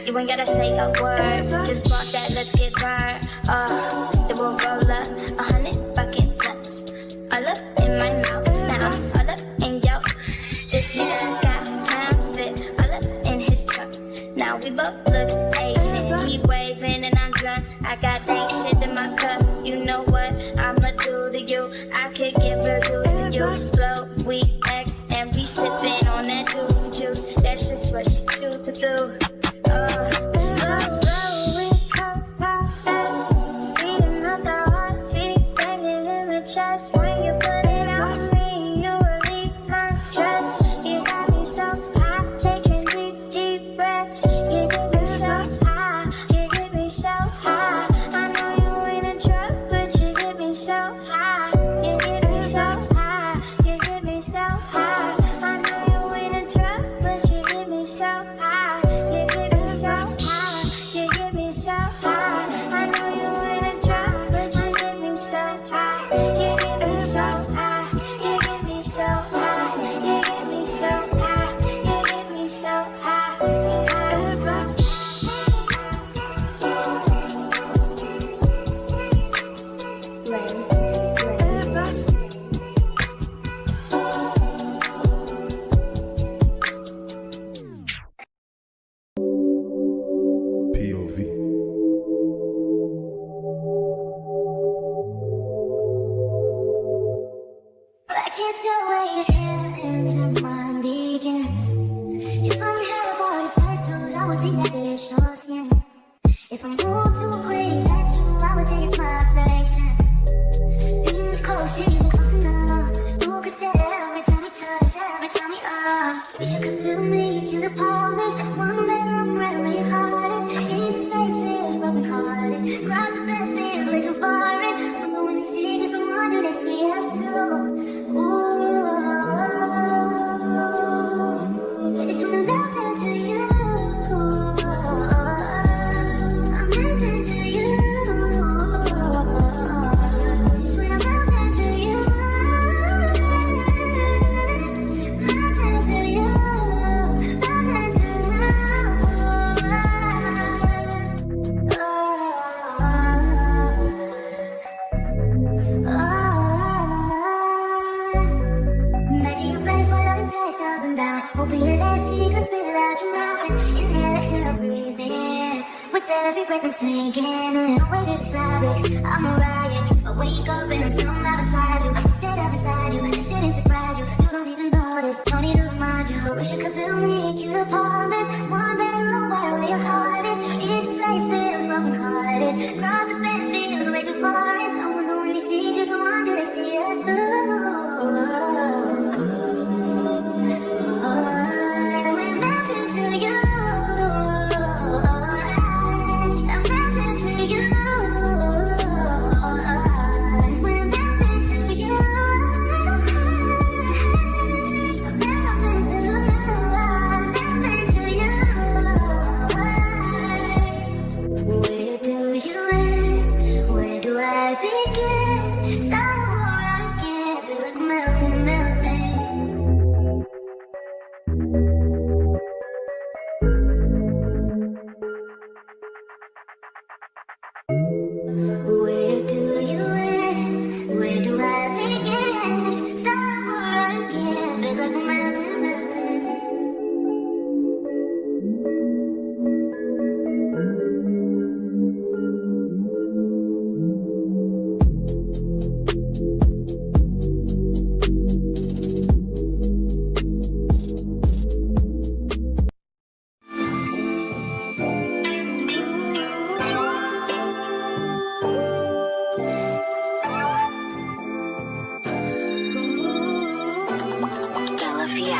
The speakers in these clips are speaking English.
You ain't gotta say a word, just walk that, let's get burned. Then we'll roll up 100 fucking nuts. All up in my mouth, now all up in yo. This nigga got pounds of it, all up in his truck. Now we both look Asian, he waving and I'm drunk. I got dank shit in my cup, you know what I'ma do to you. I could give reviews to you, blow, we X, and we sipping on that juice. That's just what you choose to do.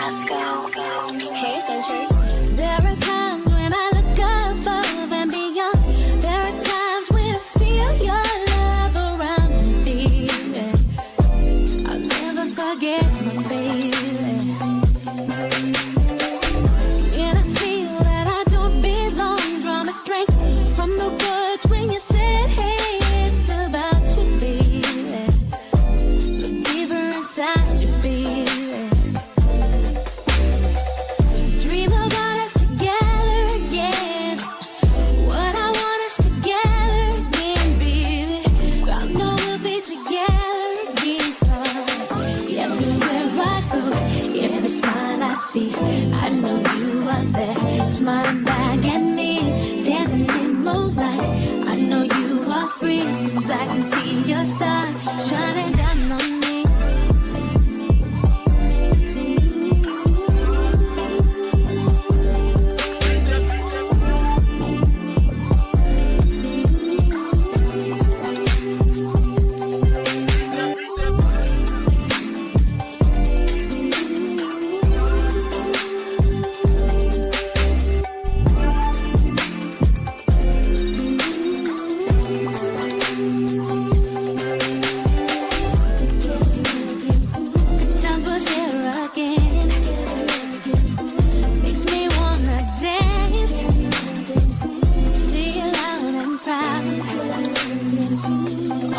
Hey, Century. There are times when I look above and beyond. There are times when I feel your love around me, baby. I'll never forget my baby. When I feel that I don't belong, draw my strength from the words when you said, hey, it's about you, baby. Look deeper inside you, baby. Dream about us together again. What I want us together again, baby. I know we'll be together again, 'cause everywhere I go, every smile I see, I know you are there, smiling back at me, dancing in moonlight. I know you are free, 'cause I can see your star shining down on me. Time for share again. Makes me wanna dance. See you loud and proud.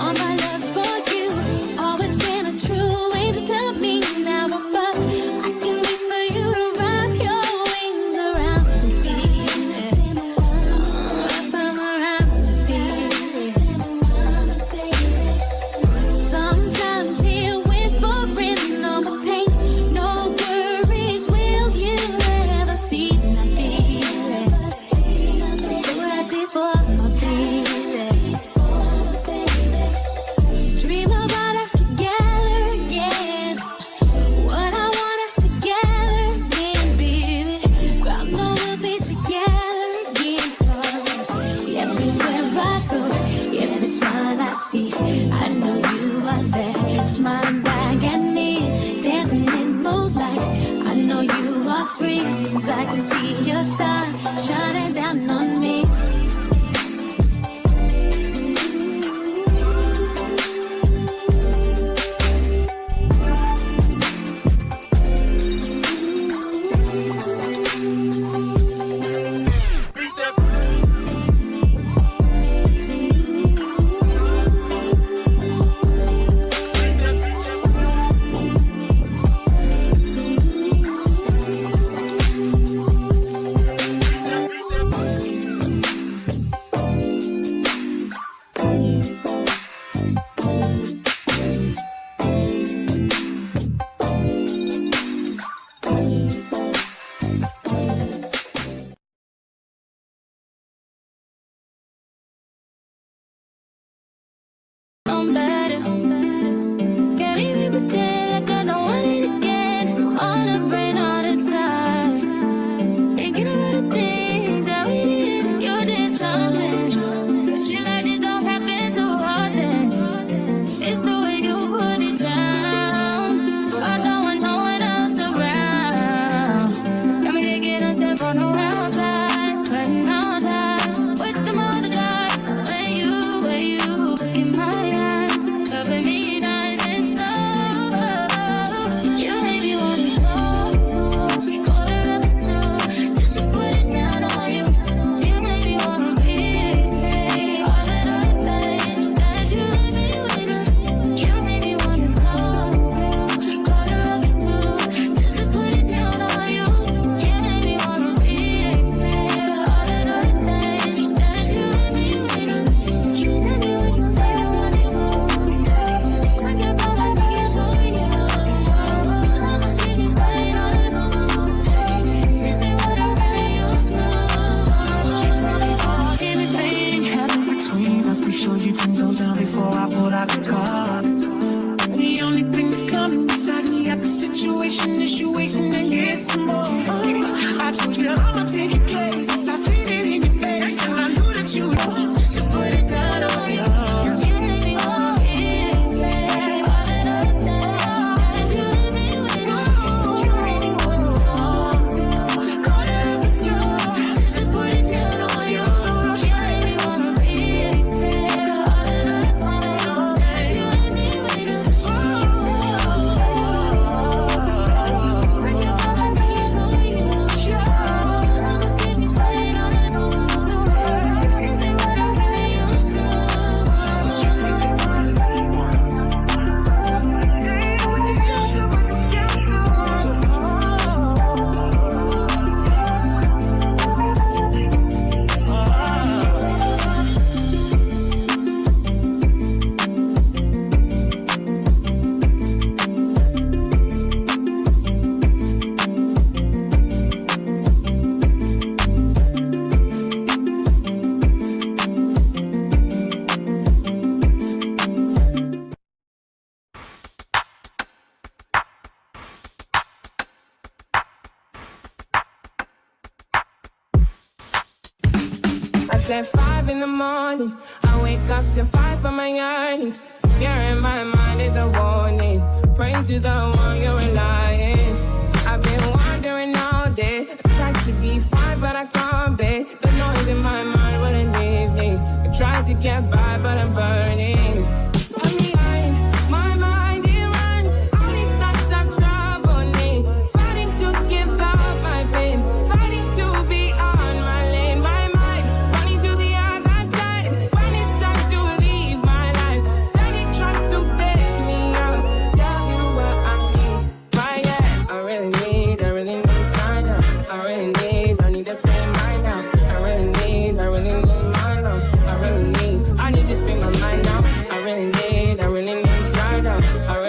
All my love's for you. Always been a true angel to me. Now above, I can wait for you to wrap your wings around me, baby. Wrap them around me, baby. Sometimes hear whispering on my pain. No worries, will you ever see my baby? So happy for my baby. Dream about us together again. What I want us together again, baby. I know we'll be together again, 'cause everywhere I go, every smile I see, I know you are there, smiling back at me, dancing in moonlight. I know you are free, 'cause I can see your star shining down on me. at 5 in the morning. I wake up to 5 for my earnings. Fear in my mind is a warning. Pray to the one you're relying. I've been wandering all day. I try to be fine, but I can't be. The noise in my mind wouldn't leave me. I try to get by, but I'm burning. I'm behind, my mind it runs. All these thoughts have troubled me. Fighting to give up my pain. Fighting to be on my lane. My mind running to the other side. When it's time to leave my life, then it tries to take me out. Tell you what I need. Right, yeah, I really need time now. I need to free mind now. I really need mine now. I need to free my mind now. I really need time now. I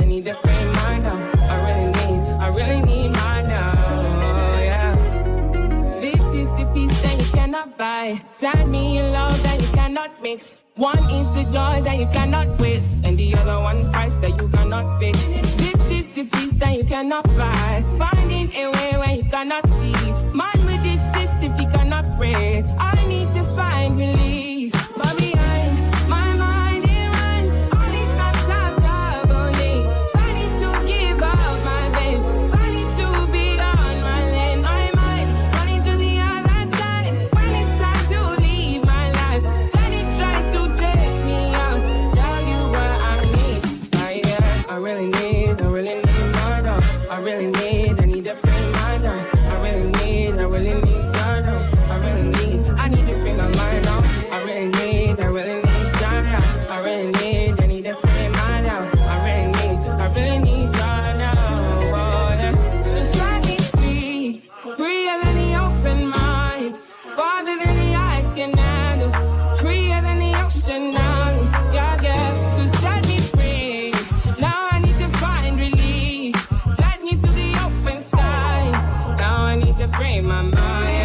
need to free mind now. I really need mine now, yeah. This is the peace that you cannot buy. Send me a love that you cannot mix. One is the joy that you cannot waste, and the other one price that you cannot fix. This is the peace that you cannot buy. Finding a way where you cannot see. Man with this system, he cannot pray. I need to find relief. But behind my mind it runs. All these thoughts have troubled me. Fighting to give up my pain. Fighting to be on my lane. My mind running to the other side. When it's time to leave my life, then it tries to take me out. Tell you what I need. I really need my love. I need to free my mind. I really need time now. I need to free my mind now. I really need time now. I need to free my mind now. I really need time now. Oh, yeah. Just let me free, freer than the open mind, farther than the eyes can handle, freer than the ocean now. Yeah. So set me free. Now I need to find relief. Set me to the open sky. Now I need to free my mind.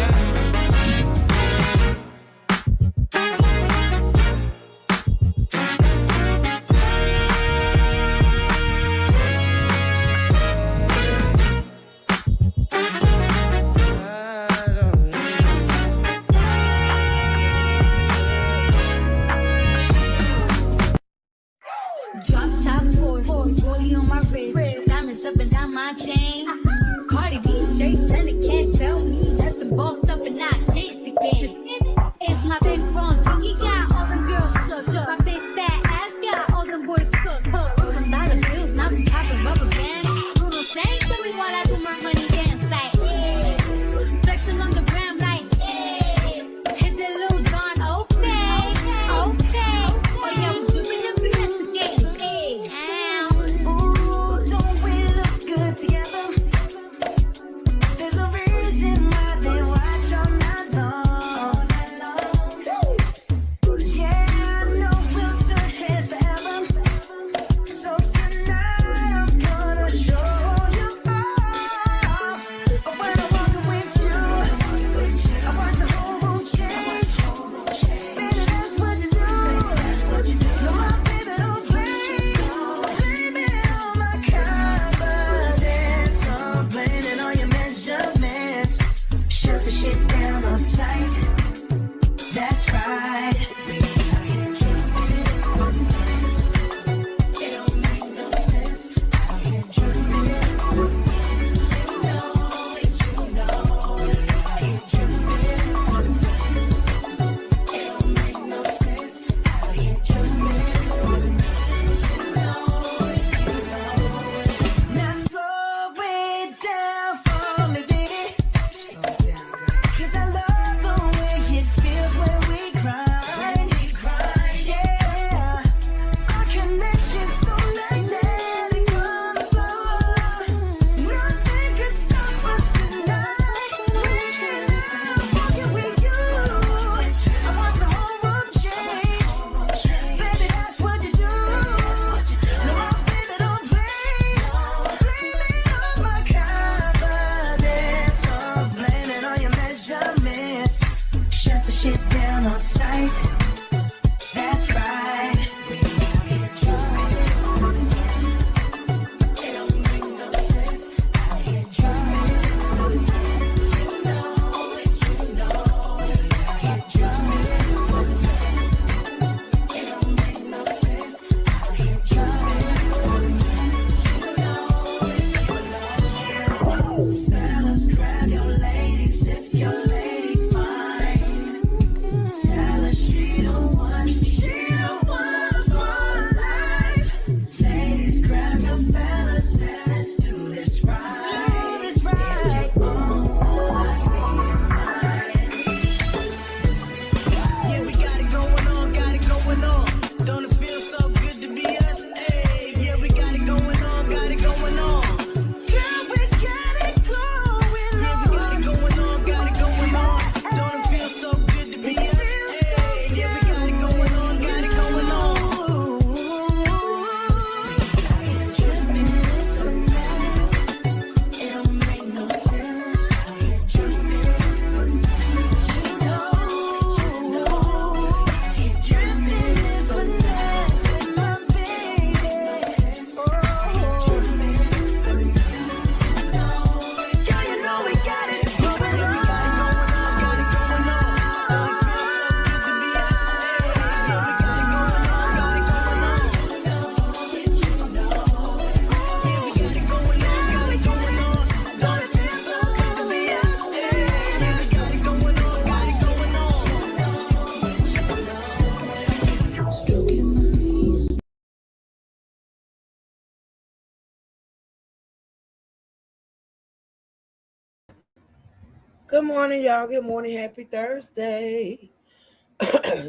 Good morning, y'all. Good morning. Happy Thursday.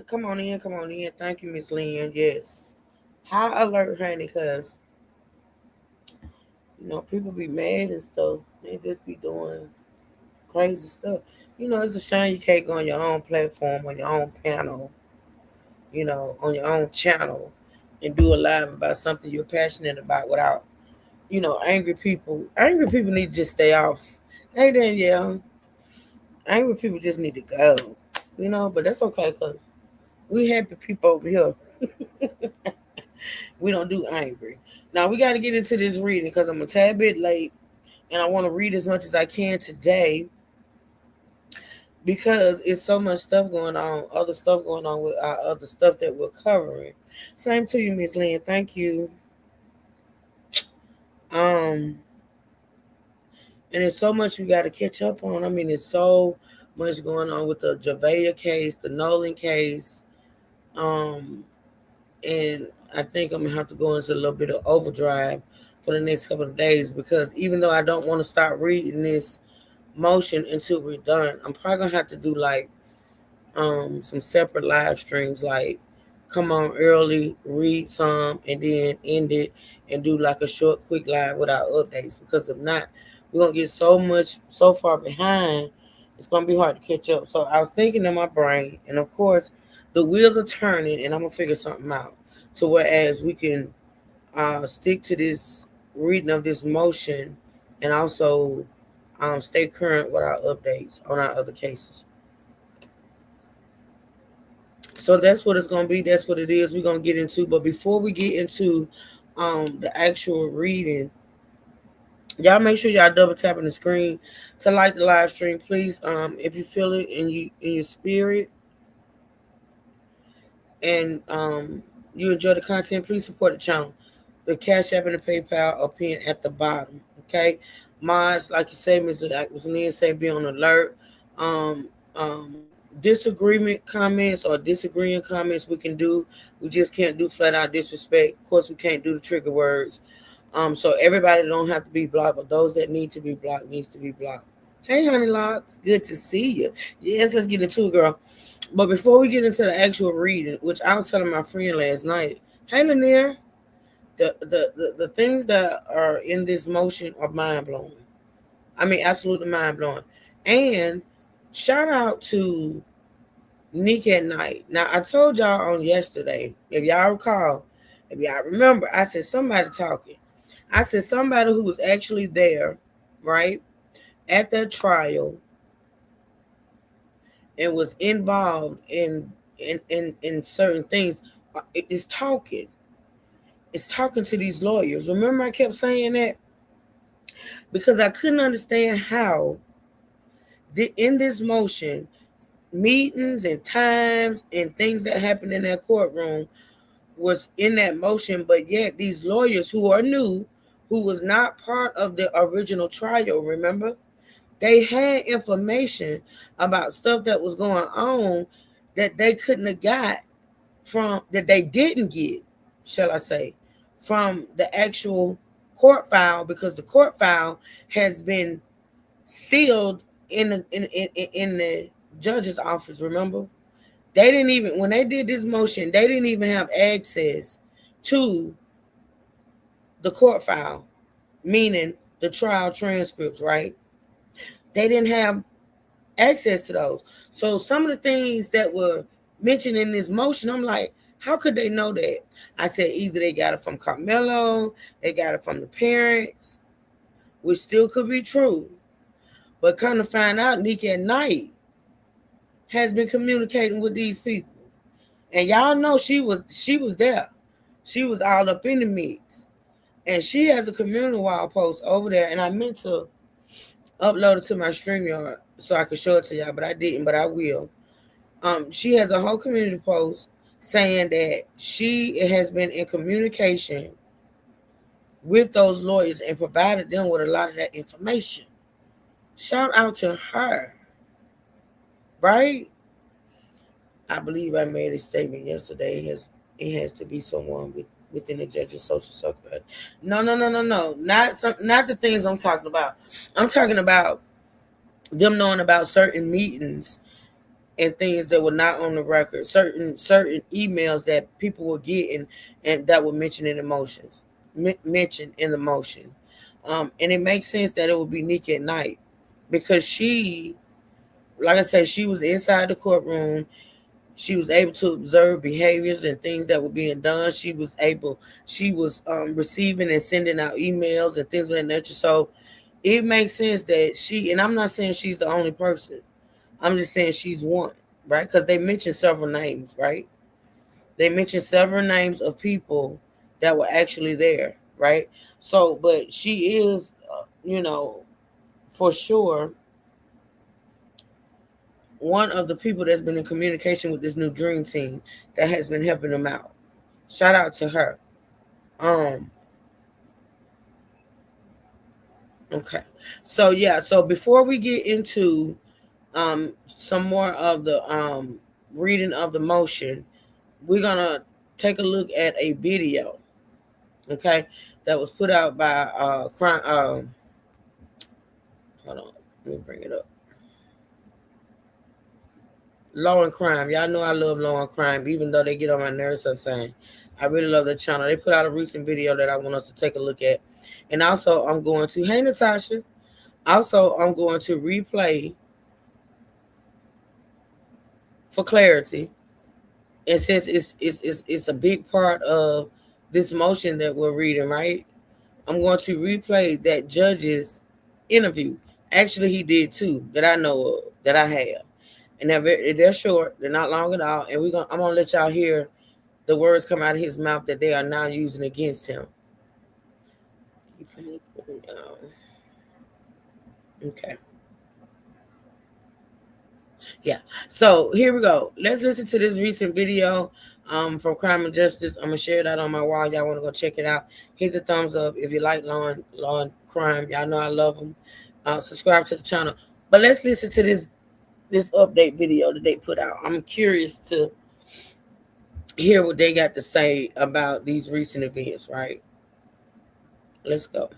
Come on in. Come on in. Thank you, Miss Lynn. Yes. High alert, honey, because, people be mad and stuff. They just be doing crazy stuff. It's a shame you can't go on your own platform, on your own panel, on your own channel and do a live about something you're passionate about without, angry people. Angry people need to just stay off. Hey, Danielle. Angry people just need to go, but that's okay because we happy people over here. We don't do angry. Now we got to get into this reading because I'm a tad bit late and I want to read as much as I can today because it's so much stuff going on, other stuff going on with our other stuff that we're covering. Same to you, Miss Lynn. Thank you. Um, and it's so much we got to catch up on. I mean, it's so much going on with the Javea case, the Nolan case, and I think I'm gonna have to go into a little bit of overdrive for the next couple of days because even though I don't want to start reading this motion until we're done, I'm probably gonna have to do like some separate live streams, like come on early, read some, and then end it and do like a short, quick live without updates. Because if not, we're gonna get so far behind. It's gonna be hard to catch up. So I was thinking in my brain, and of course, the wheels are turning, and I'm gonna figure something out. So whereas we can stick to this reading of this motion, and also stay current with our updates on our other cases. So that's what it's gonna be. That's what it is. We're gonna get into. But before we get into the actual reading, y'all make sure y'all double tapping the screen to like the live stream, please. If you feel it in your spirit, and you enjoy the content, please support the channel. The Cash App and the PayPal are pinned at the bottom. Okay, mods, like you say, Ms. Lynn say, be on alert. Um, Disagreement comments or disagreeing comments we can do. We just can't do flat out disrespect. Of course, we can't do the trigger words. So everybody don't have to be blocked, but those that need to be blocked needs to be blocked. Hey, honey locks, good to see you. Yes, let's get into it, girl. But before we get into the actual reading, which I was telling my friend last night, hey, Lanier, the things that are in this motion are mind blowing. I mean, absolutely mind blowing. And shout out to Nick at Night. Now, I told y'all on yesterday, if y'all recall, if y'all remember, I said somebody talking. I said somebody who was actually there, right, at that trial and was involved in certain things is talking. It's talking to these lawyers. Remember I kept saying that? Because I couldn't understand how in this motion, meetings and times and things that happened in that courtroom was in that motion, but yet these lawyers who are new, who was not part of the original trial, remember? They had information about stuff that was going on that they couldn't have got that they didn't get, shall I say, from the actual court file, because the court file has been sealed in the judge's office, remember? They didn't even, when they did this motion, they didn't even have access to the court file, meaning the trial transcripts, right? They didn't have access to those. So some of the things that were mentioned in this motion, I'm like, how could they know that? I said either they got it from Carmelo, they got it from the parents, which still could be true. But come to find out, Nick at Night has been communicating with these people. And y'all know she was there. She was all up in the mix. And she has a community wall post over there. And I meant to upload it to my StreamYard so I could show it to y'all, but I didn't, but I will. She has a whole community post saying that she has been in communication with those lawyers and provided them with a lot of that information. Shout out to her. Right? I believe I made a statement yesterday. It has to be someone within the judge's social circle. No. Not the things I'm talking about. I'm talking about them knowing about certain meetings and things that were not on the record, certain emails that people were getting and that were mentioned in the motions, mentioned in the motion. And it makes sense that it would be Nika at night because she, like I said, she was inside the courtroom. She was able to observe behaviors and things that were being done. She was receiving and sending out emails and things of that nature. So it makes sense that she, and I'm not saying she's the only person. I'm just saying she's one, right? Because they mentioned several names, right? They mentioned several names of people that were actually there, right? So, but she is, for sure, one of the people that's been in communication with this new dream team that has been helping them out. Shout out to her. Okay. So yeah, so before we get into some more of the reading of the motion, we're gonna take a look at a video, okay, that was put out by crime. Hold on, let me bring it up. Law and Crime. Y'all know I love Law and Crime, even though they get on my nerves sometimes. I really love the channel. They put out a recent video that I want us to take a look at. And also, I'm going to, hey, Natasha. Also, I'm going to replay for clarity. And since it's a big part of this motion that we're reading, right? I'm going to replay that judge's interview. Actually, he did two that I know of, that I have. And they're short. They're not long at all. And I'm going to let y'all hear the words come out of his mouth that they are now using against him. Okay. Yeah. So here we go. Let's listen to this recent video from Crime and Justice. I'm going to share that on my wall. Y'all want to go check it out. Hit the thumbs up if you like Law and Crime. Y'all know I love them. Subscribe to the channel. But let's listen to this update video that they put out. I'm curious to hear what they got to say about these recent events, right? Let's go.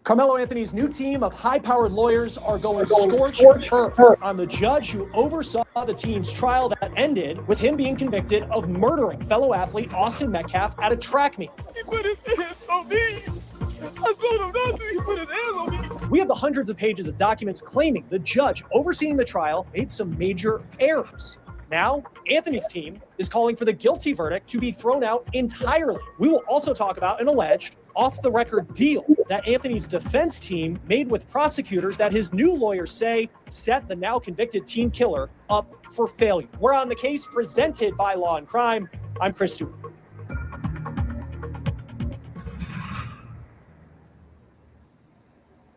Carmelo Anthony's new team of high-powered lawyers are going scorched earth on the judge who oversaw the team's trial that ended with him being convicted of murdering fellow athlete Austin Metcalf at a track meet. He put his hands on me. I told him not to. He put his hands on me. We have the hundreds of pages of documents claiming the judge overseeing the trial made some major errors. Now, Anthony's team is calling for the guilty verdict to be thrown out entirely. We will also talk about an alleged off-the-record deal that Anthony's defense team made with prosecutors that his new lawyers say set the now convicted teen killer up for failure. We're on the case presented by Law and Crime. I'm Chris Stewart.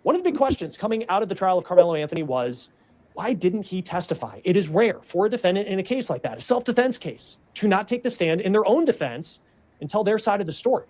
One of the big questions coming out of the trial of Carmelo Anthony was, why didn't he testify? It is rare for a defendant in a case like that, a self-defense case, to not take the stand in their own defense and tell their side of the story.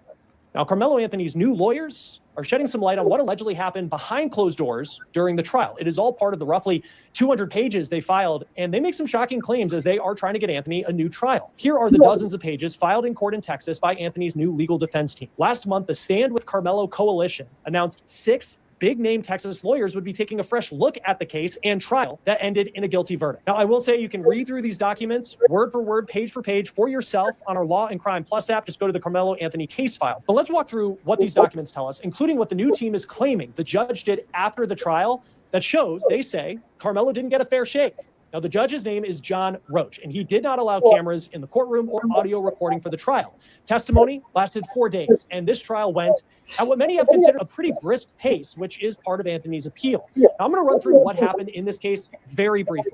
Now, Carmelo Anthony's new lawyers are shedding some light on what allegedly happened behind closed doors during the trial. It is all part of the roughly 200 pages they filed, and they make some shocking claims as they are trying to get Anthony a new trial. Here are the dozens of pages filed in court in Texas by Anthony's new legal defense team. Last month, the Stand with Carmelo Coalition announced 6 big-name Texas lawyers would be taking a fresh look at the case and trial that ended in a guilty verdict. Now, I will say you can read through these documents word for word, page for page for yourself on our Law and Crime Plus app. Just go to the Carmelo Anthony case file. But let's walk through what these documents tell us, including what the new team is claiming the judge did after the trial that shows, they say, Carmelo didn't get a fair shake. Now, the judge's name is John Roach, and he did not allow cameras in the courtroom or audio recording for the trial. Testimony lasted 4 days, and this trial went at what many have considered a pretty brisk pace, which is part of Anthony's appeal. Now, I'm going to run through what happened in this case very briefly.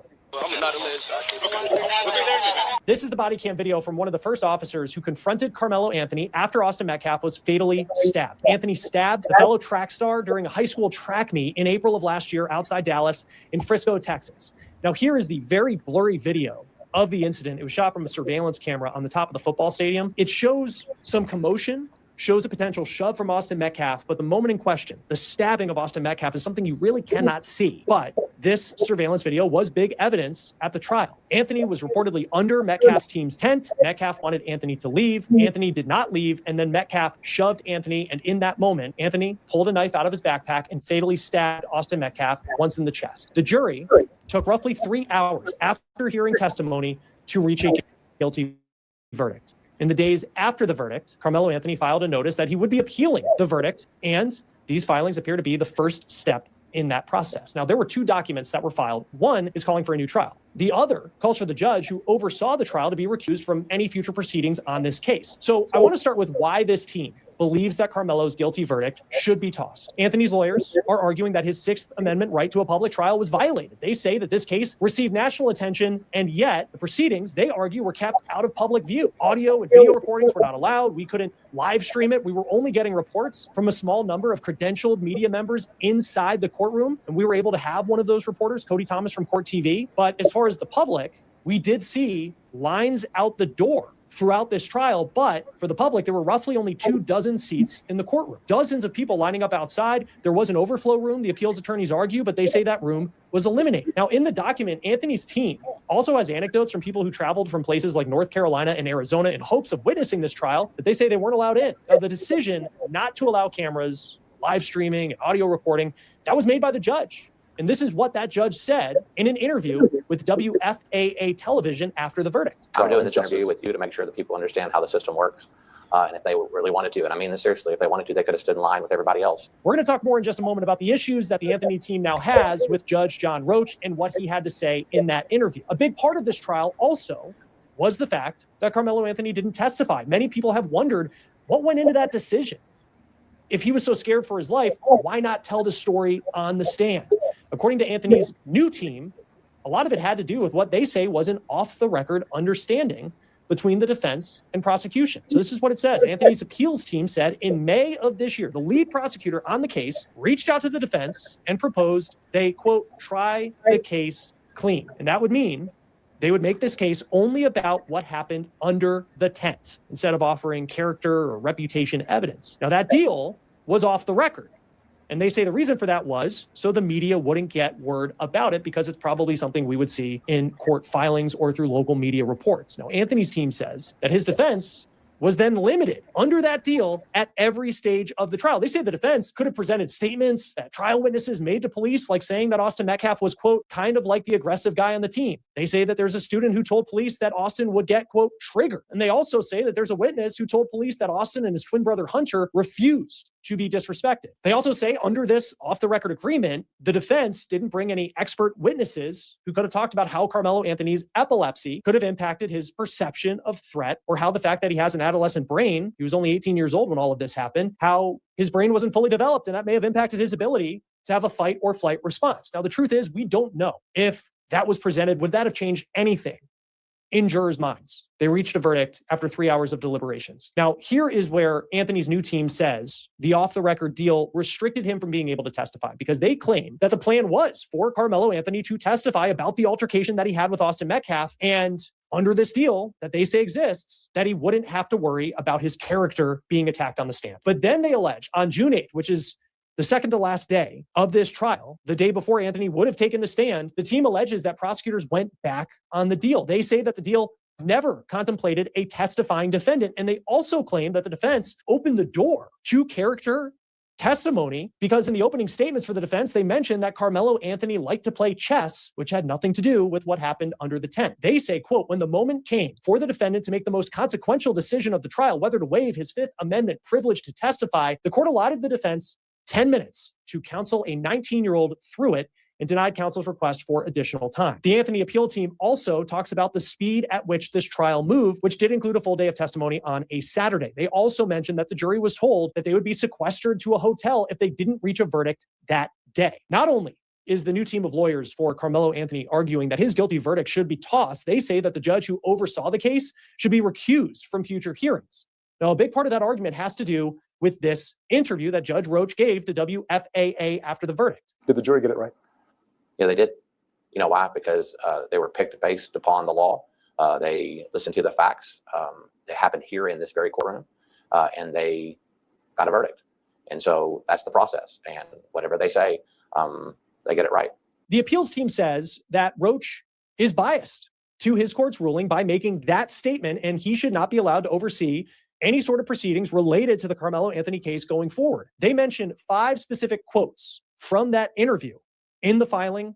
This is the body cam video from one of the first officers who confronted Carmelo Anthony after Austin Metcalf was fatally stabbed. Anthony stabbed the fellow track star during a high school track meet in April of last year outside Dallas in Frisco, Texas. Now, here is the very blurry video of the incident. It was shot from a surveillance camera on the top of the football stadium. It shows some commotion, shows a potential shove from Austin Metcalf, but the moment in question, the stabbing of Austin Metcalf, is something you really cannot see. But this surveillance video was big evidence at the trial. Anthony was reportedly under Metcalf's team's tent. Metcalf wanted Anthony to leave. Anthony did not leave, and then Metcalf shoved Anthony, and in that moment, Anthony pulled a knife out of his backpack and fatally stabbed Austin Metcalf once in the chest. The jury took roughly 3 hours after hearing testimony to reach a guilty verdict. In the days after the verdict, Carmelo Anthony filed a notice that he would be appealing the verdict, and these filings appear to be the first step in that process. Now, there were 2 documents that were filed. One is calling for a new trial. The other calls for the judge who oversaw the trial to be recused from any future proceedings on this case. So I want to start with why this team believes that Carmelo's guilty verdict should be tossed. Anthony's lawyers are arguing that his Sixth Amendment right to a public trial was violated. They say that this case received national attention, and yet the proceedings, they argue, were kept out of public view. Audio and video recordings were not allowed. We couldn't live stream it. We were only getting reports from a small number of credentialed media members inside the courtroom, and we were able to have one of those reporters, Cody Thomas from Court TV. But as far as the public, we did see lines out the door throughout this trial, but for the public, there were roughly only 24 seats in the courtroom. Dozens of people lining up outside. There was an overflow room, the appeals attorneys argue, but they say that room was eliminated. Now, in the document, Anthony's team also has anecdotes from people who traveled from places like North Carolina and Arizona in hopes of witnessing this trial, but they say they weren't allowed in. Now, the decision not to allow cameras, live streaming, and audio recording, that was made by the judge. And this is what that judge said in an interview with WFAA television after the verdict. I'm doing this interview with you to make sure that people understand how the system works. And if they really wanted to, and I mean this seriously, if they wanted to, they could have stood in line with everybody else. We're going to talk more in just a moment about the issues that the Anthony team now has with Judge John Roach and what he had to say in that interview. A big part of this trial also was the fact that Carmelo Anthony didn't testify. Many people have wondered what went into that decision. If he was so scared for his life, why not tell the story on the stand? According to Anthony's new team, a lot of it had to do with what they say was an off-the-record understanding between the defense and prosecution. So this is what it says. Anthony's appeals team said in May of this year, the lead prosecutor on the case reached out to the defense and proposed they, quote, try the case clean. And that would mean they would make this case only about what happened under the tent instead of offering character or reputation evidence. Now, that deal was off the record. And they say the reason for that was so the media wouldn't get word about it because it's probably something we would see in court filings or through local media reports. Now, Anthony's team says that his defense was then limited under that deal at every stage of the trial. They say the defense could have presented statements that trial witnesses made to police, like saying that Austin Metcalf was, quote, kind of like the aggressive guy on the team. They say that there's a student who told police that Austin would get, quote, triggered. And they also say that there's a witness who told police that Austin and his twin brother Hunter refused to be disrespected. They also say under this off-the-record agreement, the defense didn't bring any expert witnesses who could have talked about how Carmelo Anthony's epilepsy could have impacted his perception of threat, or how the fact that he has an adolescent brain, he was only 18 years old when all of this happened, how his brain wasn't fully developed, and that may have impacted his ability to have a fight or flight response. Now, the truth is, we don't know if that was presented. Would that have changed anything in jurors' minds? They reached a verdict after 3 hours of deliberations. Now, here is where Anthony's new team says the off-the-record deal restricted him from being able to testify, because they claim that the plan was for Carmelo Anthony to testify about the altercation that he had with Austin Metcalf, and under this deal that they say exists, that he wouldn't have to worry about his character being attacked on the stand. But then they allege on June 8th, which is the second to last day of this trial, the day before Anthony would have taken the stand, the team alleges that prosecutors went back on the deal. They say that the deal never contemplated a testifying defendant. And they also claim that the defense opened the door to character testimony, because in the opening statements for the defense, they mentioned that Carmelo Anthony liked to play chess, which had nothing to do with what happened under the tent. They say, quote, when the moment came for the defendant to make the most consequential decision of the trial, whether to waive his Fifth Amendment privilege to testify, the court allotted the defense 10 minutes to counsel a 19-year-old through it and denied counsel's request for additional time. The Anthony appeal team also talks about the speed at which this trial moved, which did include a full day of testimony on a Saturday. They also mentioned that the jury was told that they would be sequestered to a hotel if they didn't reach a verdict that day. Not only is the new team of lawyers for Carmelo Anthony arguing that his guilty verdict should be tossed, they say that the judge who oversaw the case should be recused from future hearings. Now, a big part of that argument has to do with this interview that Judge Roach gave to WFAA after the verdict. Did the jury get it right? Yeah, they did. You know why? Because they were picked based upon the law. They listened to the facts. They happened here in this very courtroom, and they got a verdict. And so that's the process. And whatever they say, they get it right. The appeals team says that Roach is biased to his court's ruling by making that statement, and he should not be allowed to oversee any sort of proceedings related to the Carmelo Anthony case going forward. They mentioned 5 specific quotes from that interview in the filing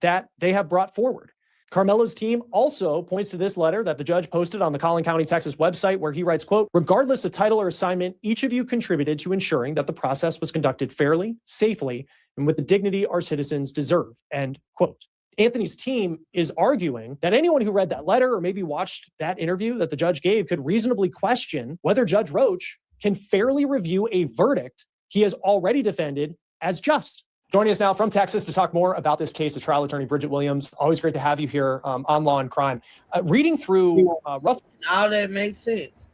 that they have brought forward. Carmelo's team also points to this letter that the judge posted on the Collin County, Texas website, where he writes, quote, regardless of title or assignment, each of you contributed to ensuring that the process was conducted fairly, safely, and with the dignity our citizens deserve, end quote. Anthony's team is arguing that anyone who read that letter or maybe watched that interview that the judge gave could reasonably question whether Judge Roach can fairly review a verdict he has already defended as just. Joining us now from Texas to talk more about this case, the trial attorney Bridget Williams. Always great to have you here on Law and Crime. Reading through rough. All that makes sense.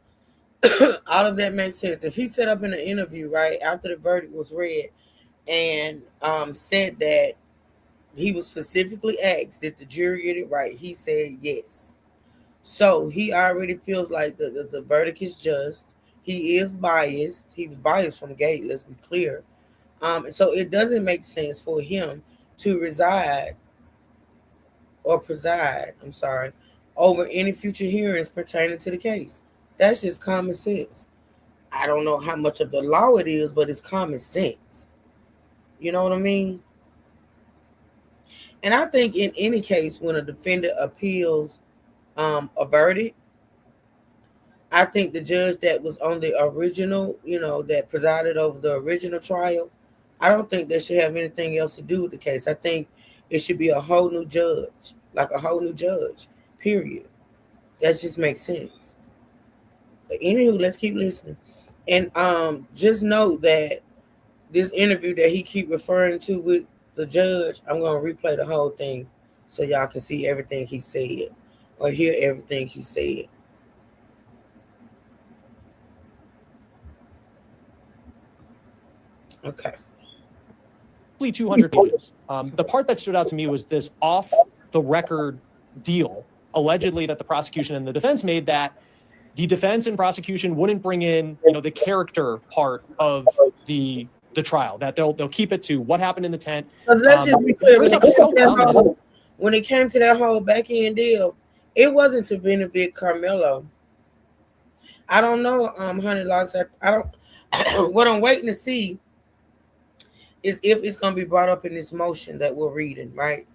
All of that makes sense. If he set up in an interview, right, after the verdict was read and said that he was specifically asked, did the jury get it right? He said yes. So he already feels like the verdict is just. He is biased. He was biased from the gate, let's be clear. So it doesn't make sense for him to preside over any future hearings pertaining to the case. That's just common sense. I don't know how much of the law it is, but it's common sense. You know what I mean? And I think in any case, when a defendant appeals a verdict, I think the judge that was on the original, that presided over the original trial, I don't think they should have anything else to do with the case. I think it should be a whole new judge, period. That just makes sense. But anywho, let's keep listening. And just note that this interview that he keep referring to with the judge, I'm going to replay the whole thing so y'all can see everything he said or hear everything he said. Okay. 200 pages. The part that stood out to me was this off-the-record deal, allegedly that the prosecution and the defense made, that the defense and prosecution wouldn't bring in, the character part of the trial, that they'll keep it to what happened in the tent. Let's just be clear. When it came to that whole back-end deal, it wasn't to benefit Carmelo. I don't know, Honey Locks. I don't. What I'm waiting to see is if it's going to be brought up in this motion that we're reading, right?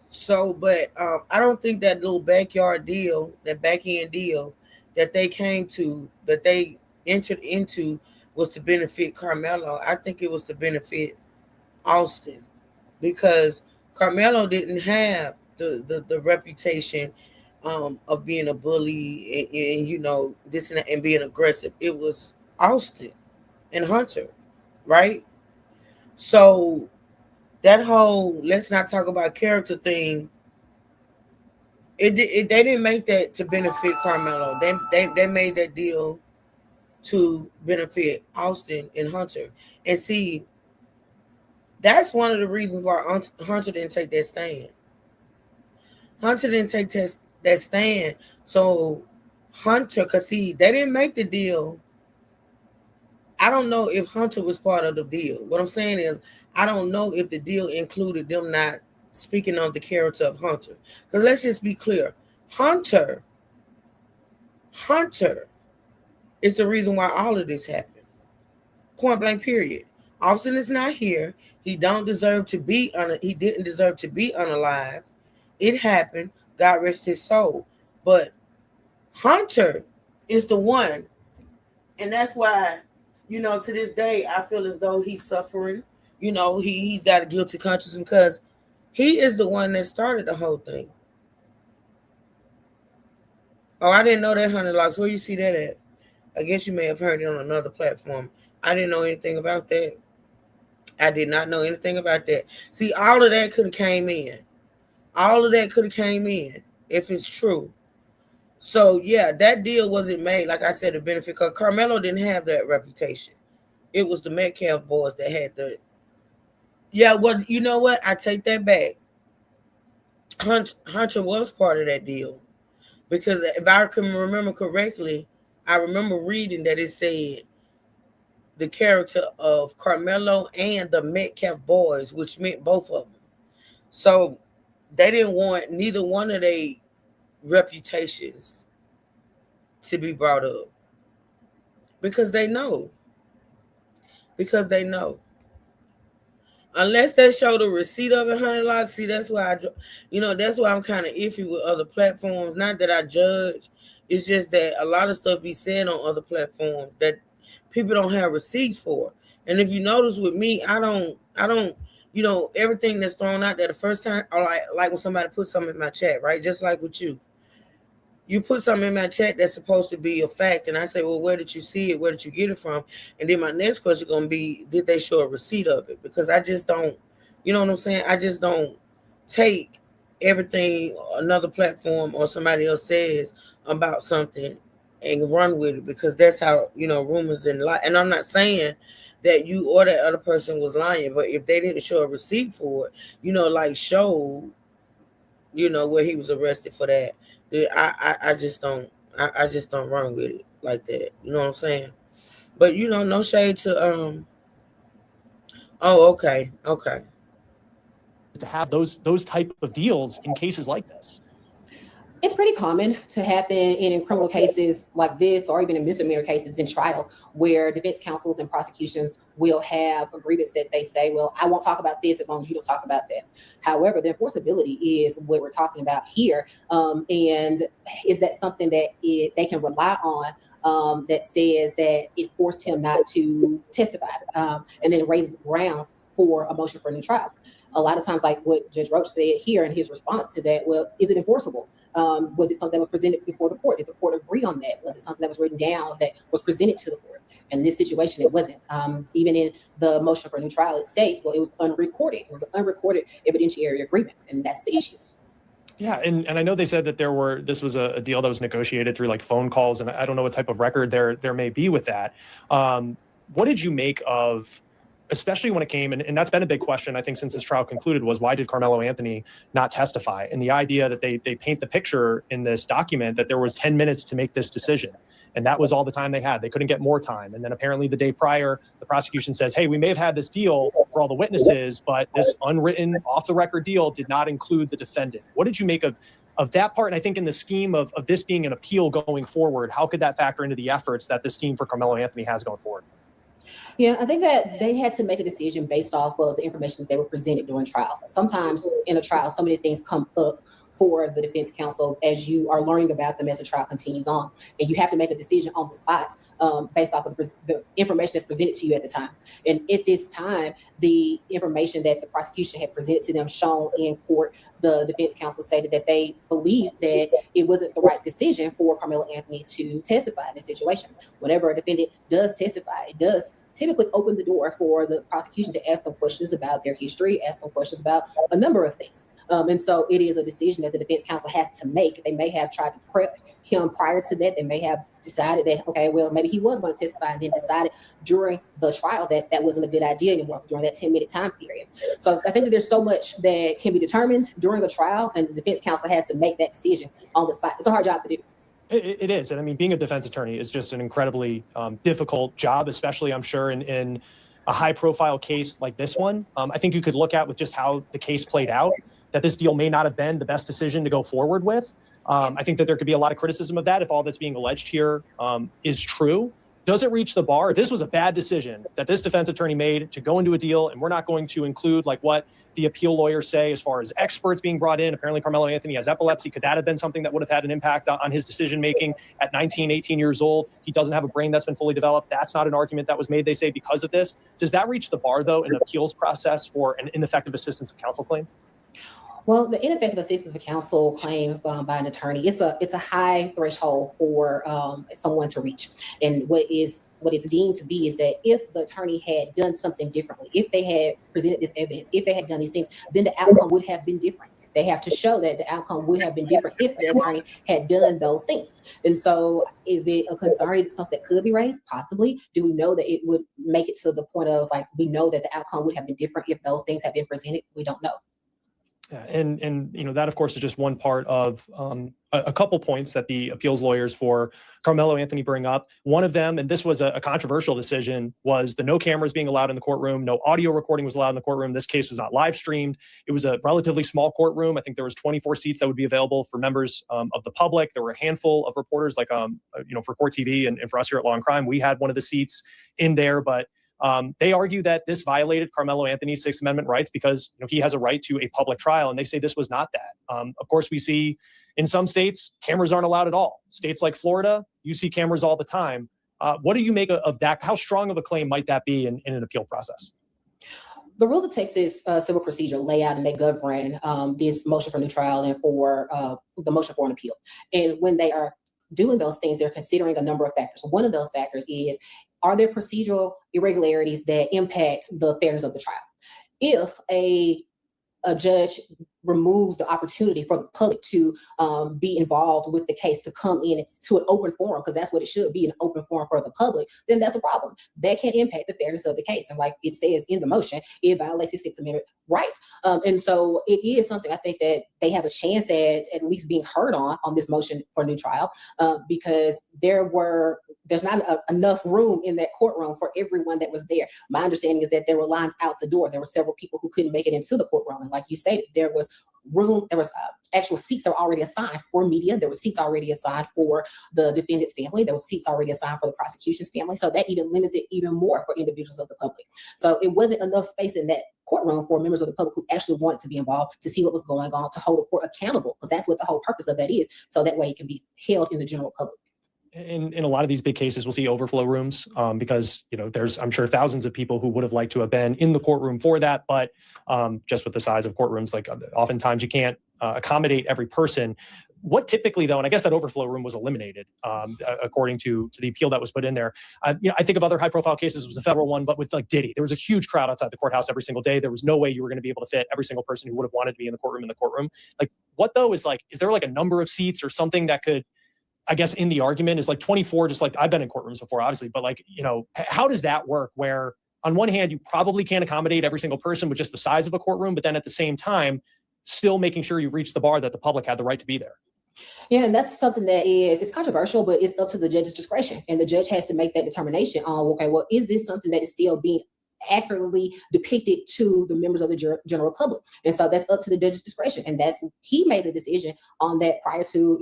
So, but I don't think that little backyard deal, that back-end deal that they entered into was to benefit Carmelo. I think it was to benefit Austin, because Carmelo didn't have the reputation of being a bully and this and that, and being aggressive. It was Austin and Hunter, right? So that whole let's not talk about character thing, they didn't make that to benefit Carmelo. They made that deal to benefit Austin and Hunter. And see, that's one of the reasons why Hunter didn't take that stand. Hunter didn't take that stand. So Hunter, because see, they didn't make the deal. I don't know if Hunter was part of the deal. What I'm saying is, I don't know if the deal included them not speaking on the character of Hunter. Because let's just be clear. Hunter is the reason why all of this happened. Point blank, period. Austin is not here. He didn't deserve to be unalive. It happened. God rest his soul. But Hunter is the one. And that's why, to this day, I feel as though he's suffering. He's got a guilty conscience because he is the one that started the whole thing. Oh, I didn't know that, Honey Locks. Where you see that at? I guess you may have heard it on another platform. I didn't know anything about that. I did not know anything about that. See, all of that could have came in. All of that could have came in if it's true. So, yeah, that deal wasn't made, like I said, to benefit. Because Carmelo didn't have that reputation. It was the Metcalf boys that had the... Yeah, well, you know what? I take that back. Hunter was part of that deal. Because if I can remember correctly, I remember reading that it said the character of Carmelo and the Metcalf boys, which meant both of them. So they didn't want neither one of their reputations to be brought up because they know. Because they know. Unless they show the receipt of it, honey, like, see, that's why that's why I'm kind of iffy with other platforms. Not that I judge, it's just that a lot of stuff be said on other platforms that people don't have receipts for. And if you notice with me, I don't, everything that's thrown out there the first time, or like when somebody puts something in my chat, right? Just like with you. You put something in my chat that's supposed to be a fact, and I say, well, where did you see it? Where did you get it from? And then my next question is going to be, did they show a receipt of it? Because I just don't, you know what I'm saying? I just don't take everything another platform or somebody else says about something and run with it, because that's how, rumors and lie. And I'm not saying that you or that other person was lying, but if they didn't show a receipt for it, like show, where he was arrested for that, I just don't run with it like that. You know what I'm saying? But no shade to oh, okay. To have those type of deals in cases like this. It's pretty common to happen in criminal cases like this, or even in misdemeanor cases in trials, where defense counsels and prosecutions will have agreements that they say, well, I won't talk about this as long as you don't talk about that. However, the enforceability is what we're talking about here. And is that something that they can rely on, that says that it forced him not to testify, and then raises grounds for a motion for a new trial? A lot of times, like what Judge Roach said here in his response to that, well, is it enforceable? Was it something that was presented before the court? Did the court agree on that? Was it something that was written down that was presented to the court? In this situation, it wasn't. Even in the motion for a new trial, it states, well, it was unrecorded. It was an unrecorded evidentiary agreement, and that's the issue. Yeah, and I know they said that this was a deal that was negotiated through like phone calls, and I don't know what type of record there may be with that. What did you make of, especially when it came, and that's been a big question, I think, since this trial concluded, was why did Carmelo Anthony not testify? And the idea that they paint the picture in this document that there was 10 minutes to make this decision, and that was all the time they had. They couldn't get more time. And then apparently the day prior, the prosecution says, hey, we may have had this deal for all the witnesses, but this unwritten, off-the-record deal did not include the defendant. What did you make of that part? And I think in the scheme of this being an appeal going forward, how could that factor into the efforts that this team for Carmelo Anthony has going forward? Yeah, I think that they had to make a decision based off of the information that they were presented during trial. Sometimes in a trial, so many things come up for the defense counsel as you are learning about them as the trial continues on. And you have to make a decision on the spot based off of the information that's presented to you at the time. And at this time, the information that the prosecution had presented to them shown in court, the defense counsel stated that they believed that it wasn't the right decision for Carmelo Anthony to testify in this situation. Whenever a defendant does testify, it does typically open the door for the prosecution to ask them questions about their history, ask them questions about a number of things. And so it is a decision that the defense counsel has to make. They may have tried to prep him prior to that. They may have decided that, okay, well, maybe he was going to testify, and then decided during the trial that that wasn't a good idea anymore during that 10-minute time period. So I think that there's so much that can be determined during a trial, and the defense counsel has to make that decision on the spot. It's a hard job to do. It is. And I mean, being a defense attorney is just an incredibly difficult job, especially, I'm sure, in a high profile case like this one. I think you could look at with just how the case played out, that this deal may not have been the best decision to go forward with. I think that there could be a lot of criticism of that if all that's being alleged here is true. Does it reach the bar? This was a bad decision that this defense attorney made to go into a deal, and we're not going to include like what the appeal lawyers say as far as experts being brought in. Apparently Carmelo Anthony has epilepsy. Could that have been something that would have had an impact on his decision-making at 19, 18 years old? He doesn't have a brain that's been fully developed. That's not an argument that was made, they say, because of this. Does that reach the bar, though, in an appeals process for an ineffective assistance of counsel claim? Well, the ineffective assistance of counsel claim by an attorney, it's a high threshold for someone to reach. And what is deemed to be is that if the attorney had done something differently, if they had presented this evidence, if they had done these things, then the outcome would have been different. They have to show that the outcome would have been different if the attorney had done those things. And so is it a concern? Is it something that could be raised? Possibly. Do we know that it would make it to the point of, like, we know that the outcome would have been different if those things had been presented? We don't know. Yeah, and that of course is just one part of a couple points that the appeals lawyers for Carmelo Anthony bring up. One of them, and this was a controversial decision, was the no cameras being allowed in the courtroom, no audio recording was allowed in the courtroom. This case was not live streamed. It was a relatively small courtroom. I think there was 24 seats that would be available for members of the public. There were a handful of reporters, like for Court TV and for us here at Law and Crime, we had one of the seats in there, but they argue that this violated Carmelo Anthony's Sixth Amendment rights because he has a right to a public trial, and they say this was not that. Of course, we see in some states cameras aren't allowed at all. States like Florida, you see cameras all the time. What do you make of that? How strong of a claim might that be in an appeal process? The rules of Texas civil procedure lay out and they govern this motion for new trial and for the motion for an appeal. And when they are doing those things, they're considering a number of factors. One of those factors is, are there procedural irregularities that impact the fairness of the trial? If a judge removes the opportunity for the public to be involved with the case, to come in to an open forum, because that's what it should be, an open forum for the public, then that's a problem. That can impact the fairness of the case. And like it says in the motion, it violates the Sixth Amendment rights. And so it is something I think that they have a chance at least being heard on this motion for new trial, because there's not enough room in that courtroom for everyone that was there. My understanding is that there were lines out the door. There were several people who couldn't make it into the courtroom. And like you stated, there was room, there was actual seats that were already assigned for media. There were seats already assigned for the defendant's family. There were seats already assigned for the prosecution's family. So that even limits it even more for individuals of the public. So it wasn't enough space in that courtroom for members of the public who actually wanted to be involved, to see what was going on, to hold the court accountable, because that's what the whole purpose of that is. So that way it can be held in the general public. In a lot of these big cases, we'll see overflow rooms because there's, I'm sure, thousands of people who would have liked to have been in the courtroom for that, but just with the size of courtrooms, like oftentimes you can't accommodate every person. What typically, though, and I guess that overflow room was eliminated according to the appeal that was put in there. I think of other high-profile cases. It was a federal one, but with like Diddy, there was a huge crowd outside the courthouse every single day. There was no way you were going to be able to fit every single person who would have wanted to be in the courtroom. Like, what though is like, is there like a number of seats or something that could, I guess, in the argument is like 24, just like I've been in courtrooms before, obviously, but like, how does that work where on one hand, you probably can't accommodate every single person with just the size of a courtroom, but then at the same time, still making sure you reach the bar that the public had the right to be there? Yeah, and that's something that it's controversial, but it's up to the judge's discretion. And the judge has to make that determination on, okay, well, is this something that is still being accurately depicted to the members of the general public? And so that's up to the judge's discretion. And he made the decision on that prior to,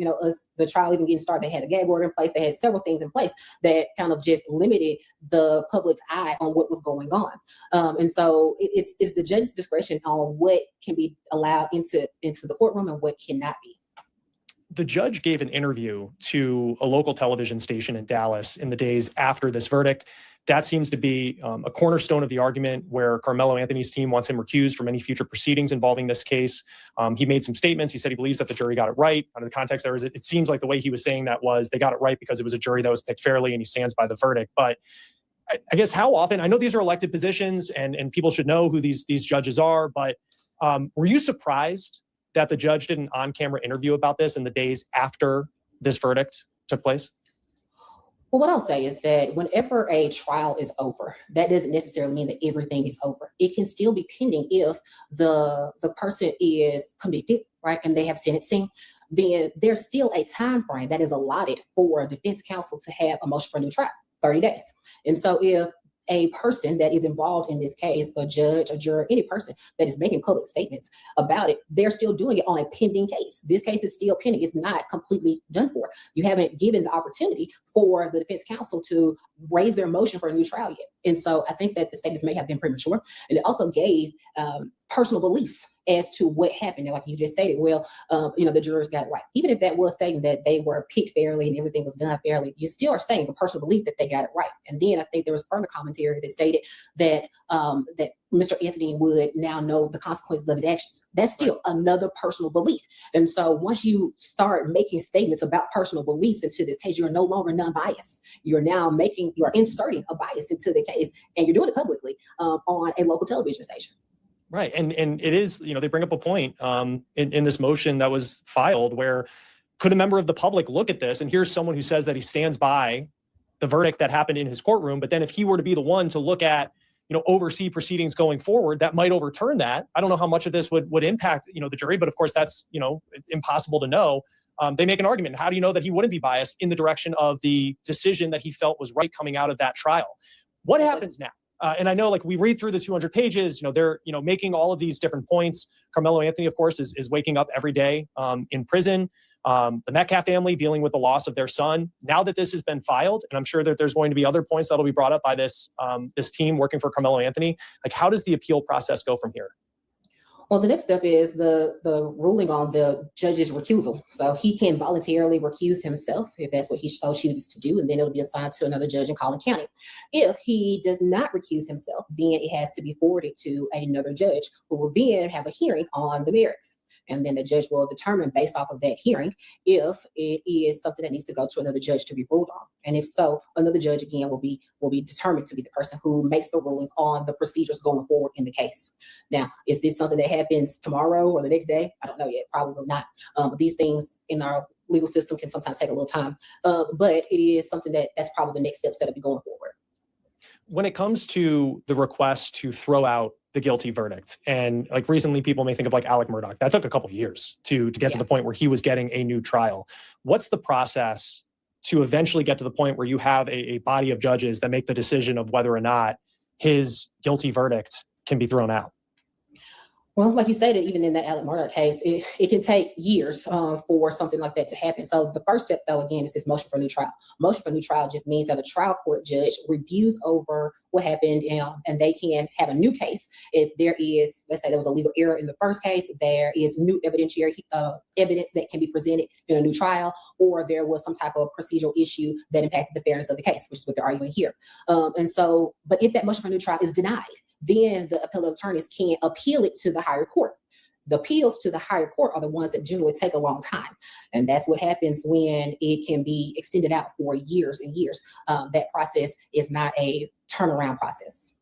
the trial even getting started. They had a gag order in place. They had several things in place that kind of just limited the public's eye on what was going on. And so it's the judge's discretion on what can be allowed into the courtroom and what cannot be. The judge gave an interview to a local television station in Dallas in the days after this verdict. That seems to be a cornerstone of the argument where Carmelo Anthony's team wants him recused from any future proceedings involving this case. He made some statements. He said he believes that the jury got it right. Under the context there, it seems like the way he was saying that was they got it right because it was a jury that was picked fairly and he stands by the verdict. But I guess how often, I know these are elected positions and people should know who these judges are, but were you surprised that the judge did an on-camera interview about this in the days after this verdict took place? Well, what I'll say is that whenever a trial is over, that doesn't necessarily mean that everything is over. It can still be pending if the person is convicted, right, and they have sentencing. Then there's still a time frame that is allotted for a defense counsel to have a motion for a new trial, 30 days. And so if a person that is involved in this case, a judge, a juror, any person that is making public statements about it, they're still doing it on a pending case. This case is still pending. It's not completely done for. You haven't given the opportunity for the defense counsel to raise their motion for a new trial yet. And so I think that the statements may have been premature. And it also gave personal beliefs as to what happened. And like you just stated, the jurors got it right. Even if that was stating that they were picked fairly and everything was done fairly, you still are saying the personal belief that they got it right. And then I think there was further commentary that stated that that Mr. Anthony would now know the consequences of his actions. That's still another personal belief. And so once you start making statements about personal beliefs into this case, you're no longer non-biased. You're inserting a bias into the case, and you're doing it publicly on a local television station. Right. And it is, they bring up a point in this motion that was filed where could a member of the public look at this? And here's someone who says that he stands by the verdict that happened in his courtroom. But then if he were to be the one to look at oversee proceedings going forward that might overturn that. I don't know how much of this would impact, the jury, but of course that's, impossible to know. They make an argument. How do you know that he wouldn't be biased in the direction of the decision that he felt was right coming out of that trial? What happens now? And I know, we read through the 200 pages, they're, making all of these different points. Carmelo Anthony, of course, is waking up every day in prison. The Metcalf family dealing with the loss of their son. Now that this has been filed, and I'm sure that there's going to be other points that'll be brought up by this team working for Carmelo Anthony. How does the appeal process go from here? Well, the next step is the ruling on the judge's recusal. So he can voluntarily recuse himself if that's what he so chooses to do, and then it'll be assigned to another judge in Collin County. If he does not recuse himself, then it has to be forwarded to another judge who will then have a hearing on the merits. And then the judge will determine based off of that hearing if it is something that needs to go to another judge to be ruled on. And if so, another judge again will be determined to be the person who makes the rulings on the procedures going forward in the case. Now, is this something that happens tomorrow or the next day? I don't know yet. Probably not. These things in our legal system can sometimes take a little time. But it is something that's probably the next steps that'll be going forward. When it comes to the request to throw out the guilty verdict, and recently people may think of Alec Murdaugh, that took a couple of years to get to the point where he was getting a new trial. What's the process to eventually get to the point where you have a body of judges that make the decision of whether or not his guilty verdict can be thrown out? Well, like you said, even in the Alec Murdaugh case, it can take years for something like that to happen. So the first step, though, again, is this motion for new trial. Motion for new trial just means that a trial court judge reviews over what happened, and they can have a new case. If there is, let's say there was a legal error in the first case, there is new evidentiary evidence that can be presented in a new trial, or there was some type of procedural issue that impacted the fairness of the case, which is what they're arguing here. But if that motion for new trial is denied, then the appellate attorneys can appeal it to the higher court. The appeals to the higher court are the ones that generally take a long time. And that's what happens when it can be extended out for years and years. That process is not a turnaround process.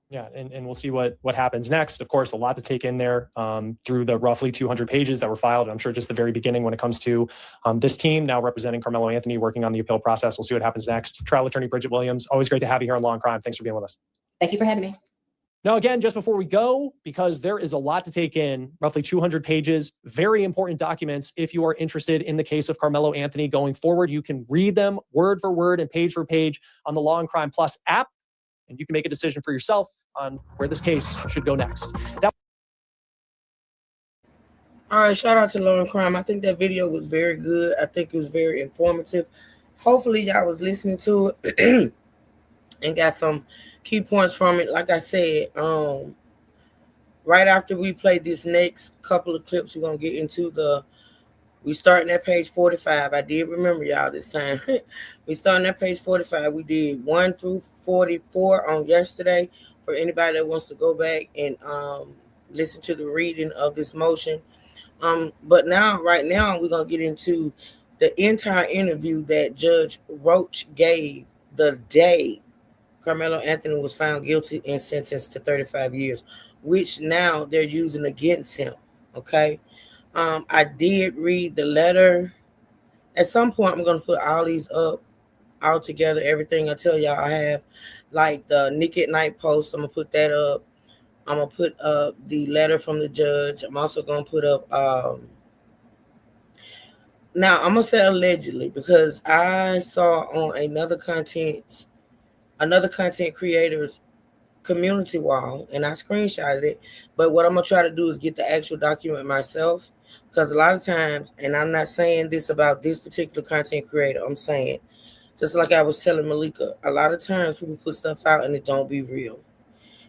Yeah, and we'll see what happens next. Of course, a lot to take in there through the roughly 200 pages that were filed. I'm sure just the very beginning when it comes to this team now representing Carmelo Anthony working on the appeal process. We'll see what happens next. Trial attorney Bridget Williams, always great to have you here on Law and Crime. Thanks for being with us. Thank you for having me. Now, again, just before we go, because there is a lot to take in, roughly 200 pages, very important documents. If you are interested in the case of Carmelo Anthony going forward, you can read them word for word and page for page on the Law and Crime Plus app, and you can make a decision for yourself on where this case should go next. All right, shout out to Law and Crime. I think that video was very good. I think it was very informative. Hopefully, y'all was listening to it and got some key points from it. Like I said, right after we play this next couple of clips, we're going to get into we starting at page 45. I did remember y'all this time. We starting at page 45. We did 1 through 44 on yesterday for anybody that wants to go back and listen to the reading of this motion. But right now, we're going to get into the entire interview that Judge Roach gave the day Carmelo Anthony was found guilty and sentenced to 35 years, which now they're using against him. Okay. I did read the letter. At some point, I'm going to put all these up all together. Everything I tell y'all I have, like the Nick at Night post. I'm going to put that up. I'm going to put up the letter from the judge. I'm also going to put up, now I'm going to say allegedly, because I saw on another content creator's community wall, and I screenshotted it. But what I'm going to try to do is get the actual document myself, because a lot of times, and I'm not saying this about this particular content creator, I'm saying, just like I was telling Malika, a lot of times people put stuff out and it don't be real.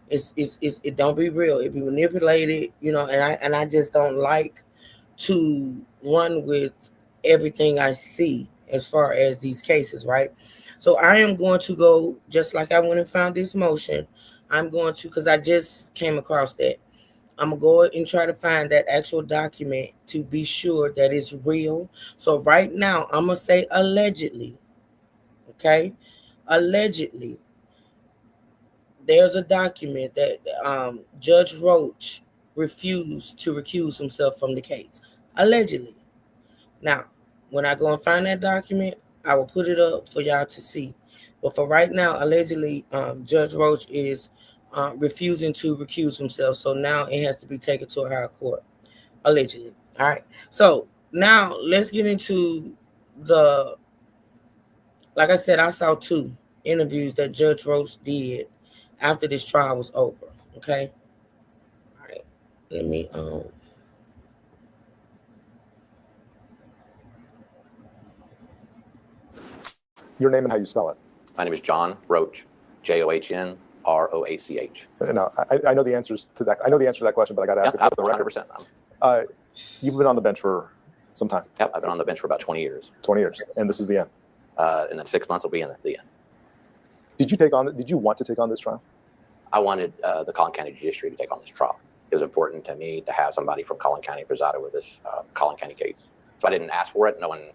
It don't be real. It be manipulated, and I just don't like to run with everything I see as far as these cases, right? So I am going to go, just like I went and found this motion, I'm going to, because I just came across that, I'm going to go and try to find that actual document to be sure that it's real. So right now, I'm going to say allegedly, okay? Allegedly, there's a document that Judge Roach refused to recuse himself from the case. Allegedly. Now, when I go and find that document, I will put it up for y'all to see. But for right now, allegedly, Judge Roach is refusing to recuse himself. So now it has to be taken to a higher court, allegedly. All right. So now let's get into like I said, I saw 2 interviews that Judge Roach did after this trial was over. Okay. All right. Let me Your name and how you spell it. My name is John Roach, John Roach. No, I know the answers to that. I know the answer to that question, but I got to ask it for the record. 100%. You've been on the bench for some time. Yep, I've been on the bench for about 20 years. 20 years, and this is the end. And then 6 months will be in the end. Did you want to take on this trial? I wanted the Collin County Judiciary to take on this trial. It was important to me to have somebody from Collin County preside over this Collin County case. So I didn't ask for it. No one.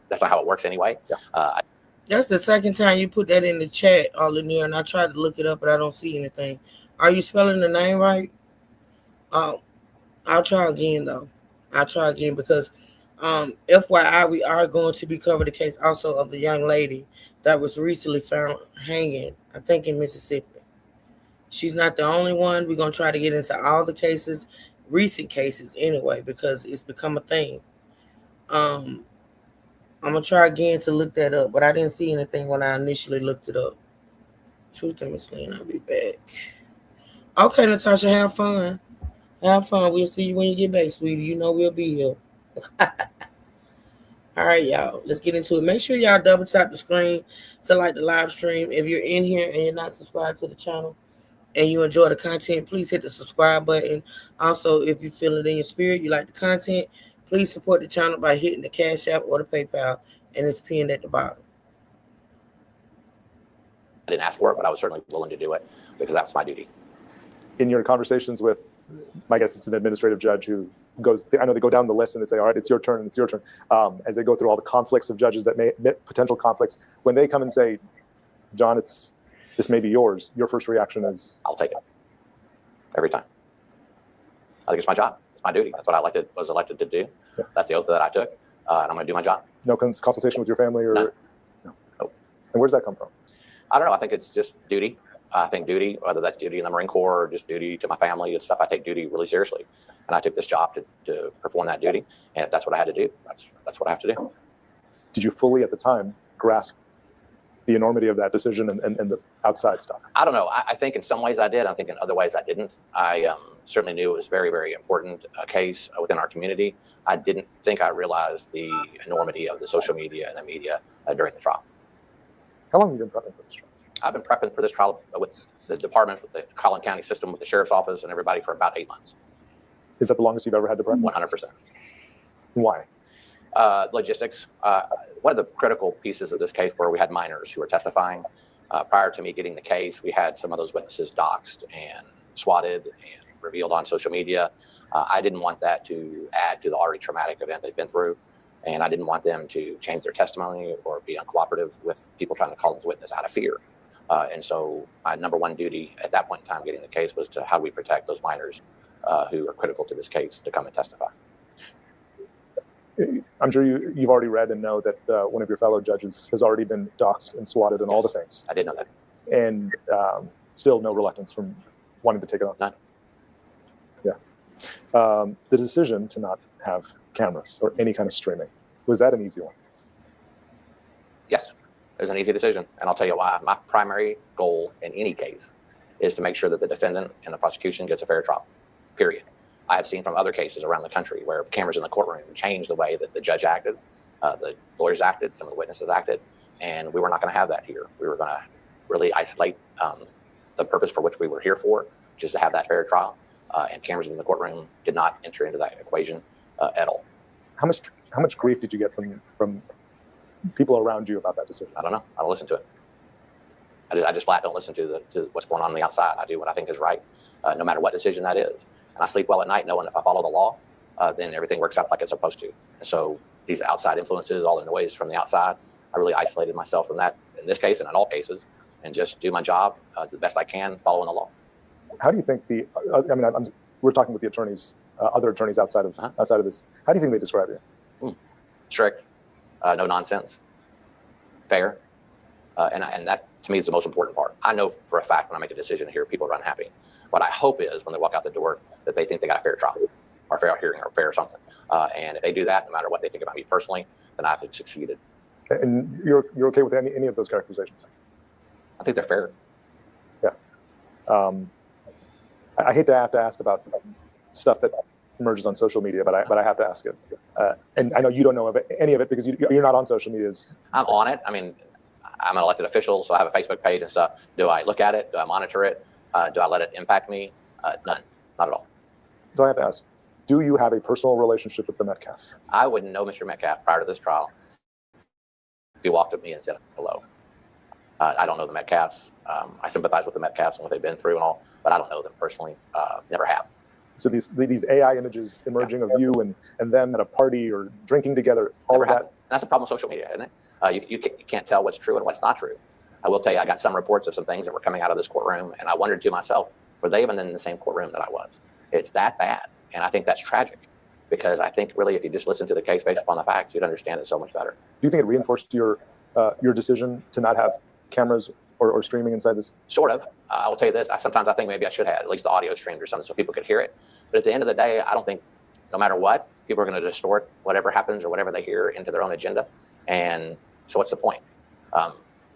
That's not how it works anyway. Yeah. That's the second time you put that in the chat, Lanier, and I tried to look it up, but I don't see anything. Are you spelling the name right? I'll try again, though. I'll try again because, FYI, we are going to be covering the case also of the young lady that was recently found hanging, I think in Mississippi. She's not the only one. We're going to try to get into all the cases, recent cases anyway, because it's become a thing. I'm going to try again to look that up, but I didn't see anything when I initially looked it up. Truth and Miss Lynn, I'll be back. Okay, Natasha, have fun. Have fun. We'll see you when you get back, sweetie. You know we'll be here. All right, y'all. Let's get into it. Make sure y'all double tap the screen to like the live stream. If you're in here and you're not subscribed to the channel and you enjoy the content, please hit the subscribe button. Also, if you feel it in your spirit, you like the content, please support the channel by hitting the Cash App or the PayPal, and it's pinned at the bottom. I didn't ask for it, but I was certainly willing to do it because that was my duty. In your conversations with, I guess it's an administrative judge who goes, I know they go down the list and they say, all right, it's your turn, and it's your turn. As they go through all the conflicts of judges that may potential conflicts, when they come and say, John, this may be yours, your first reaction is? I'll take it every time. I think it's my job. It's my duty. That's what I was elected to do. Yeah. That's the oath that I took, and I'm going to do my job. No consultation with your family? Or None. No. Nope. And where does that come from? I don't know. I think it's just duty. I think duty, whether that's duty in the Marine Corps or just duty to my family and stuff, I take duty really seriously. And I took this job to perform that duty. And if that's what I had to do, that's what I have to do. Did you fully at the time grasp the enormity of that decision and the outside stuff? I don't know. I think in some ways I did. I think in other ways I didn't. I certainly knew it was very, very important case within our community. I didn't think I realized the enormity of the social media and the media during the trial. How long have you been prepping for this trial? I've been prepping for this trial with the departments, with the Collin County system, with the sheriff's office and everybody for about 8 months. Is that the longest you've ever had to prep? 100%. Why? Logistics. One of the critical pieces of this case where we had minors who were testifying. Prior to me getting the case, we had some of those witnesses doxxed and swatted and revealed on social media. I didn't want that to add to the already traumatic event they've been through. And I didn't want them to change their testimony or be uncooperative with people trying to call them as witness out of fear. And so my number one duty at that point in time getting the case was to how do we protect those minors who are critical to this case to come and testify. I'm sure you've already read and know that one of your fellow judges has already been doxxed and swatted and all the things. I did know that. And still no reluctance from wanting to take it on. None. Yeah. The decision to not have cameras or any kind of streaming, was that an easy one? Yes, it was an easy decision. And I'll tell you why. My primary goal in any case is to make sure that the defendant and the prosecution gets a fair trial, period. I have seen from other cases around the country where cameras in the courtroom changed the way that the judge acted, the lawyers acted, some of the witnesses acted, and we were not going to have that here. We were going to really isolate the purpose for which we were here for, which is to have that fair trial, and cameras in the courtroom did not enter into that equation at all. How much grief did you get from people around you about that decision? I don't know. I don't listen to it. I just flat don't listen to what's going on the outside. I do what I think is right, no matter what decision that is. And I sleep well at night knowing if I follow the law, then everything works out like it's supposed to. And so these outside influences, all the noise from the outside, I really isolated myself from that in this case and in all cases, and just do my job the best I can following the law. How do you think we're talking with the attorneys, other attorneys outside of this. How do you think they describe you? Strict, no nonsense, fair, and that to me is the most important part. I know for a fact when I make a decision here, people are unhappy. What I hope is when they walk out the door that they think they got a fair trial or fair hearing or fair something. And if they do that, no matter what they think about me personally, then I've succeeded. And you're okay with any of those characterizations? I think they're fair. Yeah. I hate to have to ask about stuff that emerges on social media, but I have to ask it. And I know you don't know of any of it because you're not on social media. I'm on it. I mean, I'm an elected official, so I have a Facebook page and stuff. Do I look at it? Do I monitor it? Do I let it impact me? None, not at all. So I have to ask, do you have a personal relationship with the Metcalfs? I wouldn't know Mr. Metcalf prior to this trial if he walked up to me and said hello. I don't know the Metcalfs. I sympathize with the Metcalfs and what they've been through and all, but I don't know them personally. Never have. So these AI images emerging of you and them at a party or drinking together, all of that. And that's the problem with social media, isn't it? You can't tell what's true and what's not true. I will tell you, I got some reports of some things that were coming out of this courtroom, and I wondered to myself, were they even in the same courtroom that I was? It's that bad, and I think that's tragic, because I think really if you just listen to the case based upon the facts, you'd understand it so much better. Do you think it reinforced your decision to not have cameras or streaming inside this? Sort of. I will tell you this, sometimes I think maybe I should have at least the audio streamed or something so people could hear it. But at the end of the day, I don't think, no matter what, people are going to distort whatever happens or whatever they hear into their own agenda. And so what's the point?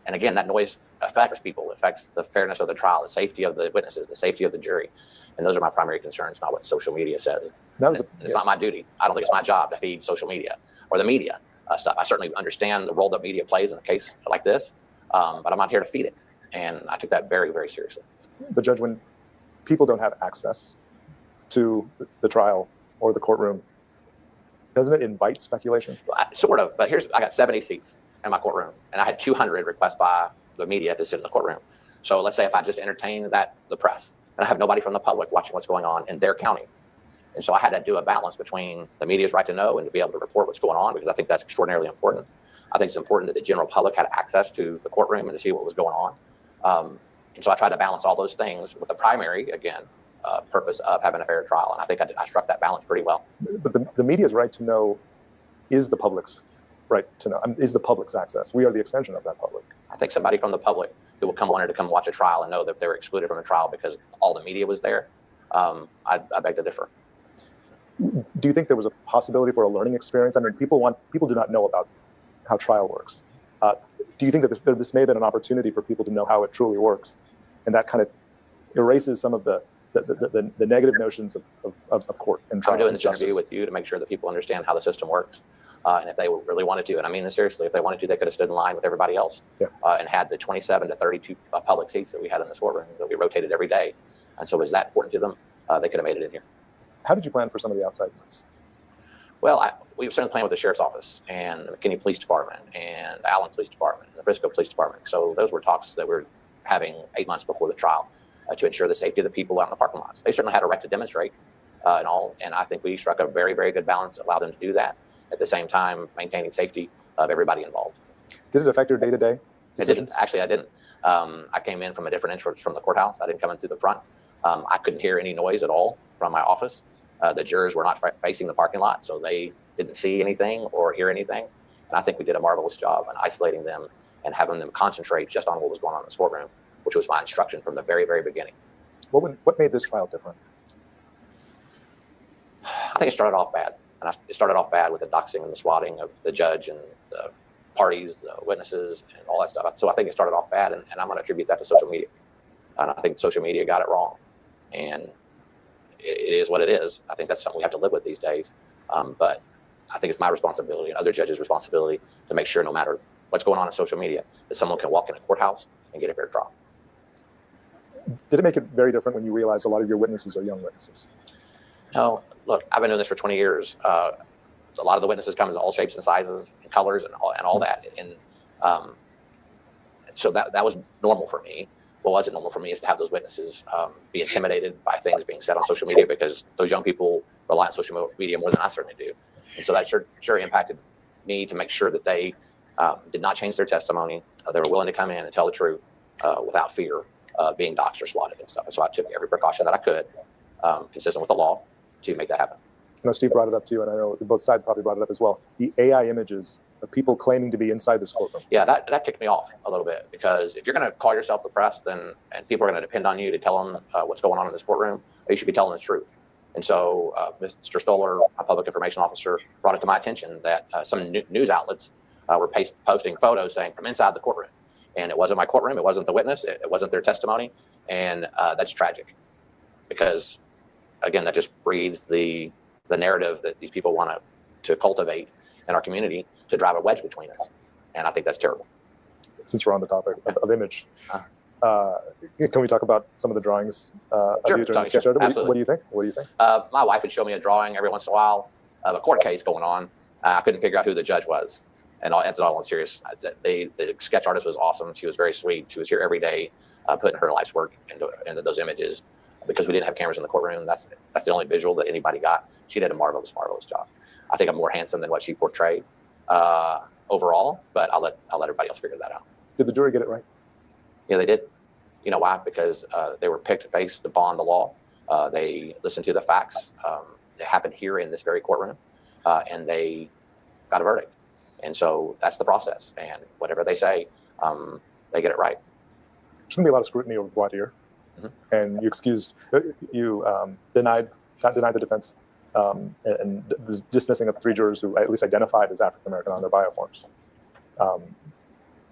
And again, that noise affects people, affects the fairness of the trial, the safety of the witnesses, the safety of the jury. And those are my primary concerns, not what social media says. It's not my duty. I don't think it's my job to feed social media or the media stuff. I certainly understand the role that media plays in a case like this, but I'm not here to feed it. And I took that very, very seriously. But Judge, when people don't have access to the trial or the courtroom, doesn't it invite speculation? Sort of, but I got 70 seats in my courtroom, and I had 200 requests by the media to sit in the courtroom. So let's say if I just entertain the press, and I have nobody from the public watching what's going on in their county. And so I had to do a balance between the media's right to know and to be able to report what's going on, because I think that's extraordinarily important. I think it's important that the general public had access to the courtroom and to see what was going on. And so I tried to balance all those things with the primary, again, purpose of having a fair trial. And I think I struck that balance pretty well. But the media's right to know is the public's right to know, is the public's access. We are the extension of that public. I think somebody from the public who wanted to come watch a trial and know that they were excluded from the trial because all the media was there, I beg to differ. Do you think there was a possibility for a learning experience? I mean, people do not know about how trial works. Do you think that this may have been an opportunity for people to know how it truly works, and that kind of erases some of the negative notions of court and trial? I'm doing this interview with you to make sure that people understand how the system works, and if they really wanted to, and I mean this seriously, if they wanted to, they could have stood in line with everybody else, and had the 27 to 32 public seats that we had in this courtroom that we rotated every day. And so, was that important to them? They could have made it in here. How did you plan for some of the outside noise? Well, we were certainly playing with the Sheriff's Office and the McKinney Police Department and Allen Police Department and the Frisco Police Department. So those were talks that we were having 8 months before the trial to ensure the safety of the people out in the parking lots. They certainly had a right to demonstrate and all, and I think we struck a very, very good balance that allowed them to do that, at the same time maintaining safety of everybody involved. Did it affect your day-to-day decisions? It didn't. Actually, I didn't. I came in from a different entrance from the courthouse. I didn't come in through the front. I couldn't hear any noise at all from my office. The jurors were not facing the parking lot, so they didn't see anything or hear anything. And I think we did a marvelous job in isolating them and having them concentrate just on what was going on in this courtroom, which was my instruction from the very, very beginning. What made this trial different? I think it started off bad. And it started off bad with the doxing and the swatting of the judge and the parties, the witnesses, and all that stuff. So I think it started off bad, and I'm going to attribute that to social media. And I think social media got it wrong. And it is what it is. I think that's something we have to live with these days. But I think it's my responsibility and other judges' responsibility to make sure no matter what's going on in social media, that someone can walk in a courthouse and get a fair trial. Did it make it very different when you realized a lot of your witnesses are young witnesses? No, look, I've been doing this for 20 years. A lot of the witnesses come in all shapes and sizes and colors and all that. And so that was normal for me. What wasn't normal for me is to have those witnesses be intimidated by things being said on social media, because those young people rely on social media more than I certainly do. And so that sure impacted me to make sure that they did not change their testimony. They were willing to come in and tell the truth without fear of being doxxed or swatted and stuff. And so I took every precaution that I could, consistent with the law, to make that happen. I know Steve brought it up to you, and I know both sides probably brought it up as well. The AI images of people claiming to be inside this courtroom. Yeah, that ticked me off a little bit, because if you're going to call yourself the press, then and people are going to depend on you to tell them what's going on in this courtroom, you should be telling the truth. And so Mr. Stoller, a public information officer, brought it to my attention that some news outlets were posting photos saying from inside the courtroom. And it wasn't my courtroom. It wasn't the witness. It wasn't their testimony. And that's tragic, because, again, that just breeds the narrative that these people want to cultivate in our community to drive a wedge between us. And I think that's terrible. Since we're on the topic of image, can we talk about some of the drawings of Sure, you during the sketch? sure, What do absolutely. you think? What do you think? My wife would show me a drawing every once in a while of a court case going on. I couldn't figure out who the judge was. And that's all I'm serious. The sketch artist was awesome. She was very sweet. She was here every day, putting her life's work into those images, because we didn't have cameras in the courtroom. That's the only visual that anybody got. She did a marvelous job. I think I'm more handsome than what she portrayed overall, but I'll let everybody else figure that out. Did the jury get it right? Yeah, they did. You know why? Because they were picked based upon the law. They listened to the facts. It happened here in this very courtroom, and they got a verdict. And so that's the process. And whatever they say, they get it right. There's going to be a lot of scrutiny over voir dire, and you denied the defense, and the dismissing of 3 jurers who at least identified as African American on their bioforms.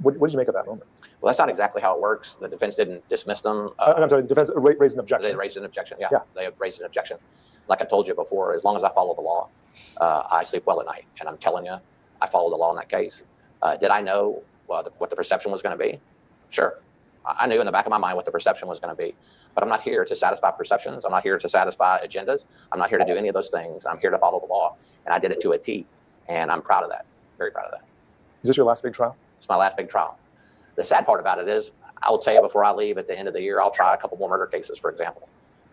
What did you make of that moment? Well, that's not exactly how it works. The defense didn't dismiss them. I'm sorry, the defense raised an objection. They raised an objection. Yeah, they raised an objection. Like I told you before, as long as I follow the law, I sleep well at night. And I'm telling you, I follow the law in that case. Did I know what the perception was going to be? Sure. I knew in the back of my mind what the perception was going to be. But I'm not here to satisfy perceptions. I'm not here to satisfy agendas. I'm not here to do any of those things. I'm here to follow the law. And I did it to a T. And I'm proud of that. Very proud of that. Is this your last big trial? It's my last big trial. The sad part about it is, I will tell you before I leave at the end of the year, I'll try a couple more murder cases, for example.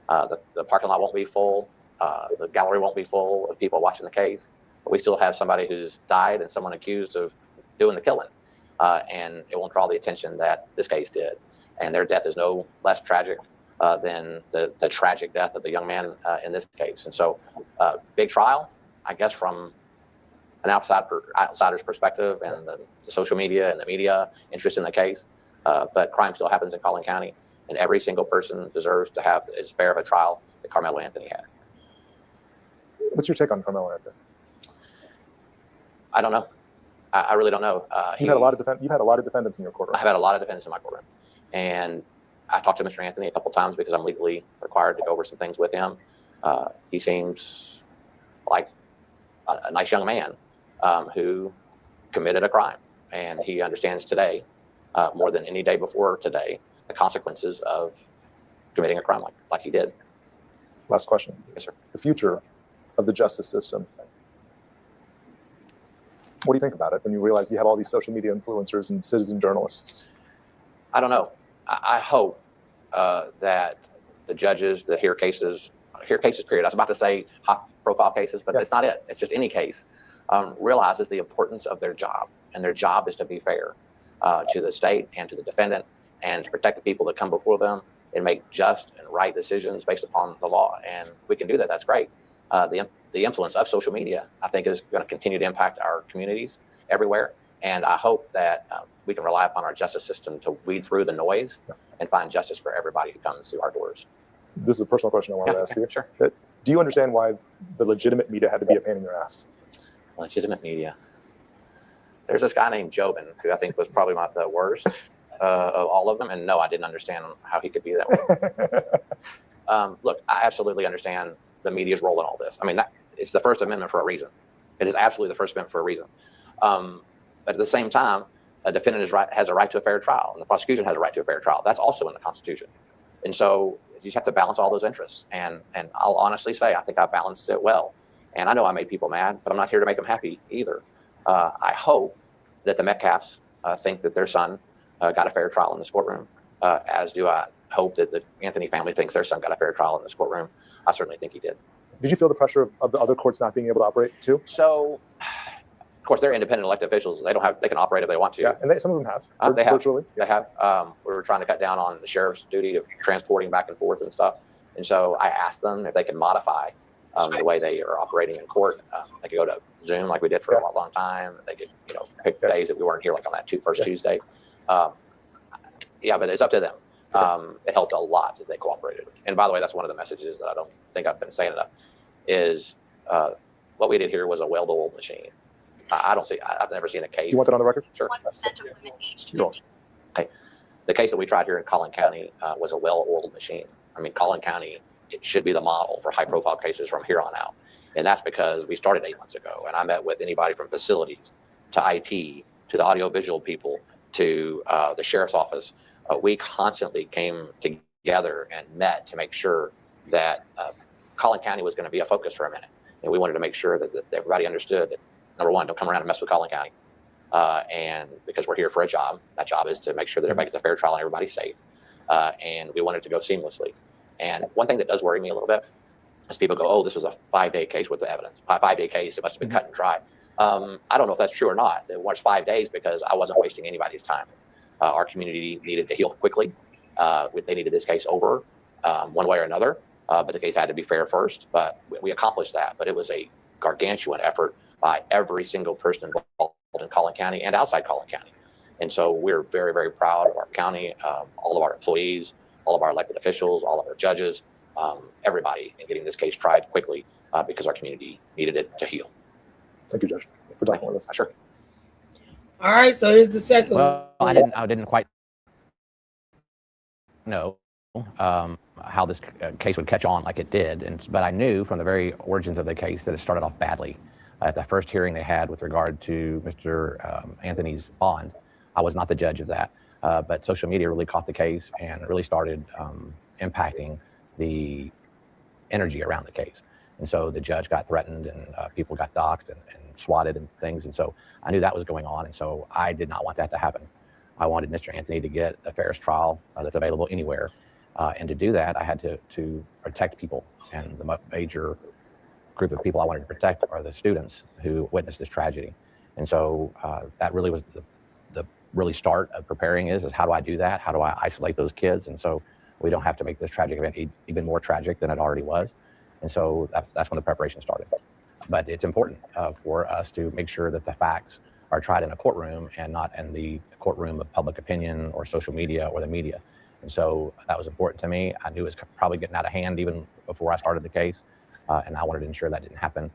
The parking lot won't be full. The gallery won't be full of people watching the case. But we still have somebody who's died and someone accused of doing the killing. And it won't draw the attention that this case did. And their death is no less tragic than the tragic death of the young man in this case. And so, big trial, I guess, from an outsider's perspective, and the social media and the media interest in the case. But crime still happens in Collin County, and every single person deserves to have as fair of a trial that Carmelo Anthony had. What's your take on Carmelo Anthony? I don't know. I really don't know. You've had a lot of defendants in your courtroom. I've had a lot of defendants in my courtroom, and I talked to Mr. Anthony a couple times because I'm legally required to go over some things with him. He seems like a nice young man who committed a crime, and he understands today, more than any day before today, the consequences of committing a crime like he did. Last question. Yes, sir. The future of the justice system. What do you think about it when you realize you have all these social media influencers and citizen journalists? I don't know. I hope that the judges that hear cases period. I was about to say high-profile cases, but that's not it. It's just any case. Realizes the importance of their job, and their job is to be fair to the state and to the defendant, and to protect the people that come before them and make just and right decisions based upon the law. And we can do that. That's great. The influence of social media, I think, is going to continue to impact our communities everywhere. And I hope that we can rely upon our justice system to weed through the noise and find justice for everybody who comes through our doors. This is a personal question I wanted to ask you. Sure. Do you understand why the legitimate media had to be a pain in your ass? Legitimate media. There's this guy named Jobin, who I think was probably the worst of all of them. And no, I didn't understand how he could be that way. Look, I absolutely understand the media's role in all this. I mean, it's the First Amendment for a reason. It is absolutely the First Amendment for a reason. But at the same time, a defendant has a right to a fair trial, and the prosecution has a right to a fair trial. That's also in the Constitution. And so you just have to balance all those interests. And I'll honestly say, I think I balanced it well. And I know I made people mad, but I'm not here to make them happy either. I hope that the Metcalfs think that their son got a fair trial in this courtroom, as do I hope that the Anthony family thinks their son got a fair trial in this courtroom. I certainly think he did. Did you feel the pressure of the other courts not being able to operate too? So, of course, they're independent elected officials. They can operate if they want to. Yeah, and some of them have. They have. Virtually. They have. We were trying to cut down on the sheriff's duty of transporting back and forth and stuff. And so I asked them if they could modify the way they are operating in court. They could go to Zoom like we did for a long time. They could, pick days that we weren't here, like on that first Tuesday. Yeah, but it's up to them. It helped a lot that they cooperated. And by the way, that's one of the messages that I don't think I've been saying enough is what we did here was a well-oiled machine. I've never seen a case. You want that on the record? Sure. 1% of women aged 50. Go on. Okay. The case that we tried here in Collin County was a well-oiled machine. I mean, Collin County, it should be the model for high-profile cases from here on out. And that's because we started 8 months ago, and I met with anybody from facilities to IT to the audiovisual people to the sheriff's office. We constantly came together and met to make sure that Collin County was going to be a focus for a minute. And we wanted to make sure that everybody understood that, number one, don't come around and mess with Collin County. And because we're here for a job, that job is to make sure that everybody gets a fair trial and everybody's safe. And we wanted to go seamlessly. And one thing that does worry me a little bit is people go, oh, this was a 5-day case with the evidence. 5-day case, it must have been cut and dry. I don't know if that's true or not. It was 5 days because I wasn't wasting anybody's time. Our community needed to heal quickly. They needed this case over one way or another, but the case had to be fair first. But we accomplished that. But it was a gargantuan effort by every single person involved in Collin County and outside Collin County. And so we're very, very proud of our county, all of our employees, all of our elected officials, all of our judges, everybody in getting this case tried quickly because our community needed it to heal. Thank you, Judge, for talking with us. Sure. All right, so here's the second Well, one. I didn't quite know how this case would catch on like it did, but I knew from the very origins of the case that it started off badly. At the first hearing they had with regard to Mr. Anthony's bond, I was not the judge of that, but social media really caught the case and really started impacting the energy around the case. And so the judge got threatened and people got doxxed and swatted and things. And so I knew that was going on. And so I did not want that to happen. I wanted Mr. Anthony to get the fairest trial that's available anywhere. And to do that, I had to protect people. And the major group of people I wanted to protect are the students who witnessed this tragedy. And so that really was the really start of preparing is how do I do that? How do I isolate those kids? And so we don't have to make this tragic event even more tragic than it already was. And so that's when the preparation started. But it's important for us to make sure that the facts are tried in a courtroom and not in the courtroom of public opinion or social media or the media. And so that was important to me. I knew it was probably getting out of hand even before I started the case. And I wanted to ensure that didn't happen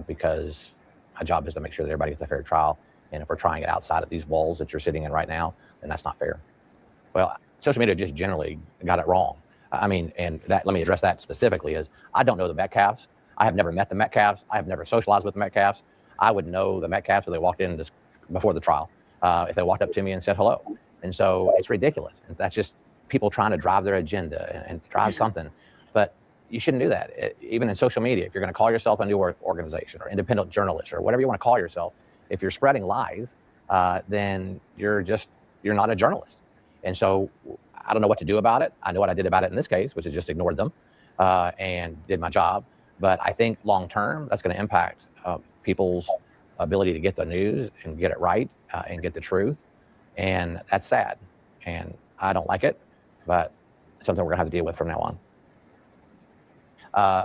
because my job is to make sure that everybody gets a fair trial. And if we're trying it outside of these walls that you're sitting in right now, then that's not fair. Well, social media just generally got it wrong. I mean, and that, let me address that specifically is I don't know the Metcalfs. I have never met the Metcalfs. I have never socialized with the Metcalfs. I would know the Metcalfs if they walked in before the trial, if they walked up to me and said hello. And so it's ridiculous. And that's just people trying to drive their agenda and drive something. But you shouldn't do that. Even in social media, if you're going to call yourself a new organization or independent journalist or whatever you want to call yourself, if you're spreading lies, then you're not a journalist. And so I don't know what to do about it. I know what I did about it in this case, which is just ignored them and did my job. But I think long term, that's going to impact people's ability to get the news and get it right and get the truth. And that's sad. And I don't like it, but it's something we're going to have to deal with from now on.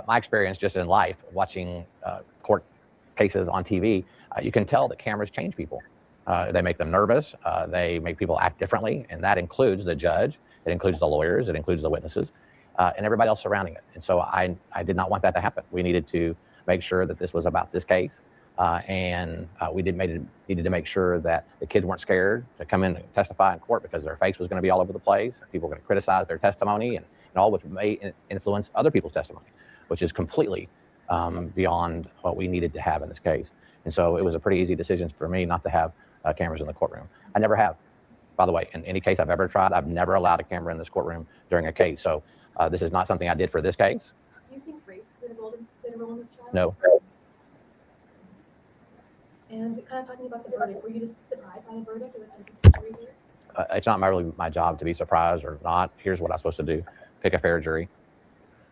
My experience just in life, watching court cases on TV, you can tell that cameras change people. They make them nervous. They make people act differently. And that includes the judge. It includes the lawyers. It includes the witnesses and everybody else surrounding it. And so I did not want that to happen. We needed to make sure that this was about this case. And we needed to make sure that the kids weren't scared to come in and testify in court because their face was going to be all over the place. People were going to criticize their testimony and all, which may influence other people's testimony, which is completely beyond what we needed to have in this case. And so it was a pretty easy decision for me not to have cameras in the courtroom. I never have. By the way, in any case I've ever tried, I've never allowed a camera in this courtroom during a case. So this is not something I did for this case. Do you think race played a role in this trial? No. And kind of talking about the verdict, were you just surprised by the verdict? Or was there a jury here? It's not really my job to be surprised or not. Here's what I'm supposed to do. Pick a fair jury,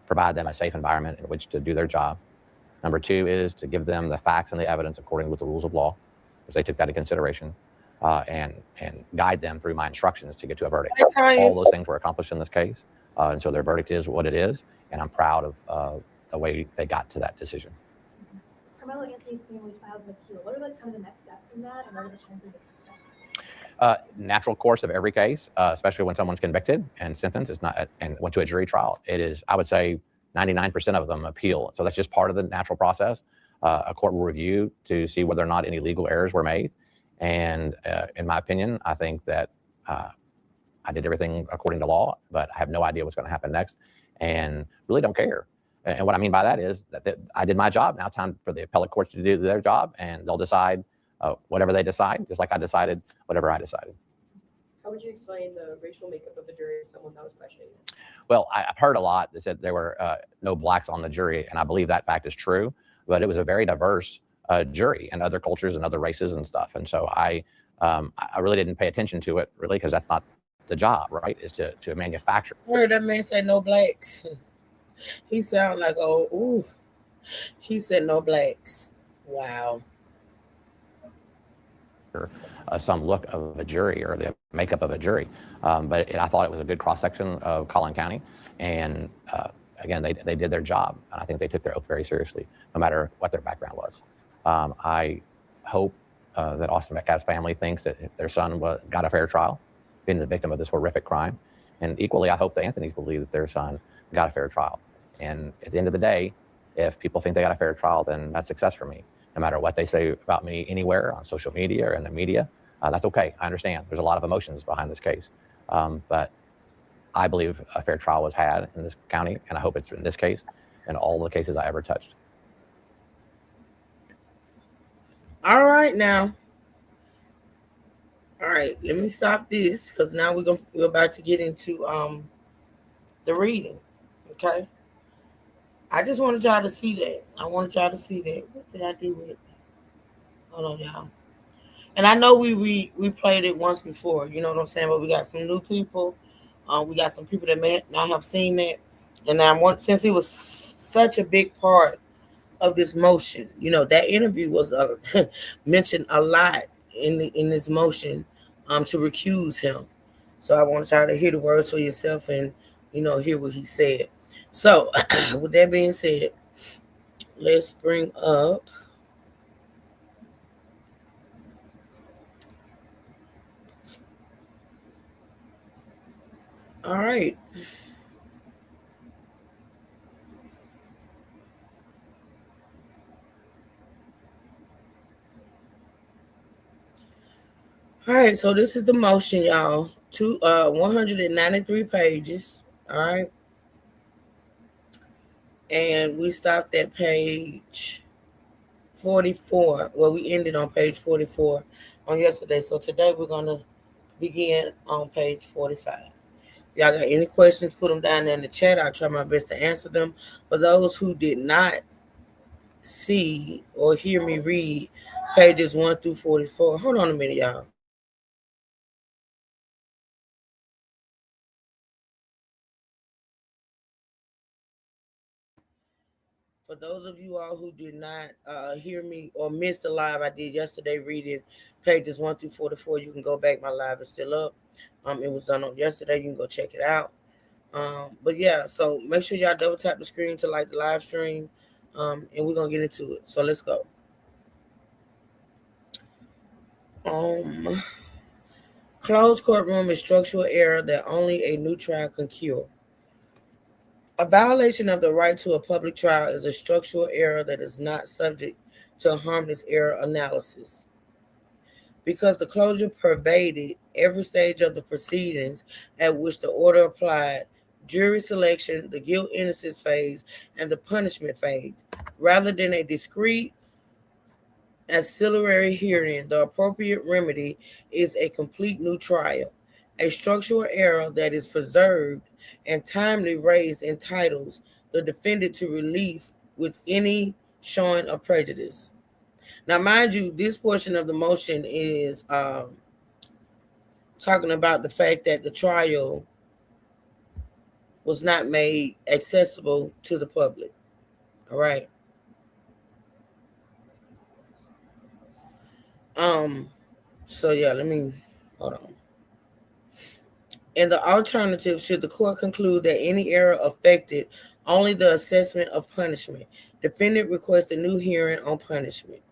provide them a safe environment in which to do their job. Number two is to give them the facts and the evidence according with the rules of law, because they took that into consideration, and guide them through my instructions to get to a verdict. All those things were accomplished in this case. And so their verdict is what it is. And I'm proud of the way they got to that decision. Carmelo Anthony's family filed an appeal. What are like kind of the next steps in that, and what are the chances of success? Natural course of every case, especially when someone's convicted and sentenced, is not and went to a jury trial. It is, I would say, 99% of them appeal. So that's just part of the natural process. A court will review to see whether or not any legal errors were made. And in my opinion, I think that I did everything according to law, but I have no idea what's going to happen next, and really don't care. And what I mean by that is that I did my job. Now it's time for the appellate courts to do their job, and they'll decide whatever they decide, just like I decided whatever I decided. How would you explain the racial makeup of the jury as someone that was questioning it? Well, I've heard a lot that said there were no blacks on the jury, and I believe that fact is true, but it was a very diverse jury and other cultures and other races and stuff. And so I really didn't pay attention to it, really, because that's not the job, right, is to manufacture. I heard that man say no blacks. He sound like, oh, ooh. He said no blacks. Wow. Some look of a jury or the makeup of a jury. But I thought it was a good cross-section of Collin County. And again, they did their job. And I think they took their oath very seriously, no matter what their background was. I hope that Austin Metcalf's family thinks that their son got a fair trial, being the victim of this horrific crime. And equally, I hope the Anthonys believe that their son got a fair trial. And at the end of the day, if people think they got a fair trial, then that's success for me. No matter what they say about me anywhere on social media or in the media, that's okay. I understand. There's a lot of emotions behind this case. But I believe a fair trial was had in this county, and I hope it's in this case and all the cases I ever touched. All right, now. All right, let me stop this because now we're about to get into the reading. Okay. I just wanted y'all to see that. I wanted y'all to see that. What did I do with it? Hold on, y'all. And I know we played it once before, you know what I'm saying? But we got some new people. We got some people that may not have seen that. And since it was such a big part of this motion, you know, that interview was mentioned a lot in this motion to recuse him. So I want y'all to hear the words for yourself and, you know, hear what he said. So, with that being said, let's bring up all right. All right, so this is the motion, y'all. 193 pages. All right. And we stopped at page 44. Well, we ended on page 44 on yesterday. So today we're going to begin on page 45. Y'all got any questions, put them down there in the chat. I'll try my best to answer them. For those who did not see or hear me read pages 1 through 44, hold on a minute, y'all. For those of you all who did not hear me or missed the live I did yesterday reading pages 1 through 44, you can go back. My live is still up. It was done on yesterday. You can go check it out. But yeah, so make sure y'all double tap the screen to like the live stream. And we're going to get into it. So let's go. Closed courtroom is structural error that only a new trial can cure. A violation of the right to a public trial is a structural error that is not subject to a harmless error analysis. Because the closure pervaded every stage of the proceedings at which the order applied, jury selection, the guilt-innocence phase, and the punishment phase, rather than a discrete ancillary hearing, the appropriate remedy is a complete new trial. A structural error that is preserved and timely raised entitles the defendant to relief with any showing of prejudice. Now, mind you, this portion of the motion is talking about the fact that the trial was not made accessible to the public. All right. So yeah, hold on. In the alternative, should the court conclude that any error affected only the assessment of punishment, Defendant requests a new hearing on punishment.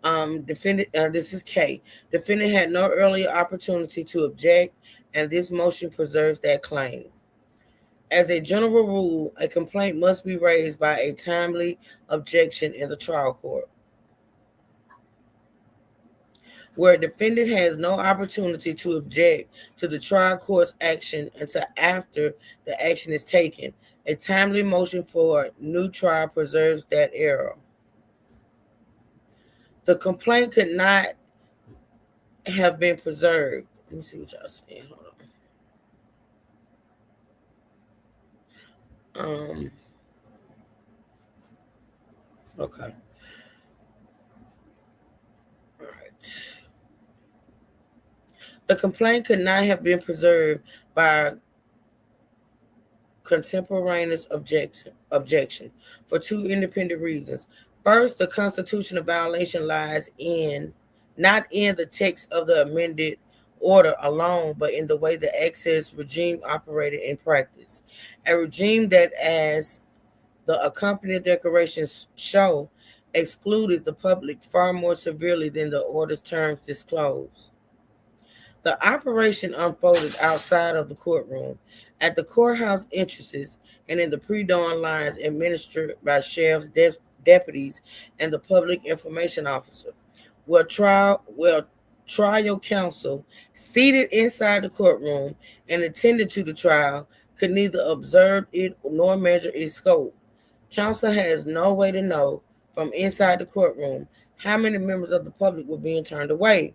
This is K. Defendant had no earlier opportunity to object, and this motion preserves that claim. As a general rule, a complaint must be raised by a timely objection in the trial court. Where a defendant has no opportunity to object to the trial court's action until after the action is taken, a timely motion for new trial preserves that error. The complaint could not have been preserved. Let me see what y'all saying. Hold on. Okay. All right. The complaint could not have been preserved by contemporaneous objection for two independent reasons. First, the constitutional violation lies not in the text of the amended order alone, but in the way the access regime operated in practice. A regime that, as the accompanying declarations show, excluded the public far more severely than the order's terms disclosed. The operation unfolded outside of the courtroom, at the courthouse entrances, and in the pre-dawn lines administered by sheriff's deputies and the public information officer, where trial counsel seated inside the courtroom and attended to the trial could neither observe it nor measure its scope. Counsel has no way to know from inside the courtroom how many members of the public were being turned away,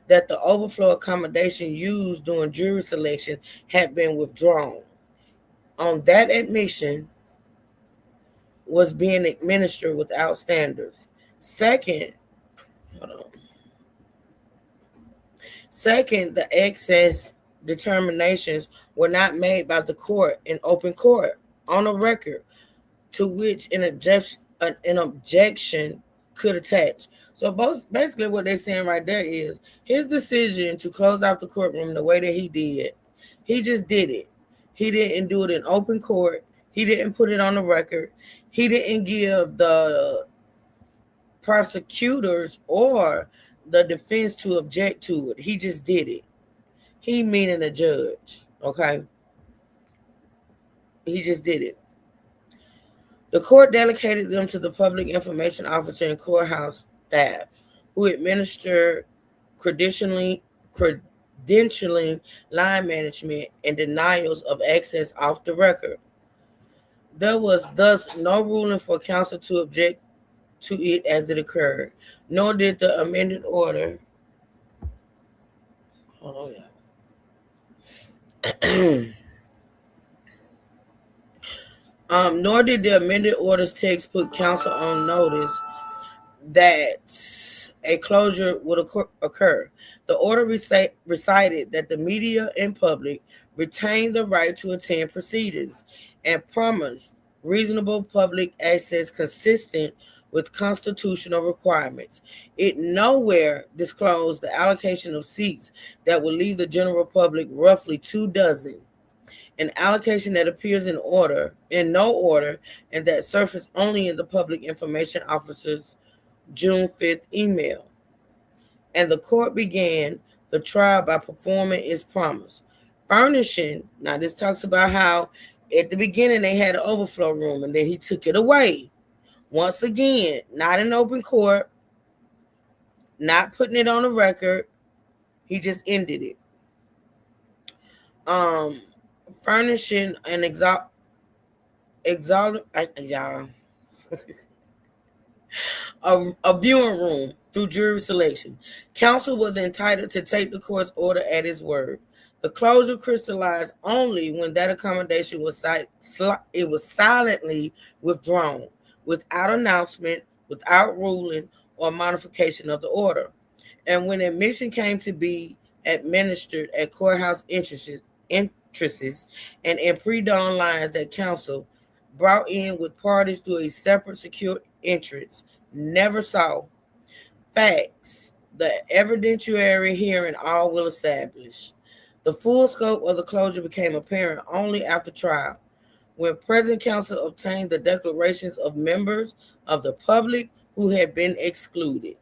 that the overflow accommodation used during jury selection had been withdrawn. On that admission was being administered without standards. Second, the access determinations were not made by the court in open court on a record to which an objection could attach. So basically what they're saying right there is his decision to close out the courtroom the way that he did, he just did it. He didn't do it in open court. He didn't put it on the record. He didn't give the prosecutors or the defense to object to it. He just did it. He meaning the judge, okay? He just did it. The court delegated them to the public information officer and courthouse staff, who administered credentialing, line management, and denials of access off the record. There was thus no ruling for counsel to object to it as it occurred, nor did the amended order. Nor did the amended orders text put counsel on notice that a closure would occur. The order recited that the media and public retain the right to attend proceedings and promised reasonable public access consistent with constitutional requirements. It nowhere disclosed the allocation of seats that would leave the general public roughly 24, an allocation that appears in no order, and that surfaced only in the public information officer's June 5th email. And the court began the trial by performing its promise, furnishing. Now this talks about how at the beginning they had an overflow room and then he took it away. Once again, not in open court, not putting it on the record. He just ended it. Furnishing an a viewing room through jury selection. Counsel was entitled to take the court's order at its word. The closure crystallized only when that accommodation was silently withdrawn, without announcement, without ruling or modification of the order, and when admission came to be administered at courthouse entrances and in pre-dawn lines that counsel brought in with parties through a separate secure entrance never saw. Facts, the evidentiary hearing all will establish. The full scope of the closure became apparent only after trial. when present counsel obtained the declarations of members of the public who had been excluded.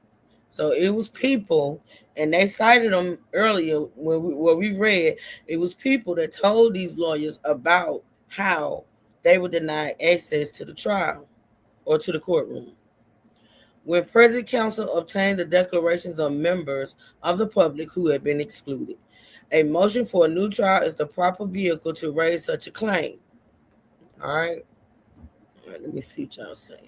So it was people, and they cited them earlier what we read. It was people that told these lawyers about how they were denied access to the trial or to the courtroom. When present counsel obtained the declarations of members of the public who had been excluded, a motion for a new trial is the proper vehicle to raise such a claim. All right. All right, let me see what y'all saying.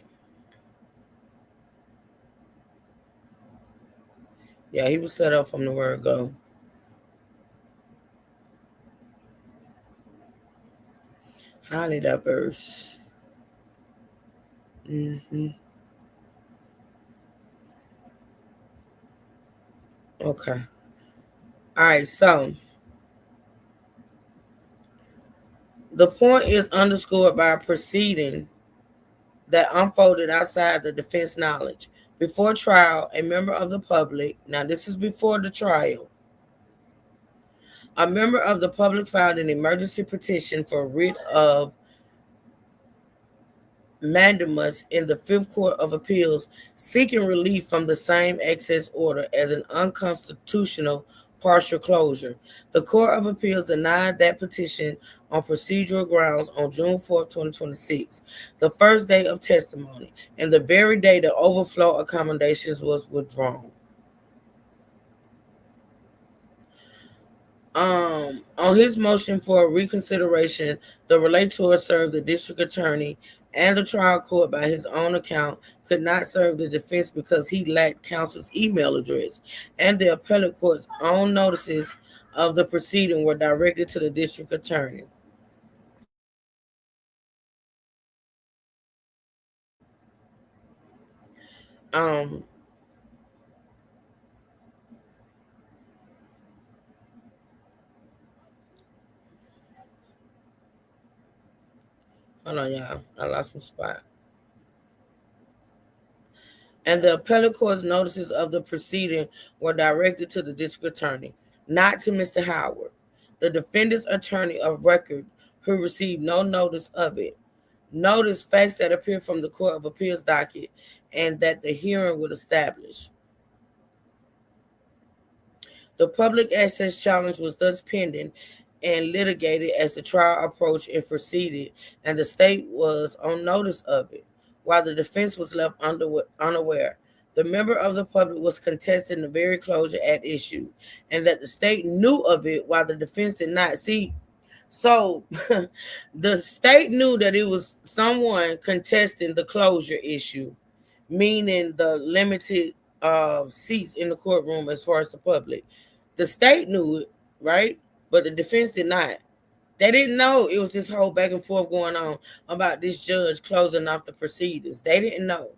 Yeah, he was set up from the word go. Highly diverse. Okay. All right, so the point is underscored by a proceeding that unfolded outside the defense knowledge. Before trial, a member of the public, now this is before the trial, a member of the public filed an emergency petition for writ of mandamus in the Fifth Court of Appeals, seeking relief from the same access order as an unconstitutional partial closure. The Court of Appeals denied that petition on procedural grounds on June 4, 2026, the first day of testimony, and the very day the overflow accommodations was withdrawn. On his motion for reconsideration, the relator served the district attorney and the trial court by his own account could not serve the defense because he lacked counsel's email address, and the appellate court's own notices of the proceeding were directed to the district attorney. Hold on, y'all. I lost my spot. And the appellate court's notices of the proceeding were directed to the district attorney, not to Mr. Howard, the defendant's attorney of record, who received no notice of it. Notice facts that appear from the Court of Appeals docket and that the hearing would establish. The public access challenge was thus pending and litigated as the trial approached and proceeded, and the state was on notice of it, while the defense was left unaware. The member of the public was contesting the very closure at issue, and that the state knew of it while the defense did not. See, so the state knew that it was someone contesting the closure issue, meaning the limited seats in the courtroom as far as the public. The state knew it, right? But the defense did not. They didn't know it was this whole back and forth going on about this judge closing off the proceedings. They didn't know.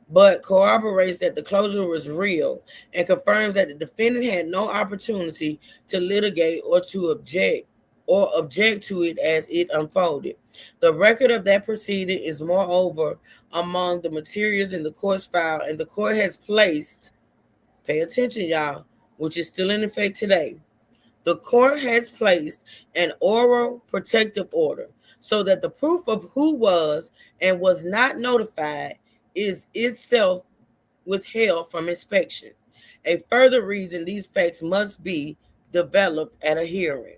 But corroborates that the closure was real and confirms that the defendant had no opportunity to litigate or to object to it as it unfolded. The record of that proceeding is moreover among the materials in the court's file, and the court has placed, pay attention, y'all, which is still in effect today. The court has placed an oral protective order so that the proof of who was and was not notified is itself withheld from inspection. A further reason these facts must be developed at a hearing.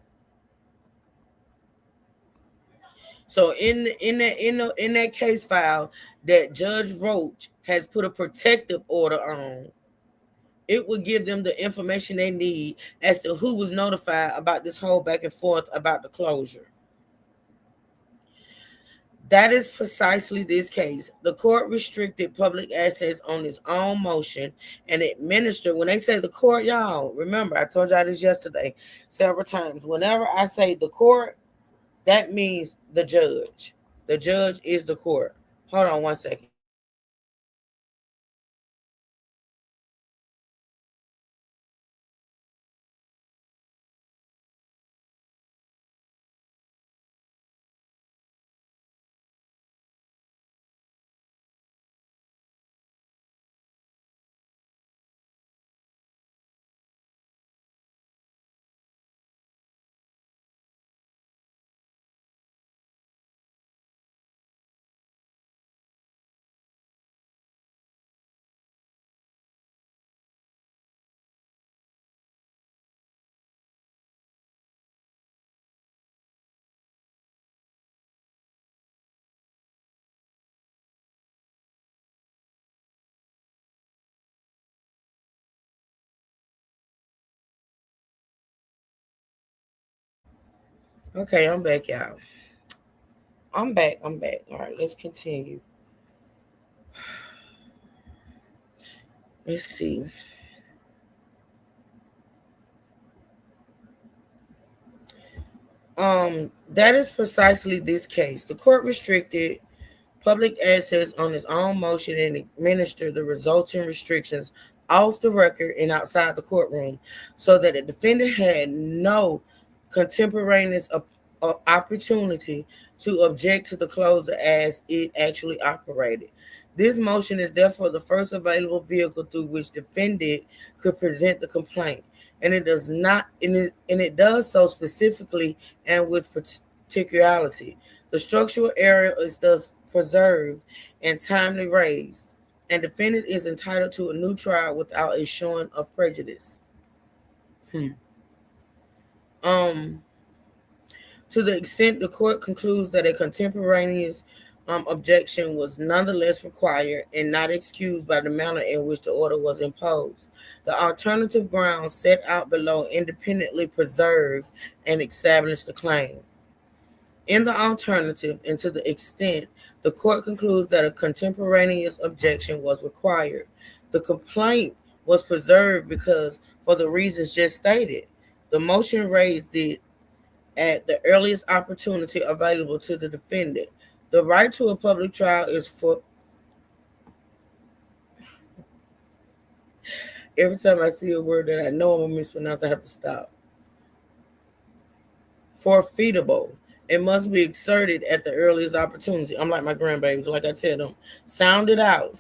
So in that case file that Judge Roach has put a protective order on, it will give them the information they need as to who was notified about this whole back and forth about the closure. That is precisely this case. The court restricted public access on its own motion and administered. When they say the court, y'all, remember, I told y'all this yesterday several times. Whenever I say the court, that means the judge. The judge is the court. Hold on one second. Okay, I'm back, y'all. I'm back. All right, let's continue. Let's see. That is precisely this case. The court restricted public access on its own motion and administered the resulting restrictions off the record and outside the courtroom so that the defendant had no contemporaneous opportunity to object to the closer as it actually operated. This motion is therefore the first available vehicle through which defendant could present the complaint, and it does not, and it does so specifically and with particularity. The structural error is thus preserved and timely raised, and defendant is entitled to a new trial without a showing of prejudice. To the extent the court concludes that a contemporaneous objection was nonetheless required and not excused by the manner in which the order was imposed, the alternative grounds set out below independently preserve and establish the claim. In the alternative, and to the extent the court concludes that a contemporaneous objection was required, the complaint was preserved because, for the reasons just stated, the motion raised it at the earliest opportunity available to the defendant. The right to a public trial is for. Every time I see a word that I know I'm going to mispronounce, I have to stop. Forfeitable. It must be exerted at the earliest opportunity. I'm like my grandbabies, like I tell them, sound it out.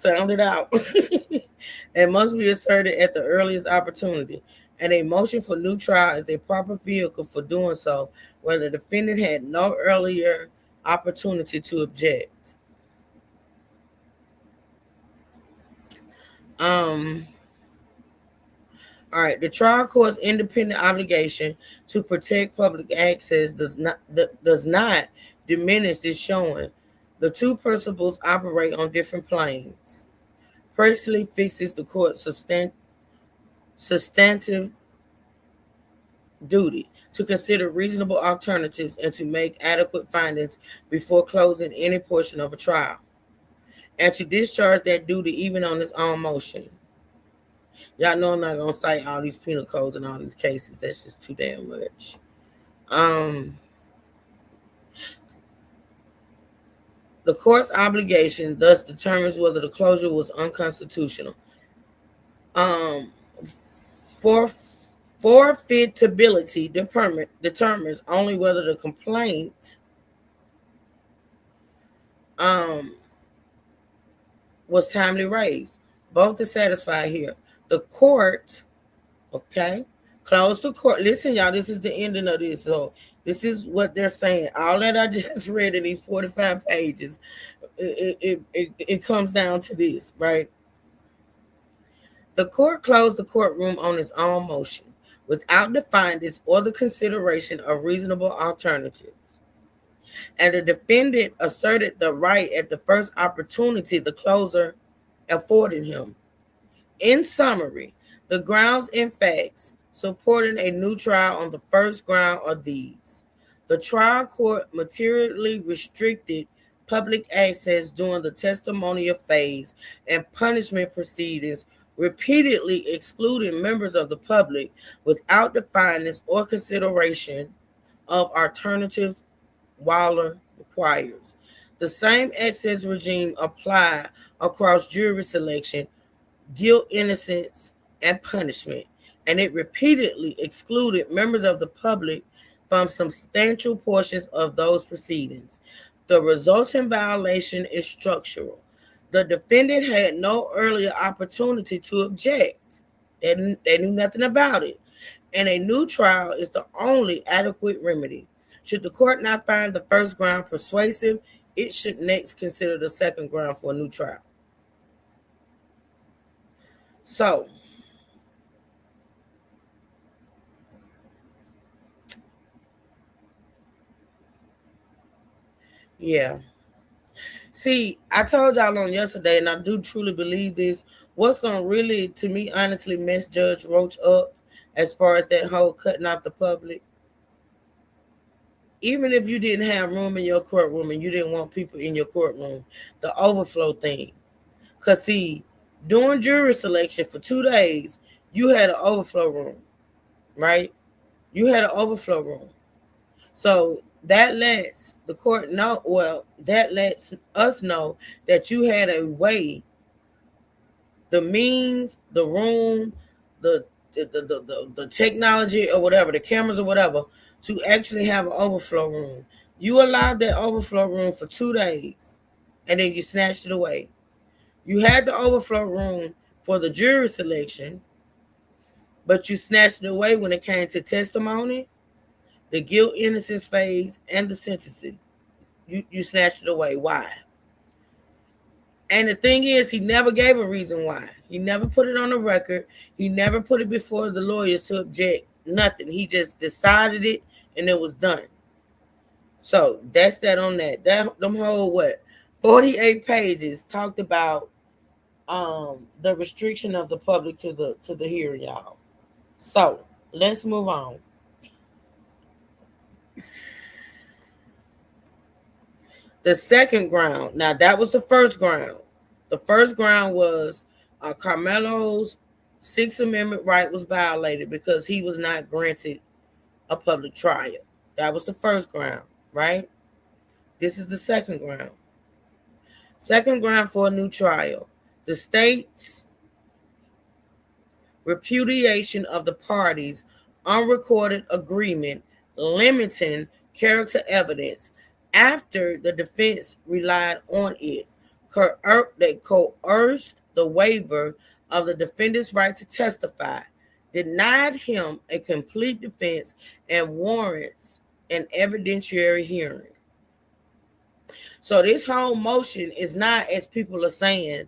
It must be asserted at the earliest opportunity. And a motion for new trial is a proper vehicle for doing so, where the defendant had no earlier opportunity to object. All right, the trial court's independent obligation to protect public access does not diminish this showing. The two principles operate on different planes. Personally fixes the court's substantive duty to consider reasonable alternatives and to make adequate findings before closing any portion of a trial, and to discharge that duty even on its own motion. Y'all know I'm not gonna cite all these penal codes and all these cases. That's just too damn much. The court's obligation thus determines whether the closure was unconstitutional. Forfeitability determines only whether the complaint was timely raised. Both are satisfied here. The court, okay, closed the court. Listen, y'all, this is the ending of this. So this is what they're saying. All that I just read in these 45 pages, it comes down to this, right? The court closed the courtroom on its own motion without the findings or the consideration of reasonable alternatives. And the defendant asserted the right at the first opportunity the closer afforded him. In summary, the grounds and facts supporting a new trial on the first ground are these. The trial court materially restricted public access during the testimonial phase and punishment proceedings, repeatedly excluding members of the public without the findings or consideration of alternatives Waller requires. The same access regime applied across jury selection, guilt, innocence, and punishment, and it repeatedly excluded members of the public from substantial portions of those proceedings. The resulting violation is structural. The defendant had no earlier opportunity to object. They knew nothing about it, and a new trial is the only adequate remedy. Should the court not find the first ground persuasive, it should next consider the second ground for a new trial. So, yeah. See, I told y'all on yesterday, and I do truly believe this, what's going to really, to me, honestly mess Judge Roach up as far as that whole cutting off the public even if you didn't have room in your courtroom and you didn't want people in your courtroom, the overflow thing. Because, see, during jury selection for 2 days, you had an overflow room, right? You had an overflow room. So that lets the court know, well, that lets us know that you had a way, the means, the room, the technology or whatever, the cameras or whatever, to actually have an overflow room. You allowed that overflow room for 2 days, and then you snatched it away. You had the overflow room for the jury selection, but you snatched it away when it came to testimony, the guilt innocence phase, and the sentencing. You snatched it away. Why? And the thing is, he never gave a reason why. He never put it on the record. He never put it before the lawyers to object. Nothing. He just decided it, and it was done. So that's that on that. Them whole 48 pages talked about the restriction of the public to the hearing, y'all. So let's move on. The second ground. Now that was the first ground. The first ground was Carmelo's Sixth Amendment right was violated because he was not granted a public trial. That was the first ground, right? This is the second ground. Second ground for a new trial. The state's repudiation of the parties' unrecorded agreement limiting character evidence after the defense relied on it. They coerced the waiver of the defendant's right to testify, denied him a complete defense, and warrants an evidentiary hearing. So this whole motion is not, as people are saying,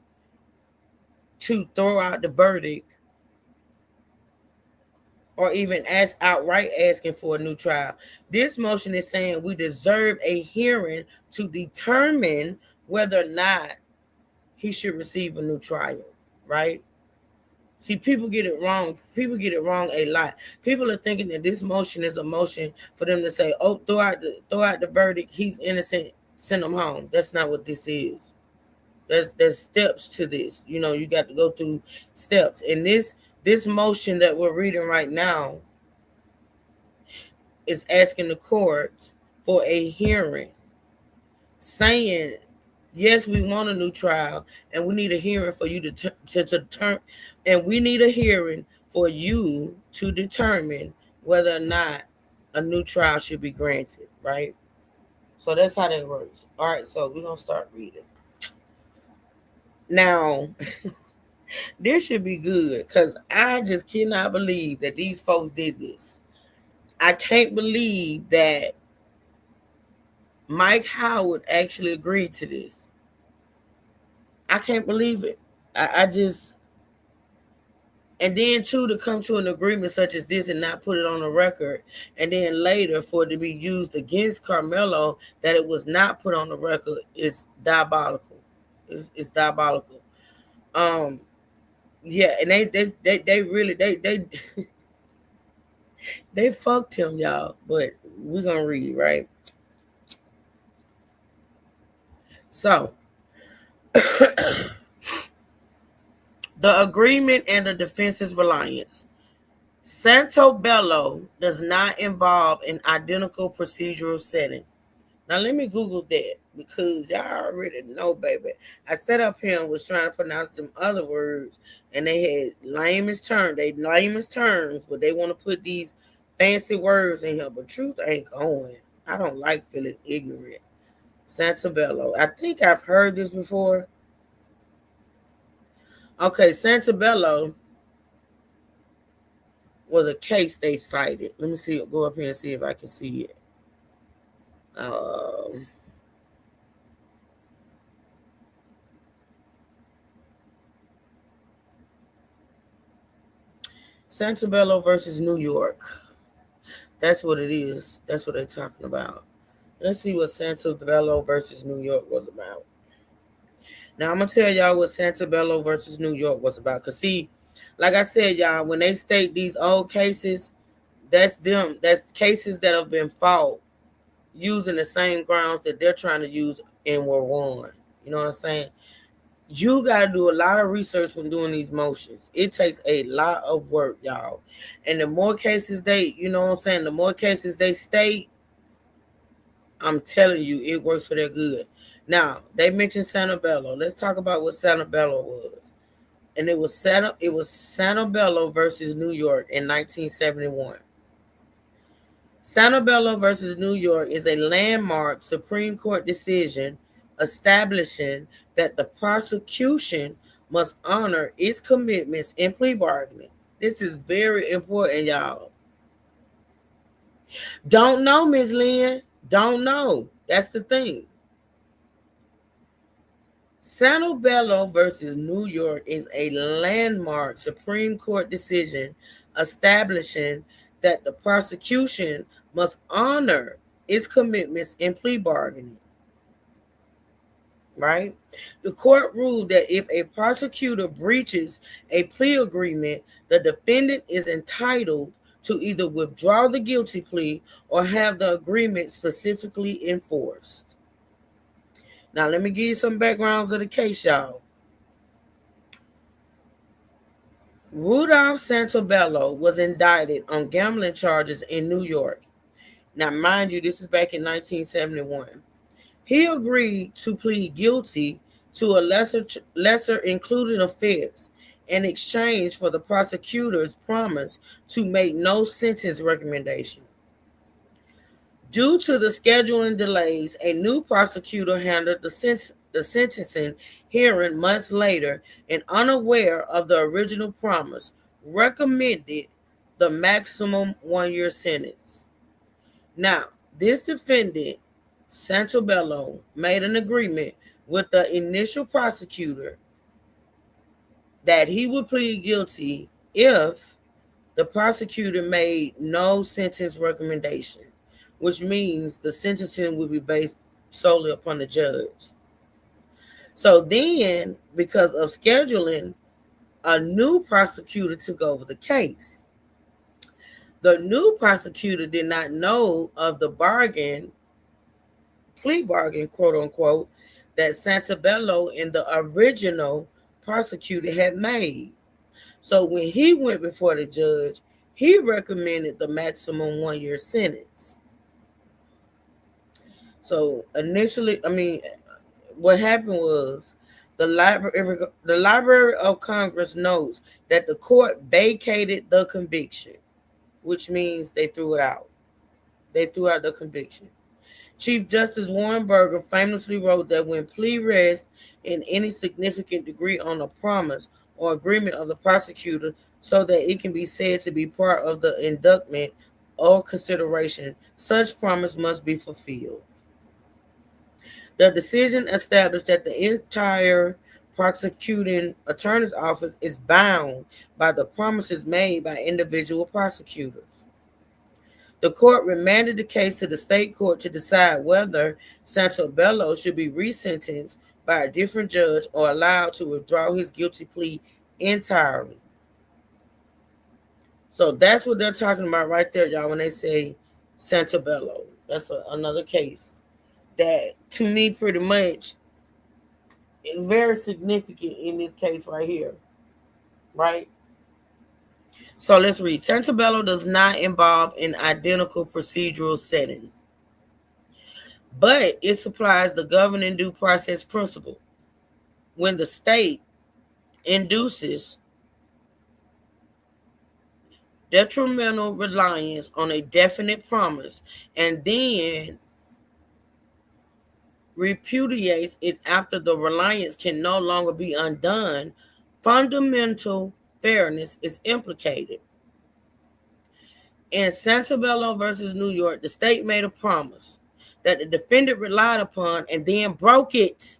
to throw out the verdict or even outright asking for a new trial. This motion is saying we deserve a hearing to determine whether or not he should receive a new trial, right? See, people get it wrong. People get it wrong a lot. People are thinking that this motion is a motion for them to say, oh, throw out the verdict, he's innocent, send him home. That's not what this is. There's steps to this. You know, you got to go through steps. And this motion that we're reading right now is asking the court for a hearing, saying, yes, we want a new trial, and we need a hearing for you and we need a hearing for you to determine whether or not a new trial should be granted, right? So that's how that works. All right, so we're gonna start reading. Now, this should be good because I just cannot believe that these folks did this. I can't believe that Mike Howard actually agreed to this. I can't believe it. I just, and then too, to come to an agreement such as this and not put it on the record, and then later for it to be used against Carmelo that it was not put on the record is diabolical. It's diabolical. Yeah, and they really they fucked him, y'all. But we're gonna read, right? So the agreement and the defense's reliance. Santobello does not involve an identical procedural setting. Now let me Google that because y'all already know, baby. I sat up here and was trying to pronounce them other words, and they had lamest terms, but they want to put these fancy words in here. But truth ain't going. I don't like feeling ignorant. Santobello. I think I've heard this before. Okay, Santobello was a case they cited. Let me see. Go up here and see if I can see it. Santobello versus New York. That's what it is. That's what they're talking about. Let's see what Santobello versus New York was about. Now, I'm going to tell y'all what Santobello versus New York was about. Because, see, like I said, y'all, when they state these old cases, that's them. That's cases that have been fought using the same grounds that they're trying to use in War One. You know what I'm saying? You got to do a lot of research when doing these motions. It takes a lot of work, y'all. And the more cases they, you know what I'm saying, the more cases they state, I'm telling you, it works for their good. Now, they mentioned Santabello. Let's talk about what Santabello was. And it was Santabello versus New York in 1971. Santabello versus New York is a landmark Supreme Court decision establishing that the prosecution must honor its commitments in plea bargaining. This is very important, y'all. Don't know, Ms. Lynn. Don't know. That's the thing. Santabello versus New York is a landmark Supreme Court decision establishing that the prosecution must honor its commitments in plea bargaining. Right? The court ruled that if a prosecutor breaches a plea agreement, the defendant is entitled to either withdraw the guilty plea or have the agreement specifically enforced. Now, let me give you some backgrounds of the case, y'all. Rudolph Santabello was indicted on gambling charges in New York. Now, mind you, this is back in 1971. He agreed to plead guilty to a lesser included offense in exchange for the prosecutor's promise to make no sentence recommendation. Due to the scheduling delays, a new prosecutor handled the sentencing hearing months later and, unaware of the original promise, recommended the maximum 1-year sentence. Now, this defendant, Santabello, made an agreement with the initial prosecutor that he would plead guilty if the prosecutor made no sentence recommendation, which means the sentencing would be based solely upon the judge. So then, because of scheduling, a new prosecutor took over the case. The new prosecutor did not know of the plea bargain, quote unquote, that Santabello and the original prosecutor had made. So when he went before the judge, he recommended the maximum 1-year sentence. So initially, what happened was the Library of Congress notes that the court vacated the conviction, which means they threw it out. They threw out the conviction. Chief Justice Warren Burger famously wrote that when plea rests in any significant degree on a promise or agreement of the prosecutor so that it can be said to be part of the indictment or consideration, such promise must be fulfilled. The decision established that the entire prosecuting attorney's office is bound by the promises made by individual prosecutors. The court remanded the case to the state court to decide whether Santabello should be resentenced by a different judge or allowed to withdraw his guilty plea entirely. So that's what they're talking about right there, y'all, when they say Santabello. That's another case that, to me, pretty much is very significant in this case right here, right? So let's read. Santabello does not involve an identical procedural setting, but it supplies the governing due process principle. When the state induces detrimental reliance on a definite promise and then repudiates it after the reliance can no longer be undone, fundamental fairness is implicated. In Santabello versus New York, the state made a promise that the defendant relied upon and then broke it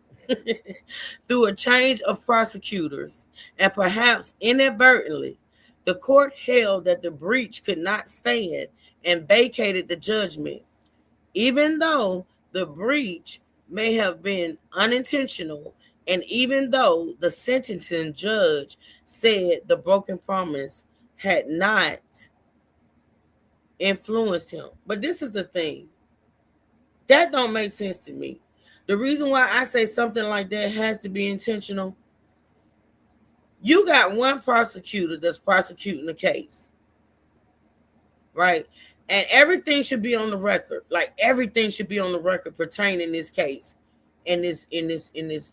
through a change of prosecutors, and perhaps inadvertently, the court held that the breach could not stand and vacated the judgment, even though the breach may have been unintentional, and even though the sentencing judge said the broken promise had not influenced him. But this is the thing. That don't make sense to me. The reason why I say something like that has to be intentional, you got one prosecutor that's prosecuting the case, right? And everything should be on the record. Like everything should be on the record pertaining this case in this,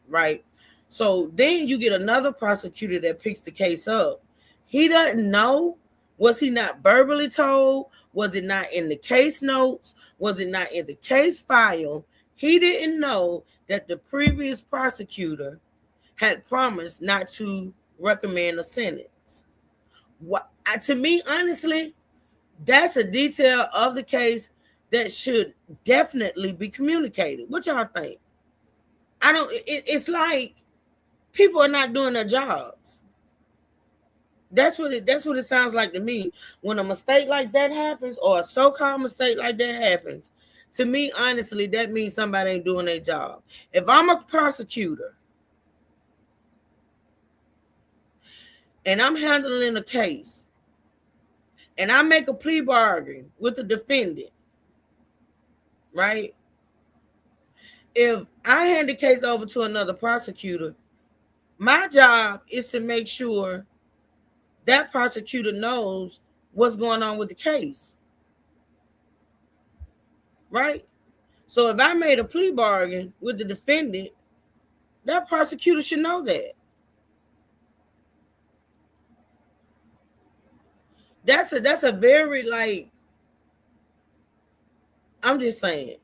right? So then you get another prosecutor that picks the case up. He doesn't know. Was he not verbally told? Was it not in the case notes? Was it not in the case file? He didn't know that the previous prosecutor had promised not to recommend a sentence. What, to me, honestly, that's a detail of the case that should definitely be communicated. What y'all think? It's like people are not doing their jobs. That's what it sounds like to me. When a mistake like that happens, or a so-called mistake like that happens, to me, honestly, that means somebody ain't doing their job. If I'm a prosecutor and I'm handling a case and I make a plea bargain with the defendant, right? If I hand the case over to another prosecutor, my job is to make sure that prosecutor knows what's going on with the case, right? So if I made a plea bargain with the defendant, that prosecutor should know that. That's a very, like, I'm just saying,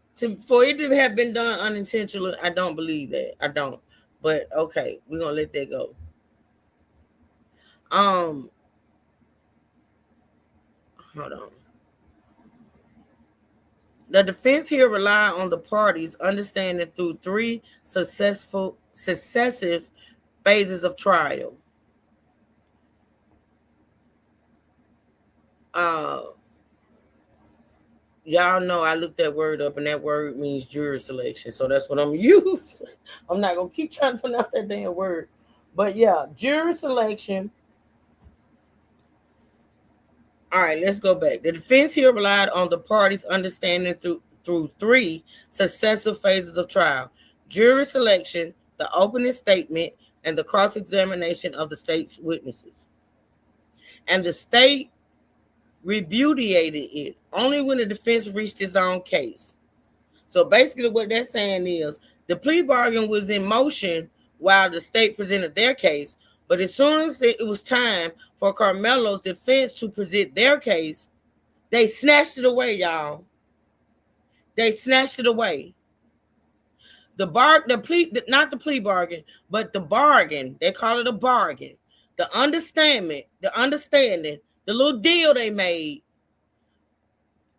for it to have been done unintentionally, I don't believe that. I don't. But okay, we're gonna let that go. Hold on. The defense here rely on the parties understanding through 3 successive phases of trial. Y'all know I looked that word up, and that word means jury selection. So that's what I'm using. I'm not gonna keep trying to pronounce that damn word. But yeah, jury selection. All right, let's go back. The defense here relied on the parties understanding through 3 successive phases of trial: jury selection, the opening statement, and the cross-examination of the state's witnesses. And the state repudiated it only when the defense reached its own case. So basically what that's saying is the plea bargain was in motion while the state presented their case, but as soon as it was time for Carmelo's defense to present their case, they snatched it away, y'all. They snatched it away. Not the plea bargain, but the bargain. They call it a bargain. The understanding, the little deal they made,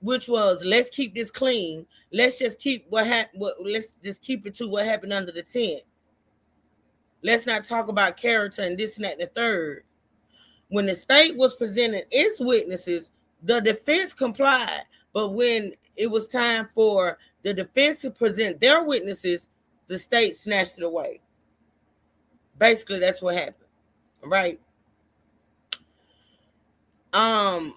which was, let's keep this clean. Let's just keep let's just keep it to what happened under the tent. Let's not talk about character and this and that and the third. When the state was presenting its witnesses, the defense complied. But when it was time for the defense to present their witnesses, the state snatched it away. Basically, that's what happened. Right? And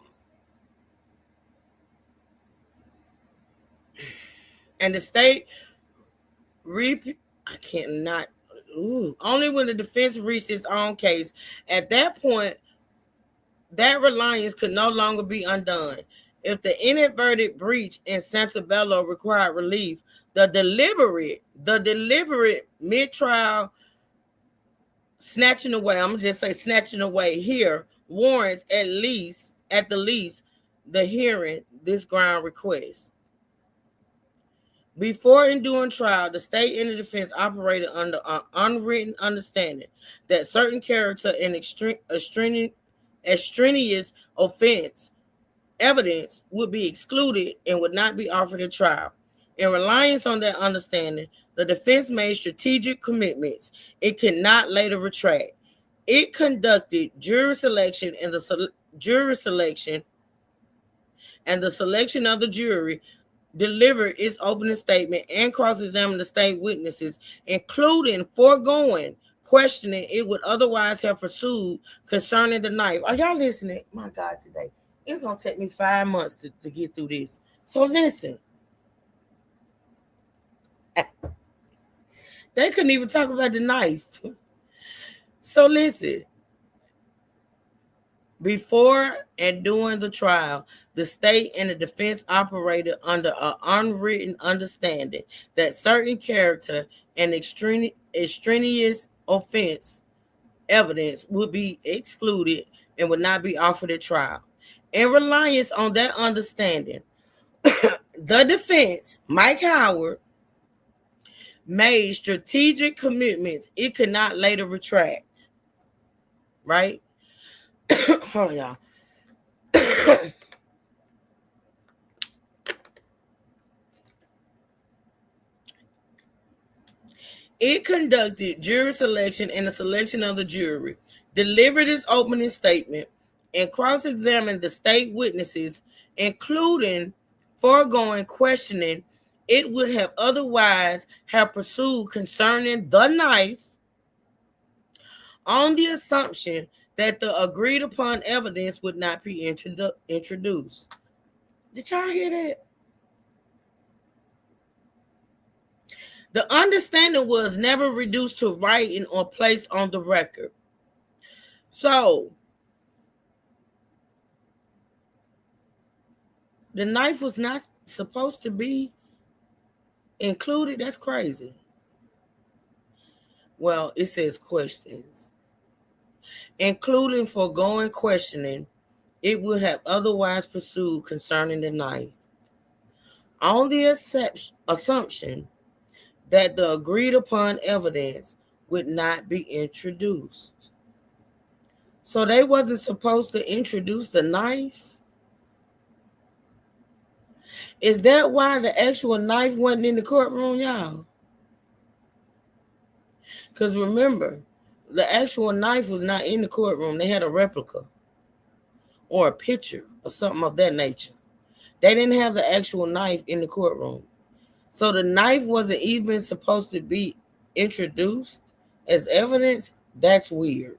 the state only when the defense reached its own case. At that point, that reliance could no longer be undone. If the inadvertent breach in Santabello required relief, the deliberate mid-trial snatching away, I'm gonna just say snatching away here, warrants at the least the hearing this ground request. Before and during trial, the state and the defense operated under an unwritten understanding that certain character and extraneous offense evidence would be excluded and would not be offered at trial. In reliance on that understanding, the defense made strategic commitments it could not later retract. It conducted jury selection and the selection of the jury, delivered its opening statement and cross-examined the state witnesses, including foregoing questioning it would otherwise have pursued concerning the knife. Are y'all listening? My God, today. It's going to take me 5 months to get through this. So listen. They couldn't even talk about the knife. So listen, before and during the trial, the state and the defense operated under an unwritten understanding that certain character and extraneous offense evidence would be excluded and would not be offered at trial. In reliance on that understanding, the defense, Mike Howard, made strategic commitments it could not later retract. Right? Hold on, y'all. It conducted jury selection and the selection of the jury, delivered its opening statement, and cross-examined the state witnesses, including foregoing questioning it would have otherwise have pursued concerning the knife, on the assumption that the agreed upon evidence would not be introduced. Did y'all hear that? The understanding was never reduced to writing or placed on the record. So, the knife was not supposed to be included. That's crazy. Well, it says questions. Including foregoing questioning, it would have otherwise pursued concerning the knife, on the assumption that the agreed upon evidence would not be introduced. So they wasn't supposed to introduce the knife? Is that why the actual knife wasn't in the courtroom, y'all? Because remember, the actual knife was not in the courtroom. They had a replica or a picture or something of that nature. They didn't have the actual knife in the courtroom. So the knife wasn't even supposed to be introduced as evidence. That's weird.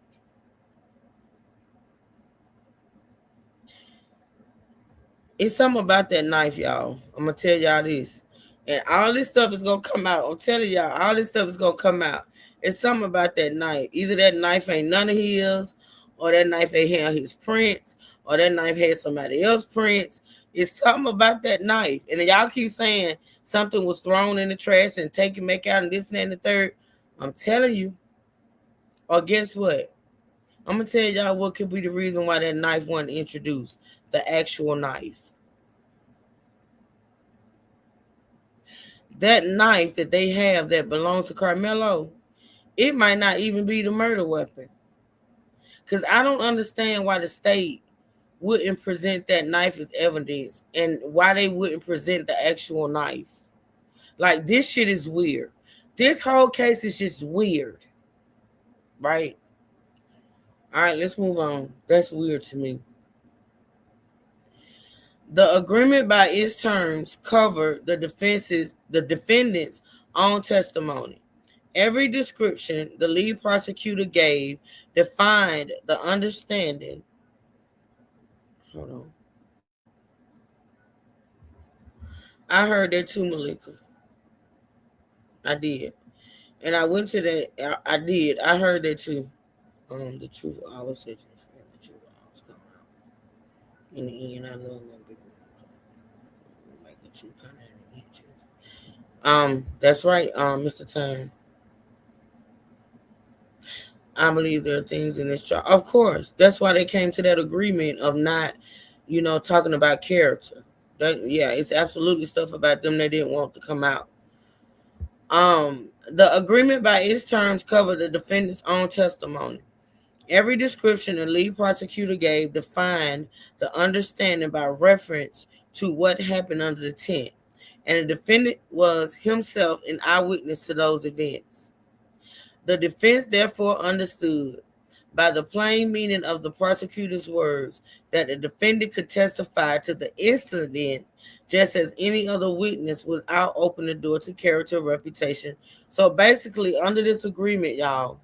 It's something about that knife, y'all. I'm going to tell y'all this. And all this stuff is going to come out. I'm telling y'all, all this stuff is going to come out. It's something about that knife. Either that knife ain't none of his, or that knife ain't had his prints, or that knife had somebody else's prints. It's something about that knife. And y'all keep saying something was thrown in the trash and taken back out and this and that and the third. I'm telling you. Or guess what? I'm going to tell y'all what could be the reason why that knife wasn't introduced. The actual knife. That knife that they have that belonged to Carmelo, it might not even be the murder weapon. Because I don't understand why the state wouldn't present that knife as evidence and why they wouldn't present the actual knife. Like, this shit is weird. This whole case is just weird. Right? All right, let's move on. That's weird to me. The agreement by its terms covered the defendant's own testimony. Every description the lead prosecutor gave defined the understanding. Hold on. I heard that too, Malika. I did. And I went to that. I did. I heard that too. The truth always sets you free. The truth always come out. In the end, I love my big make the truth come out and hit you. That's right, Mr. Time. I believe there are things in this trial. Of course, that's why they came to that agreement of not, talking about character. It's absolutely stuff about them they didn't want to come out. The agreement by its terms covered the defendant's own testimony. Every description the lead prosecutor gave defined the understanding by reference to what happened under the tent, and the defendant was himself an eyewitness to those events. The defense therefore understood, by the plain meaning of the prosecutor's words, that the defendant could testify to the incident just as any other witness without opening the door to character or reputation. So basically, under this agreement, y'all,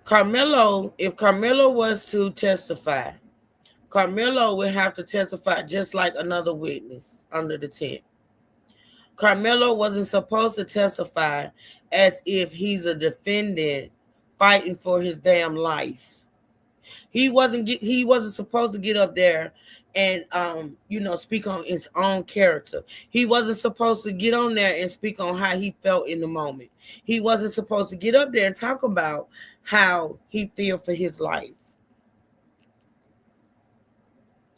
if Carmelo was to testify, Carmelo would have to testify just like another witness under the tent. Carmelo wasn't supposed to testify as if he's a defendant fighting for his damn life. He wasn't supposed to get up there and speak on his own character. He wasn't supposed to get on there and speak on how he felt in the moment. He wasn't supposed to get up there and talk about how he feared for his life,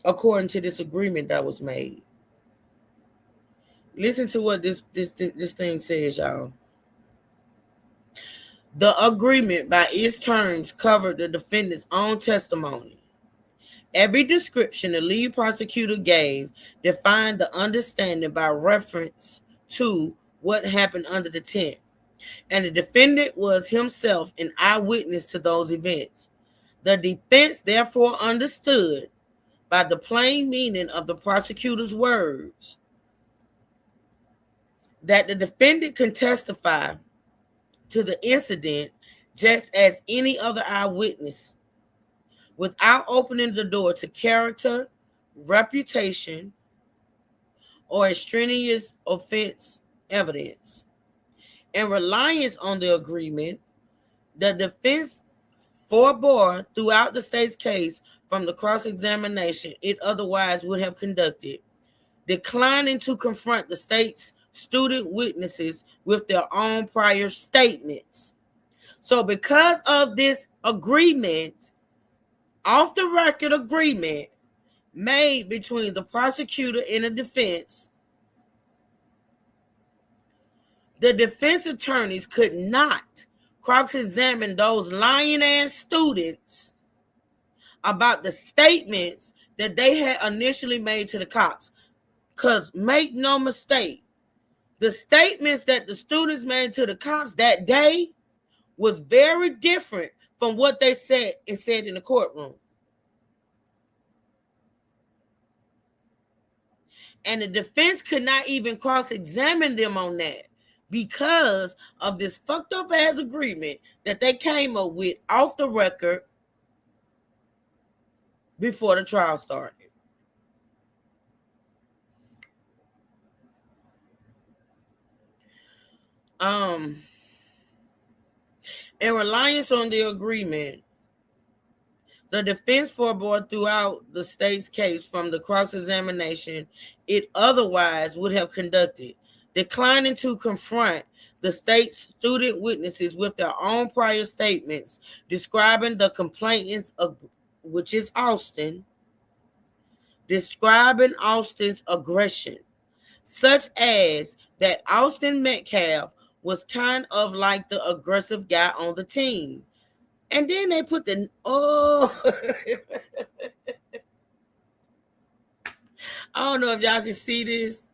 according to this agreement that was made. Listen to what this thing says, y'all. The agreement by its terms covered the defendant's own testimony. Every description the lead prosecutor gave defined the understanding by reference to what happened under the tent, and the defendant was himself an eyewitness to those events. The defense therefore understood, by the plain meaning of the prosecutor's words, that the defendant can testify to the incident just as any other eyewitness, without opening the door to character, reputation, or extraneous offense evidence. In reliance on the agreement, the defense forbore throughout the state's case from the cross-examination it otherwise would have conducted, declining to confront the state's student witnesses with their own prior statements. So because of this agreement, off the record agreement made between the prosecutor and the defense, the defense attorneys could not cross-examine those lying ass students about the statements that they had initially made to the cops. Because make no mistake, the statements that the students made to the cops that day was very different from what they said in the courtroom. And the defense could not even cross-examine them on that because of this fucked up ass agreement that they came up with off the record before the trial started. In reliance on the agreement, the defense forbore throughout the state's case from the cross-examination it otherwise would have conducted, declining to confront the state's student witnesses with their own prior statements describing the complainants of, which is Austin, describing Austin's aggression, such as that Austin Metcalf was kind of like the aggressive guy on the team. And then they put the, I don't know if y'all can see this,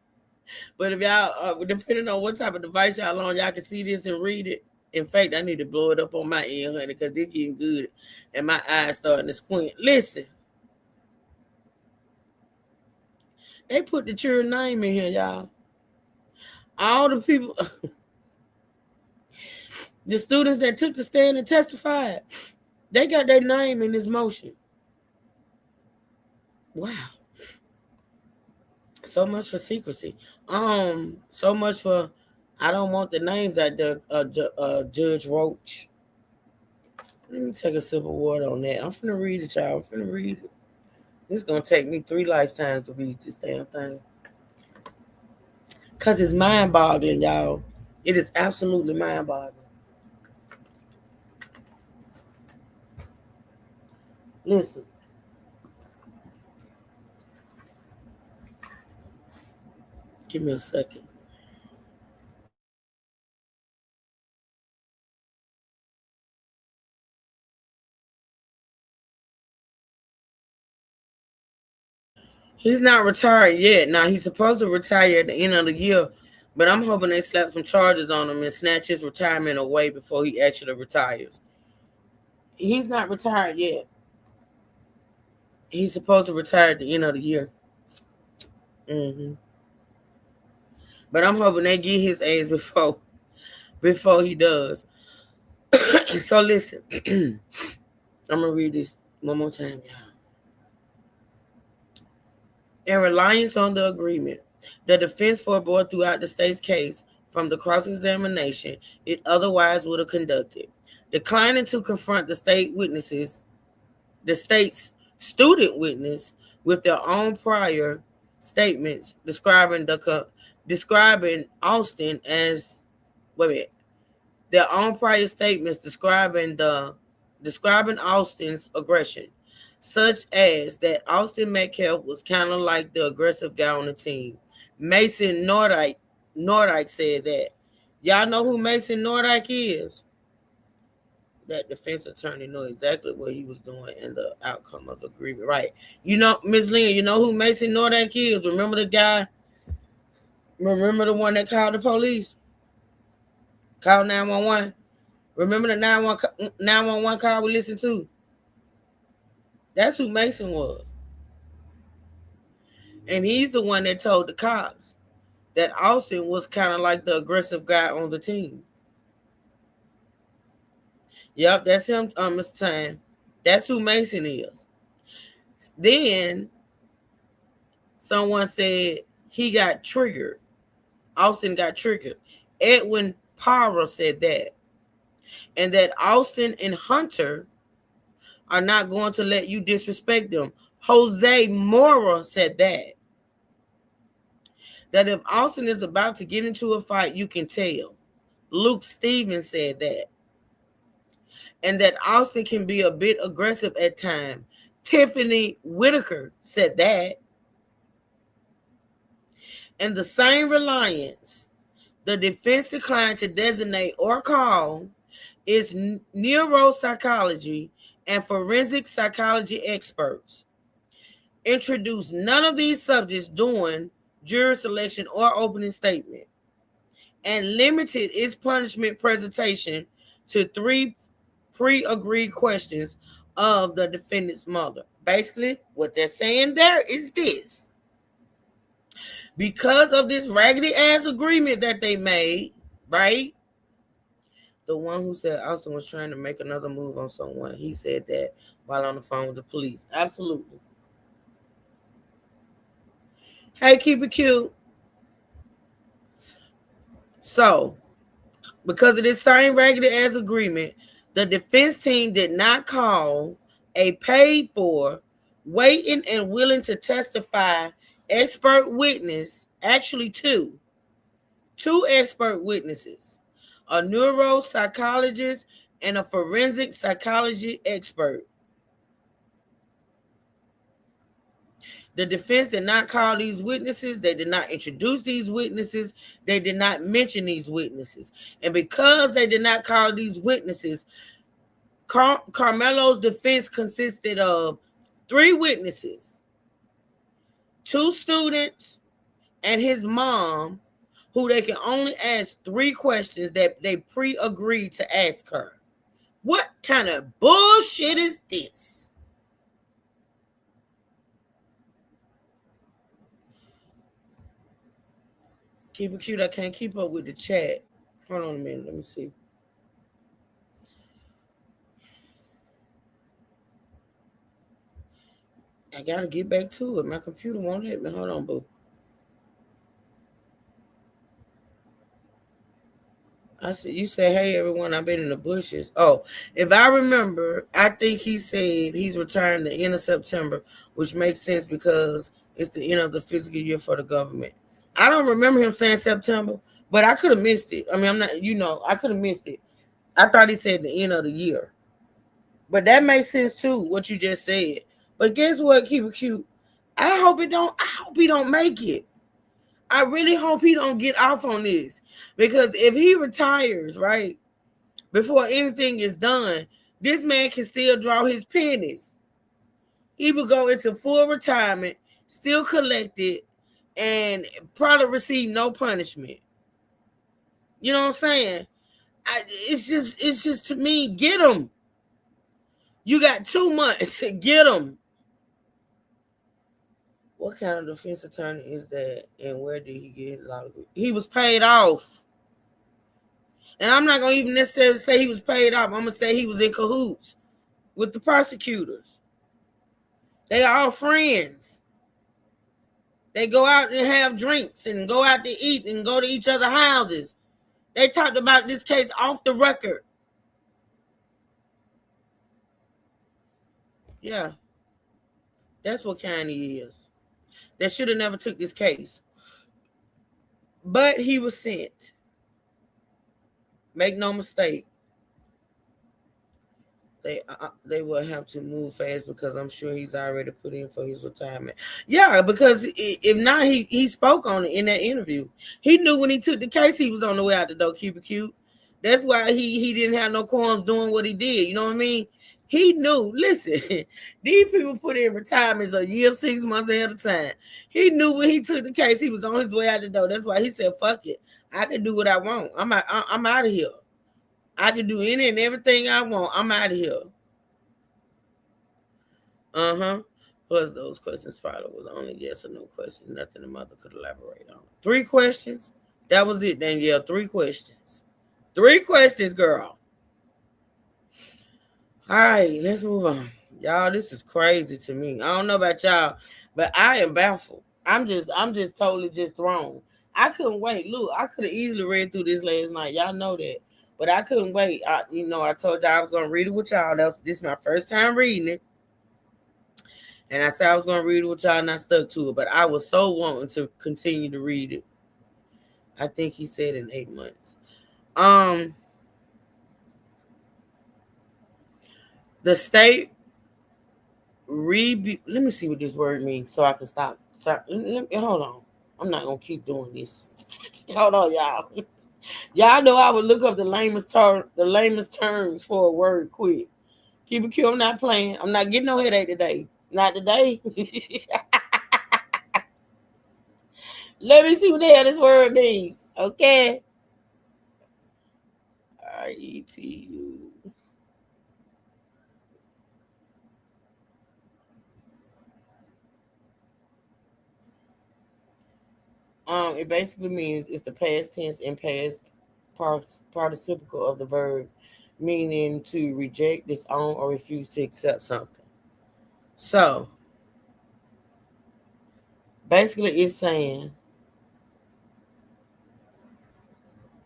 but if y'all, depending on what type of device y'all on, y'all can see this and read it. In fact, I need to blow it up on my ear, honey, because they're getting good and my eyes starting to squint. Listen. They put the true name in here, y'all. All the people, the students that took the stand and testified, they got their name in this motion. Wow. So much for secrecy. So much for, I don't want the names out there, Judge Roach. Let me take a sip of water on that. I'm finna read it, y'all. I'm finna read it. This is going to take me 3 lifetimes to read this damn thing. Because it's mind-boggling, y'all. It is absolutely mind-boggling. Listen. Give me a second. He's not retired yet. Now, he's supposed to retire at the end of the year, but I'm hoping they slap some charges on him and snatch his retirement away before he actually retires. He's not retired yet. He's supposed to retire at the end of the year. But I'm hoping they get his age before he does. So listen, I'm going to read this one more time, y'all. In reliance on the agreement, The defense forbore throughout the state's case from the cross-examination it otherwise would have conducted, declining to confront the state's student witness with their own prior statements describing Austin as their own prior statements describing Austin's aggression, such as that Austin Metcalf was kind of like the aggressive guy on the team. Mason Nordyke said that. Y'all know who Mason Nordyke is? That defense attorney know exactly what he was doing and the outcome of the agreement. Right. You know, Ms. Lynn, you know who Mason Nordyke is? Remember the guy? Remember the one that called the police? Called 911? Remember the 911 call we listened to? That's who Mason was. And he's the one that told the cops that Austin was kind of like the aggressive guy on the team. Yep, that's him, Mr. Time. That's who Mason is. Then someone said he got triggered. Austin got triggered. Edwin Parra said that. And that Austin and Hunter are not going to let you disrespect them. Jose Mora said that. That if Austin is about to get into a fight, you can tell. Luke Stevens said that. And that Austin can be a bit aggressive at times. Tiffany Whitaker said that. And the same reliance the defense declined to designate or call is neuropsychology and forensic psychology experts. Introduced none of these subjects during jury selection or opening statement, and limited its punishment presentation to 3 pre-agreed questions of the defendant's mother. Basically, what they're saying there is this. Because of this raggedy ass agreement that they made, right? The one who said Austin was trying to make another move on someone, he said that while on the phone with the police. Absolutely. Hey, keep it cute. So, because of this same raggedy ass agreement, the defense team did not call a paid for, waiting and willing to testify expert witness, actually two expert witnesses, a neuropsychologist and a forensic psychology expert. The defense did not call these witnesses. They did not introduce these witnesses. They did not mention these witnesses. And because they did not call these witnesses, Carmelo's defense consisted of 3 witnesses, 2 students, and his mom, who they can only ask 3 questions that they pre-agreed to ask her. What kind of bullshit is this? Keep it cute. I can't keep up with the chat. Hold on a minute. Let me see. I gotta get back to it. My computer won't let me. Hold on, boo. I said, you say, hey, everyone, I've been in the bushes. Oh, if I remember, I think he said he's retiring the end of September, which makes sense because it's the end of the fiscal year for the government. I don't remember him saying September, but I could have missed it. I mean, I'm not, I could have missed it. I thought he said the end of the year. But that makes sense too, what you just said. But guess what, keep it cute? I hope he don't make it. I really hope he don't get off on this. Because if he retires, right, before anything is done, this man can still draw his pennies. He would go into full retirement, still collect it, and probably receive no punishment. You know what I'm saying? It's just to me, get him. You got 2 months to get him. What kind of defense attorney is that, and where did he get his law degree? He was paid off. And I'm not going to even necessarily say he was paid off. I'm going to say he was in cahoots with the prosecutors. They are all friends. They go out and have drinks and go out to eat and go to each other's houses. They talked about this case off the record. Yeah. That's what Kanye is. They should have never took this case. But he was sent. Make no mistake. They will have to move fast because I'm sure he's already put in for his retirement. Yeah, because if not, he spoke on it in that interview. He knew when he took the case, he was on the way out the door, cute. That's why he didn't have no qualms doing what he did. You know what I mean? He knew. Listen, these people put in retirements a year, 6 months ahead of time. He knew when he took the case, he was on his way out the door. That's why he said, fuck it. I can do what I want. I'm out of here. I can do any and everything I want. I'm out of here. Plus, those questions probably was only yes or no questions. Nothing the mother could elaborate on. 3 questions. That was it, Danielle. 3 questions. 3 questions, girl. All right, let's move on. Y'all, this is crazy to me. I don't know about y'all, but I am baffled. I'm just totally just thrown. I couldn't wait. Look, I could have easily read through this last night. Y'all know that. But I couldn't wait. I told y'all I was going to read it with y'all. This is my first time reading it. And I said I was going to read it with y'all, and I stuck to it. But I was so wanting to continue to read it. I think he said in 8 months. The state let me see what this word means so I can stop. Hold on. I'm not going to keep doing this. Hold on, y'all. Y'all know I would look up the lamest terms for a word quick. Keep it cute. I'm not playing. I'm not getting no headache today. Not today. Let me see what the hell this word means. Okay. REPU. It basically means it's the past tense and past participle of the verb, meaning to reject, disown, or refuse to accept something. So, basically it's saying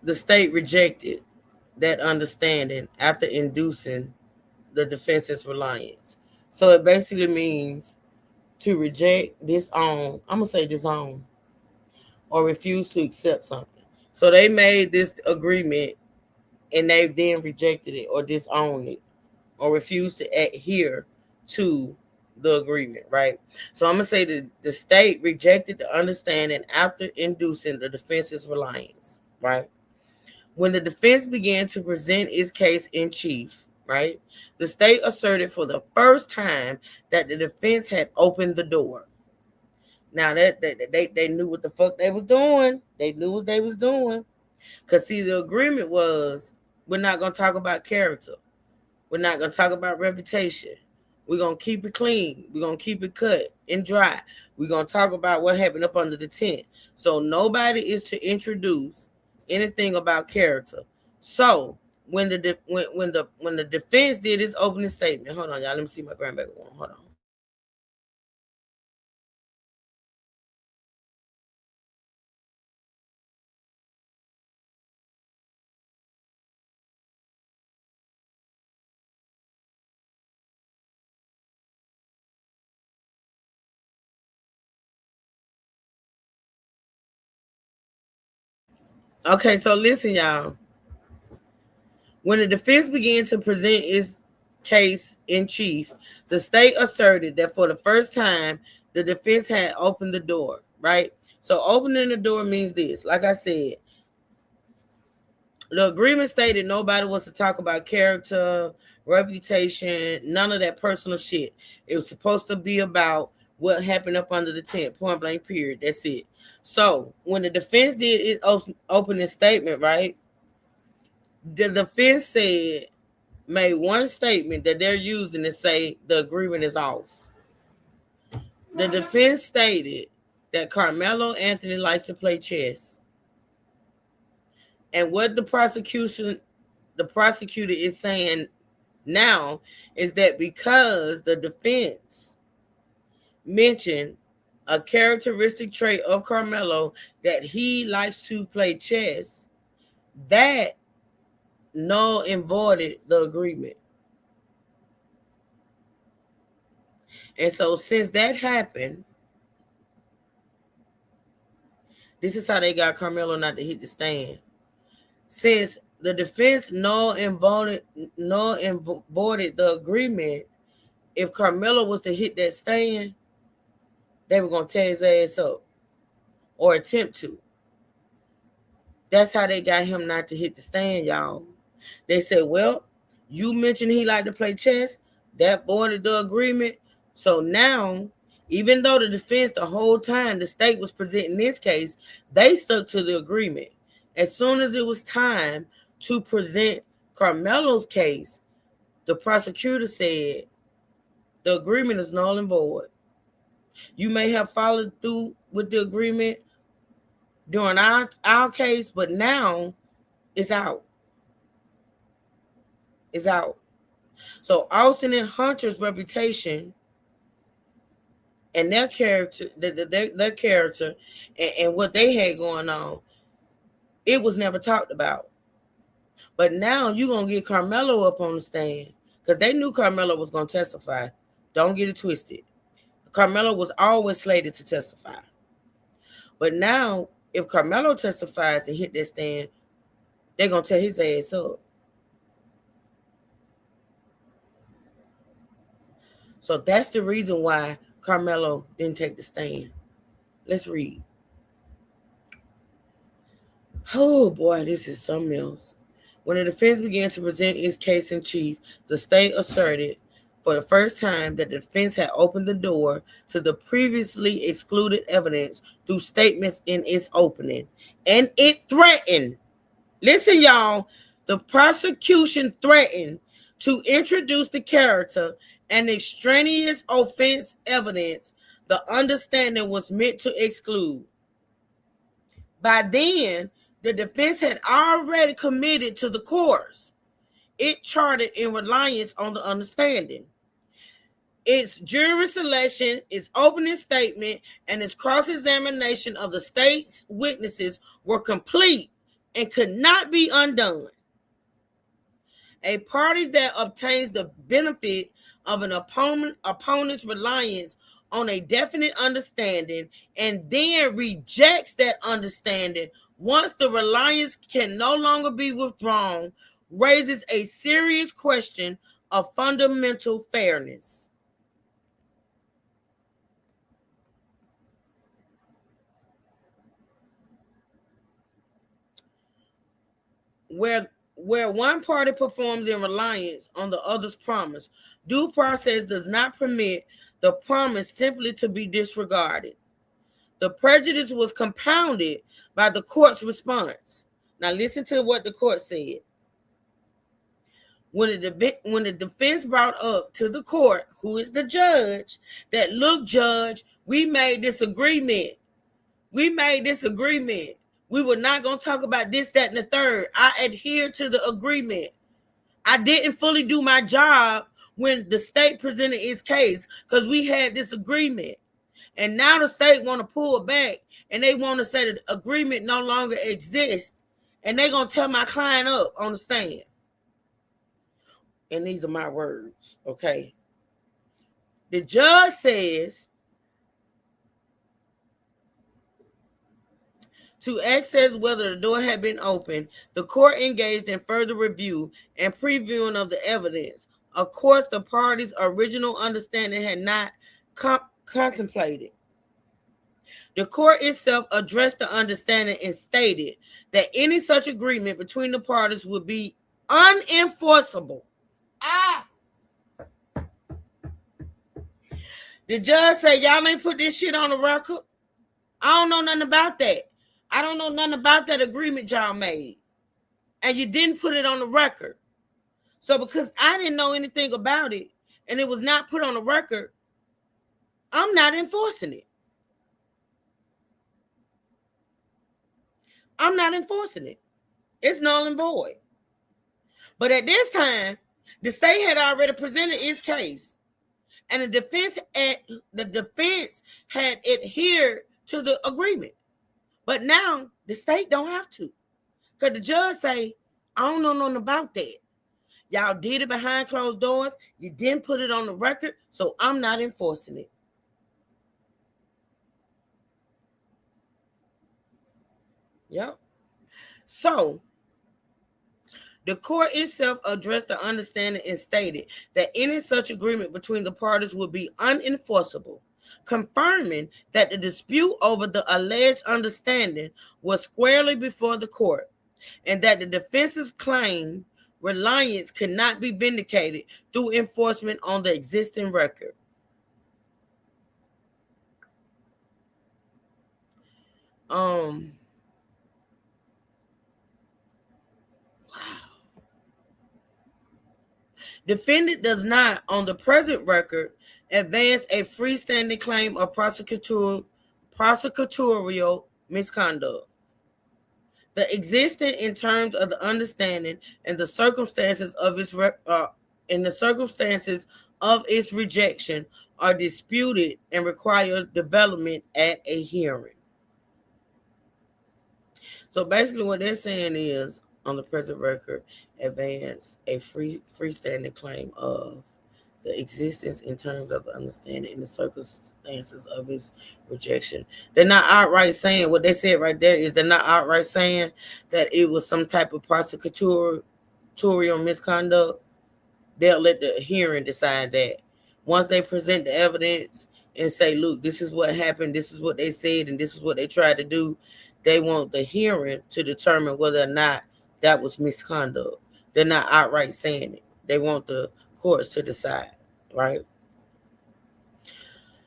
the state rejected that understanding after inducing the defense's reliance. So it basically means to reject, disown, I'm going to say disown, or refuse to accept something. So they made this agreement and they then rejected it or disowned it or refused to adhere to the agreement, right? So I'm going to say that the state rejected the understanding after inducing the defense's reliance, right? When the defense began to present its case in chief, right, the state asserted for the first time that the defense had opened the door. Now that they knew what the fuck they was doing. They knew what they was doing. Because see, the agreement was we're not going to talk about character. We're not going to talk about reputation. We're going to keep it clean. We're going to keep it cut and dry. We're going to talk about what happened up under the tent. So nobody is to introduce anything about character. So when the defense did its opening statement, hold on, y'all. Let me see my grandbaby one. Hold on. Okay, so listen, y'all. When the defense began to present its case in chief, the state asserted that for the first time, the defense had opened the door, right? So opening the door means this. Like I said, the agreement stated nobody was to talk about character, reputation, none of that personal shit. It was supposed to be about what happened up under the tent, point blank, period. That's it. So when the defense did its opening statement, right, the defense made one statement that they're using to say the agreement is off. The defense stated that Carmelo Anthony likes to play chess. And what the prosecutor is saying now is that because the defense mentioned a characteristic trait of Carmelo that he likes to play chess, that null and voided the agreement. And so since that happened, this is how they got Carmelo not to hit the stand. Since the defense null and voided the agreement, if Carmelo was to hit that stand, they were going to tear his ass up or attempt to. That's how they got him not to hit the stand, y'all. They said, well, you mentioned he liked to play chess. That voided the agreement. So now, even though the defense the whole time the state was presenting this case, they stuck to the agreement. As soon as it was time to present Carmelo's case, the prosecutor said, the agreement is null and void. You may have followed through with the agreement during our case, but now it's out. It's out. So Austin and Hunter's reputation and their character, their character and what they had going on, it was never talked about. But now you're going to get Carmelo up on the stand because they knew Carmelo was going to testify. Don't get it twisted. Carmelo was always slated to testify. But now, if Carmelo testifies and hit that stand, they're going to tear his ass up. So that's the reason why Carmelo didn't take the stand. Let's read. Oh, boy, this is something else. When the defense began to present its case in chief, the state asserted for the first time that the defense had opened the door to the previously excluded evidence through statements in its opening. And it threatened, listen, y'all, the prosecution threatened to introduce the character and extraneous offense evidence the understanding was meant to exclude. By then, the defense had already committed to the course it charted in reliance on the understanding. Its jury selection, its opening statement, and its cross-examination of the state's witnesses were complete and could not be undone. A party that obtains the benefit of an opponent's reliance on a definite understanding and then rejects that understanding once the reliance can no longer be withdrawn raises a serious question of fundamental fairness. Where one party performs in reliance on the other's promise, due process does not permit the promise simply to be disregarded. The prejudice was compounded by the court's response. Now listen to what the court said. When the defense brought up to the court, who is the judge, that, look, judge, we made this agreement. We were not going to talk about this, that, and the third. I adhere to the agreement. I didn't fully do my job when the state presented its case because we had this agreement. And now the state want to pull back and they want to say that the agreement no longer exists. And they're going to tell my client up on the stand. And these are my words, okay? The judge says, to access whether the door had been opened, the court engaged in further review and previewing of the evidence. Of course, the parties' original understanding had not contemplated. The court itself addressed the understanding and stated that any such agreement between the parties would be unenforceable. The judge said, y'all ain't put this shit on the record. I don't know nothing about that. I don't know nothing about that agreement y'all made. And you didn't put it on the record. So because I didn't know anything about it and it was not put on the record, I'm not enforcing it. I'm not enforcing it. It's null and void. But at this time, the state had already presented its case. And the defense had adhered to the agreement. But now the state don't have to. Because the judge say, I don't know nothing about that. Y'all did it behind closed doors. You didn't put it on the record, so I'm not enforcing it. Yep. So the court itself addressed the understanding and stated that any such agreement between the parties would be unenforceable, confirming that the dispute over the alleged understanding was squarely before the court, and that the defense's claim reliance could not be vindicated through enforcement on the existing record. Defendant does not, on the present record, advance a freestanding claim of prosecutorial misconduct. The existing in terms of the understanding and the circumstances of its rejection are disputed and require development at a hearing. So basically what they're saying is, on the present record, advance a freestanding claim of the existence in terms of the understanding and the circumstances of its rejection. They're not outright saying, what they said right there is they're not outright saying that it was some type of prosecutorial misconduct. They'll let the hearing decide that. Once they present the evidence and say, look, this is what happened, this is what they said, and this is what they tried to do, they want the hearing to determine whether or not that was misconduct. They're not outright saying it. They want the courts to decide, right?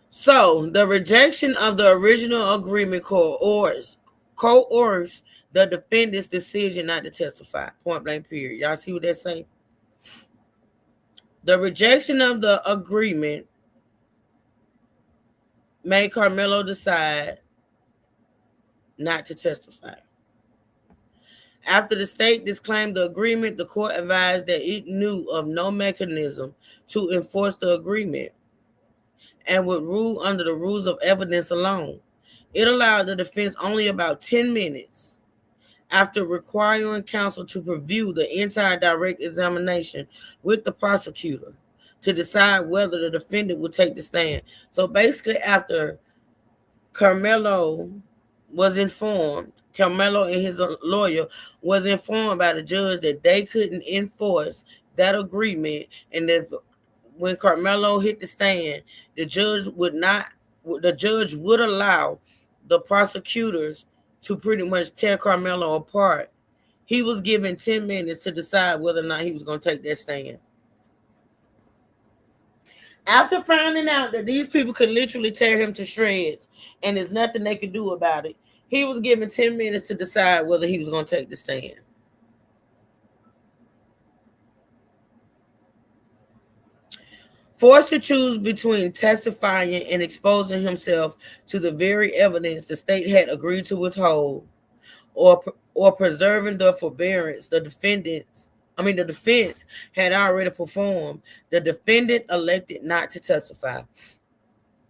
So the rejection of the original agreement coerced the defendant's decision not to testify. Point blank period. Y'all see what they're saying? The rejection of the agreement made Carmelo decide not to testify. After the state disclaimed the agreement, the court advised that it knew of no mechanism to enforce the agreement and would rule under the rules of evidence alone. It allowed the defense only about 10 minutes after requiring counsel to review the entire direct examination with the prosecutor to decide whether the defendant would take the stand. So basically, after Carmelo and his lawyer was informed by the judge that they couldn't enforce that agreement, and that when Carmelo hit the stand, the judge would allow the prosecutors to pretty much tear Carmelo apart. He was given 10 minutes to decide whether or not he was going to take that stand. After finding out that these people could literally tear him to shreds and there's nothing they could do about it, he was given 10 minutes to decide whether he was going to take the stand. Forced to choose between testifying and exposing himself to the very evidence the state had agreed to withhold, or preserving the forbearance the defense had already performed, the defendant elected not to testify.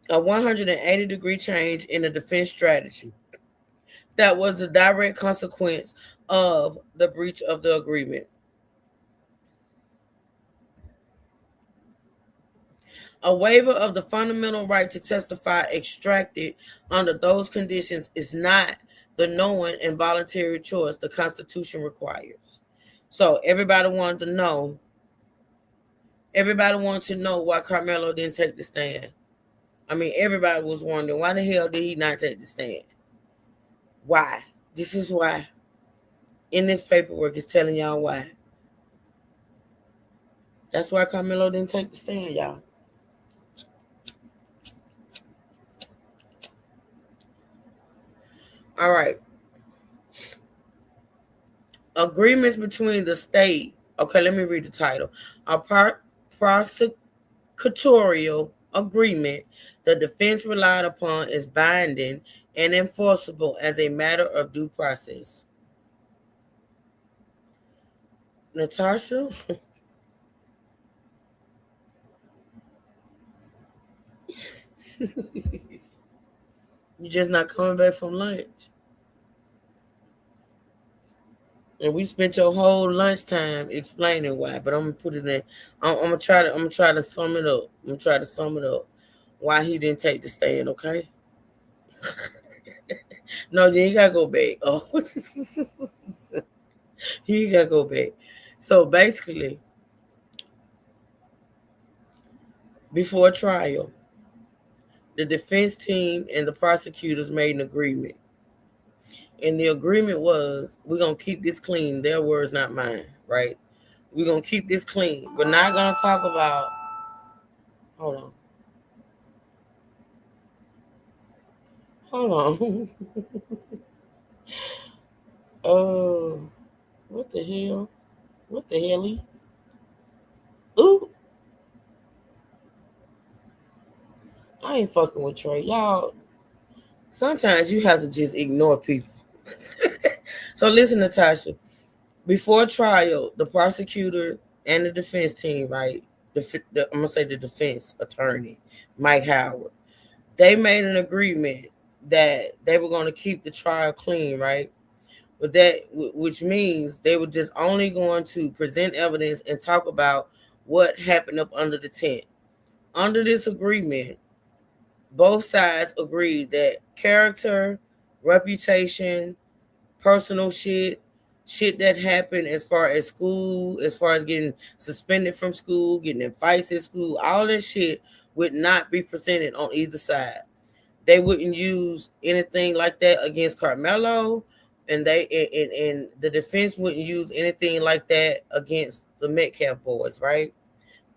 A 180-degree change in the defense strategy. That was the direct consequence of the breach of the agreement. A waiver of the fundamental right to testify extracted under those conditions is not the knowing and voluntary choice the Constitution requires. So everybody wanted to know why Carmelo didn't take the stand. I mean, everybody was wondering, why the hell did he not take the stand? Why? This is why. In this paperwork, it's telling y'all why. That's why Carmelo didn't take the stand, y'all. All right. Agreements between the state. Okay, let me read the title. A prosecutorial agreement the defense relied upon is binding and enforceable as a matter of due process. Natasha? You're just not coming back from lunch. And we spent your whole lunchtime explaining why, but I'm gonna put it in. I'm gonna try to sum it up. I'm gonna try to sum it up. Why he didn't take the stand, okay? No, you ain't gotta go back. Oh, you ain't gotta go back. So basically, before trial, the defense team and the prosecutors made an agreement. And the agreement was, we're going to keep this clean. Their words, not mine, right? We're going to keep this clean. We're not going to talk about, hold on. Oh, what the hell? What the hell? Ooh. I ain't fucking with Trey. Y'all, sometimes you have to just ignore people. So listen, Natasha. Before trial, the prosecutor and the defense team, right? I'm gonna say the defense attorney, Mike Howard, they made an agreement that they were going to keep the trial clean, right? But which means they were just only going to present evidence and talk about what happened up under the tent. Under this agreement, both sides agreed that character, reputation, personal shit that happened as far as school, as far as getting suspended from school, getting in fights at school, all that shit would not be presented on either side. They wouldn't use anything like that against Carmelo, and the defense wouldn't use anything like that against the Metcalf boys, right?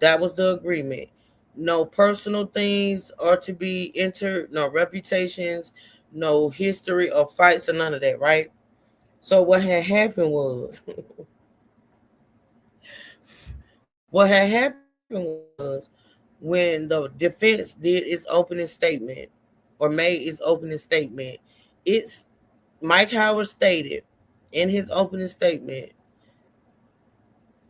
That was the agreement. No personal things are to be entered, no reputations, no history of fights or none of that, right? So what had happened was, when the defense did its opening statement or made its opening statement, Mike Howard stated in his opening statement,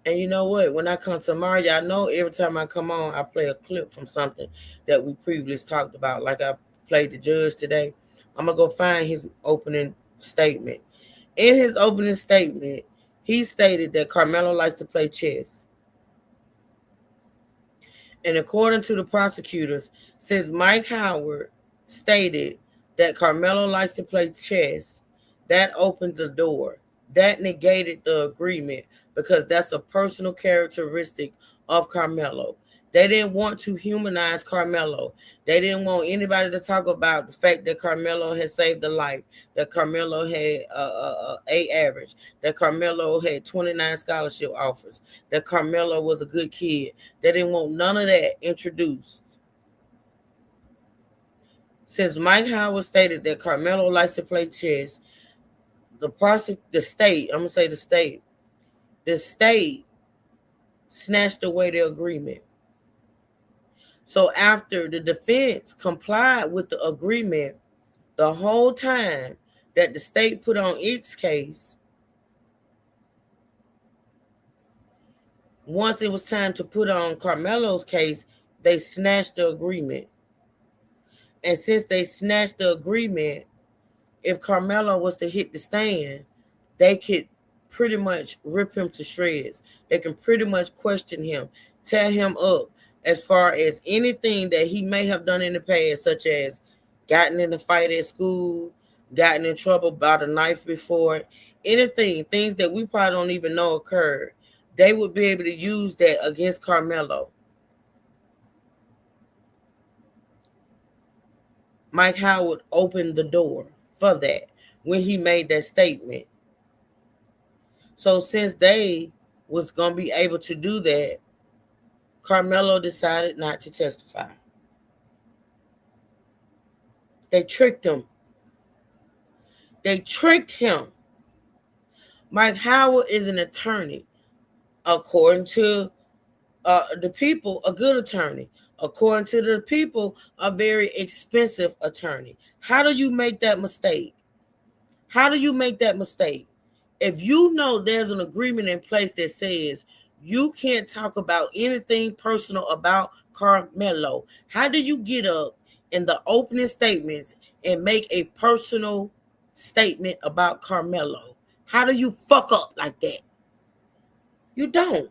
and you know what? When I come tomorrow, y'all know every time I come on, I play a clip from something that we previously talked about. Like I played the judge today. I'm going to go find his opening statement. In his opening statement, he stated that Carmelo likes to play chess. And according to the prosecutors, since Mike Howard stated that Carmelo likes to play chess, that opened the door. That negated the agreement because that's a personal characteristic of Carmelo. They didn't want to humanize Carmelo. They didn't want anybody to talk about the fact that Carmelo had saved a life, that Carmelo had A average, that Carmelo had 29 scholarship offers, that Carmelo was a good kid. They didn't want none of that introduced. Since Mike Howard stated that Carmelo likes to play chess, the state snatched away the agreement. So after the defense complied with the agreement the whole time that the state put on its case, once it was time to put on Carmelo's case, they snatched the agreement. And since they snatched the agreement, if Carmelo was to hit the stand, they could pretty much rip him to shreds. They can pretty much question him, tear him up as far as anything that he may have done in the past, such as gotten in a fight at school, gotten in trouble about a knife before, things that we probably don't even know occurred. They would be able to use that against Carmelo. Mike Howard opened the door for that when he made that statement. So since they was going to be able to do that, Carmelo decided not to testify. They tricked him. Mike Howard is an attorney. According to the people, a good attorney. According to the people, a very expensive attorney. How do you make that mistake? If you know there's an agreement in place that says you can't talk about anything personal about Carmelo, how do you get up in the opening statements and make a personal statement about Carmelo. How do you fuck up like that? You don't.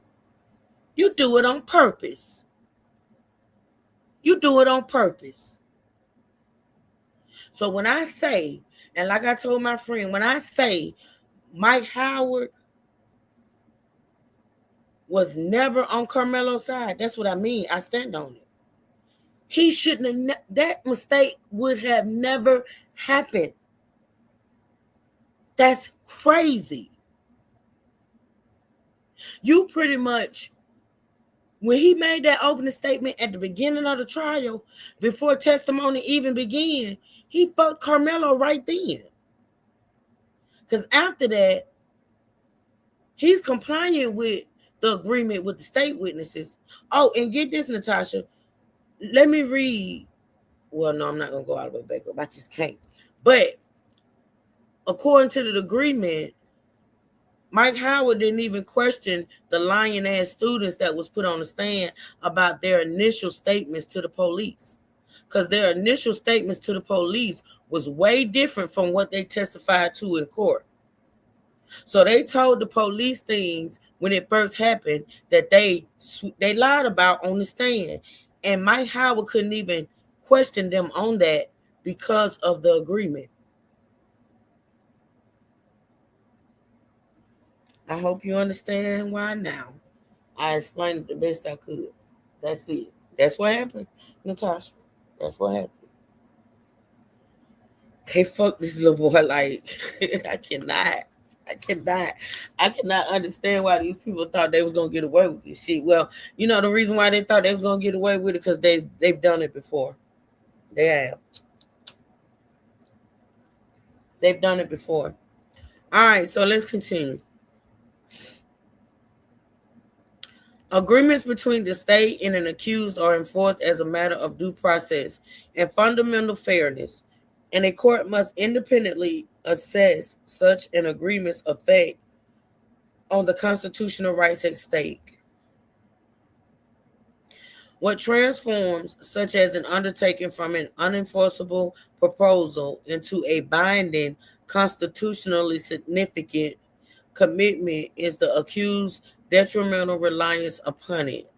You do it on purpose. You do it on purpose. So when I say, and like I told my friend, when I say Mike Howard was never on Carmelo's side, that's what I mean. I stand on it. He shouldn't have, that mistake would have never happened. That's crazy. You pretty much, when he made that opening statement at the beginning of the trial, before testimony even began, he fucked Carmelo right then. Because after that, he's complying with the agreement with the state witnesses. Oh, and get this, Natasha. Let me read. Well, no, I'm not going to go all the way back up. I just can't. But according to the agreement, Mike Howard didn't even question the lying ass students that was put on the stand about their initial statements to the police. Because their initial statements to the police was way different from what they testified to in court. So they told the police things when it first happened that they lied about on the stand. And Mike Howard couldn't even question them on that because of the agreement. I hope you understand why now. I explained it the best I could. That's it. That's what happened, Natasha. That's what happened. Hey, fuck this little boy. Like, I cannot understand why these people thought they was gonna get away with this shit. Well, you know the reason why they thought they was gonna get away with it because they've done it before. They have. They've done it before. All right, so let's continue. Agreements between the state and an accused are enforced as a matter of due process and fundamental fairness, and a court must independently assess such an agreement's effect on the constitutional rights at stake. What transforms such as an undertaking from an unenforceable proposal into a binding, constitutionally significant commitment is the accused's detrimental reliance upon it.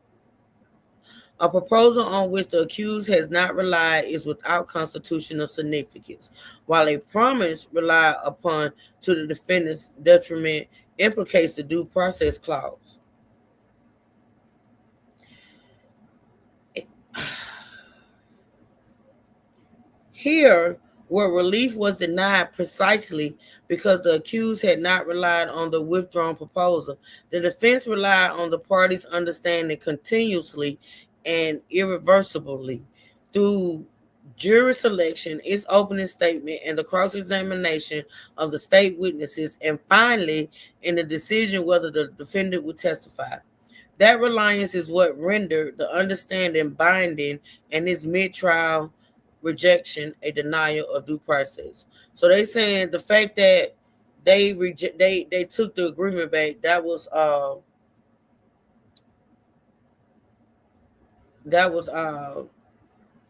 A proposal on which the accused has not relied is without constitutional significance, while a promise relied upon to the defendant's detriment implicates the due process clause. Here, where relief was denied precisely because the accused had not relied on the withdrawn proposal, the defense relied on the parties' understanding continuously and irreversibly through jury selection, its opening statement, and the cross-examination of the state witnesses, and finally in the decision whether the defendant would testify. That reliance is what rendered the understanding binding and his mid-trial rejection a denial of due process. So they saying the fact that they took the agreement back, that was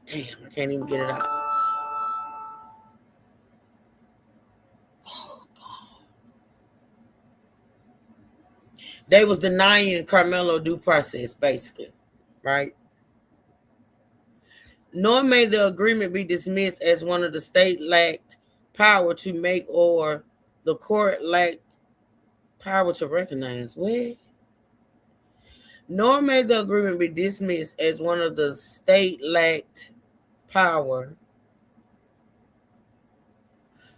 damn, I can't even get it out. Oh God. They was denying Carmelo due process, basically, right? Nor may the agreement be dismissed as one of the state lacked power to make or the court lacked power to recognize. What? Nor may the agreement be dismissed as one of the state lacked power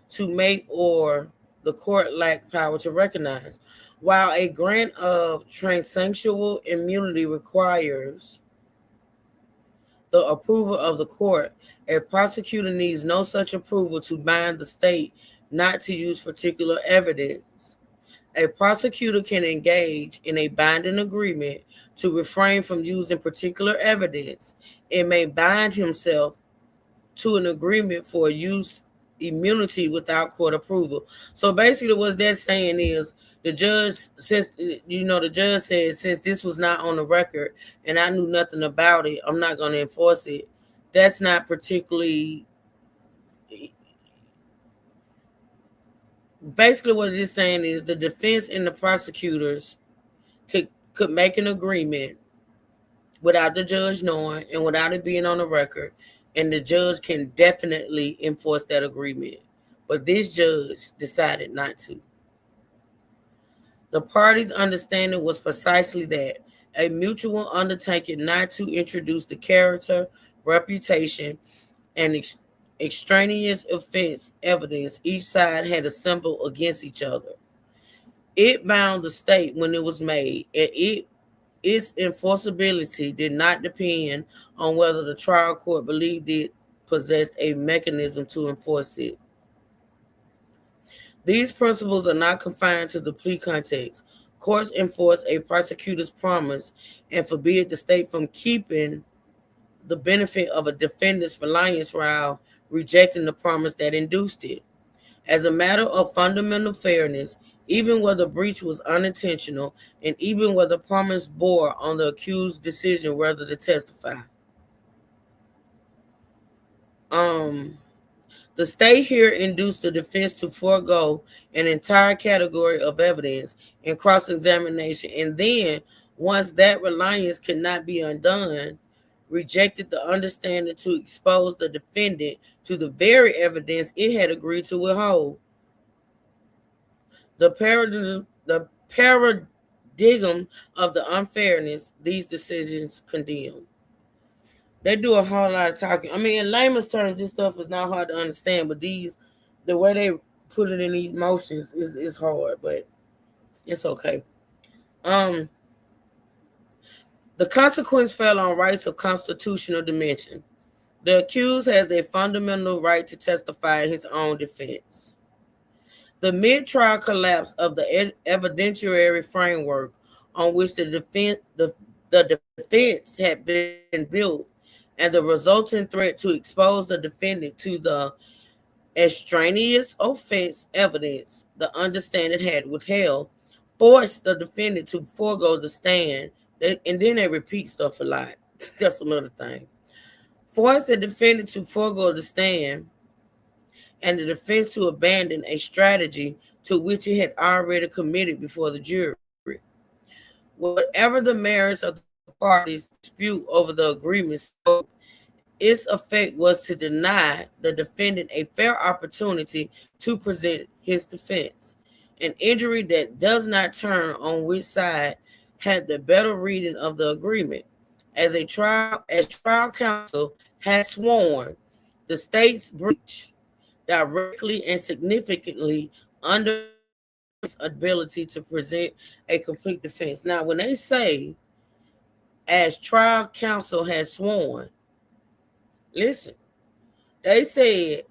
to make or the court lacked power to recognize. While a grant of transsexual immunity requires the approval of the court, a prosecutor needs no such approval to bind the state not to use particular evidence. A prosecutor can engage in a binding agreement to refrain from using particular evidence and may bind himself to an agreement for use immunity without court approval. So basically what they're saying is the judge, since the judge said, since this was not on the record and I knew nothing about it, I'm not going to enforce it. that's not particularly. Basically, what it is saying is the defense and the prosecutors could make an agreement without the judge knowing and without it being on the record, and the judge can definitely enforce that agreement. But this judge decided not to. The parties' understanding was precisely that, a mutual undertaking not to introduce the character, reputation, and extraneous offense evidence each side had assembled against each other. It bound the state when it was made, and its enforceability did not depend on whether the trial court believed it possessed a mechanism to enforce it. These principles are not confined to the plea context. Courts enforce a prosecutor's promise and forbid the state from keeping the benefit of a defendant's reliance while rejecting the promise that induced it. As a matter of fundamental fairness, even where the breach was unintentional, and even where the promise bore on the accused's decision whether to testify. The state here induced the defense to forego an entire category of evidence in cross-examination, and then, once that reliance could not be undone, rejected the understanding to expose the defendant to the very evidence it had agreed to withhold. The paradigm of the unfairness these decisions condemn. They do a whole lot of talking. I mean, in layman's terms, this stuff is not hard to understand, but the way they put it in these motions is hard, but it's okay. The consequence fell on rights of constitutional dimension. The accused has a fundamental right to testify in his own defense. The mid-trial collapse of the evidentiary framework on which the defense had been built and the resulting threat to expose the defendant to the extraneous offense evidence the understanding had withheld forced the defendant to forego the stand. And then they repeat stuff a lot. That's another thing. Forced the defendant to forego the stand and the defense to abandon a strategy to which it had already committed before the jury. Whatever the merits of the parties' dispute over the agreement scope, its effect was to deny the defendant a fair opportunity to present his defense, an injury that does not turn on which side had the better reading of the agreement. As trial counsel has sworn, the state's breach directly and significantly under its ability to present a complete defense. Now, when they say, as trial counsel has sworn, listen, they said,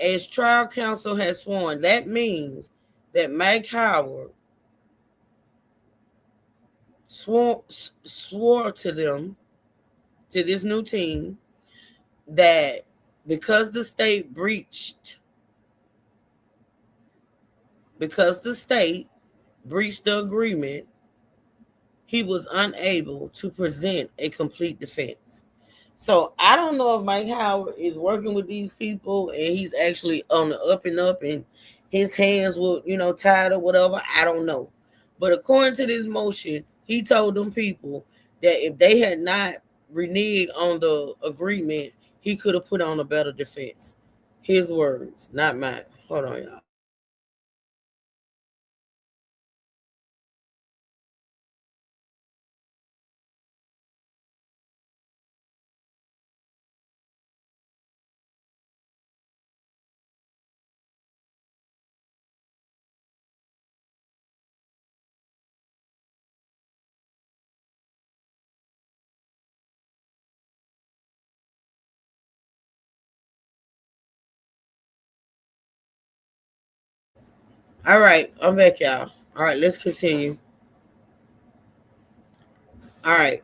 as trial counsel has sworn, that means that Mike Howard swore to them, to this new team, that because the state breached the agreement, he was unable to present a complete defense. So I don't know if Mike Howard is working with these people and he's actually on the up and up and his hands were, tied or whatever. I don't know. But according to this motion, he told them people that if they had not reneged on the agreement, he could have put on a better defense. His words, not mine. Hold on, y'all. All right, I'm back, y'all. All right, let's continue. All right.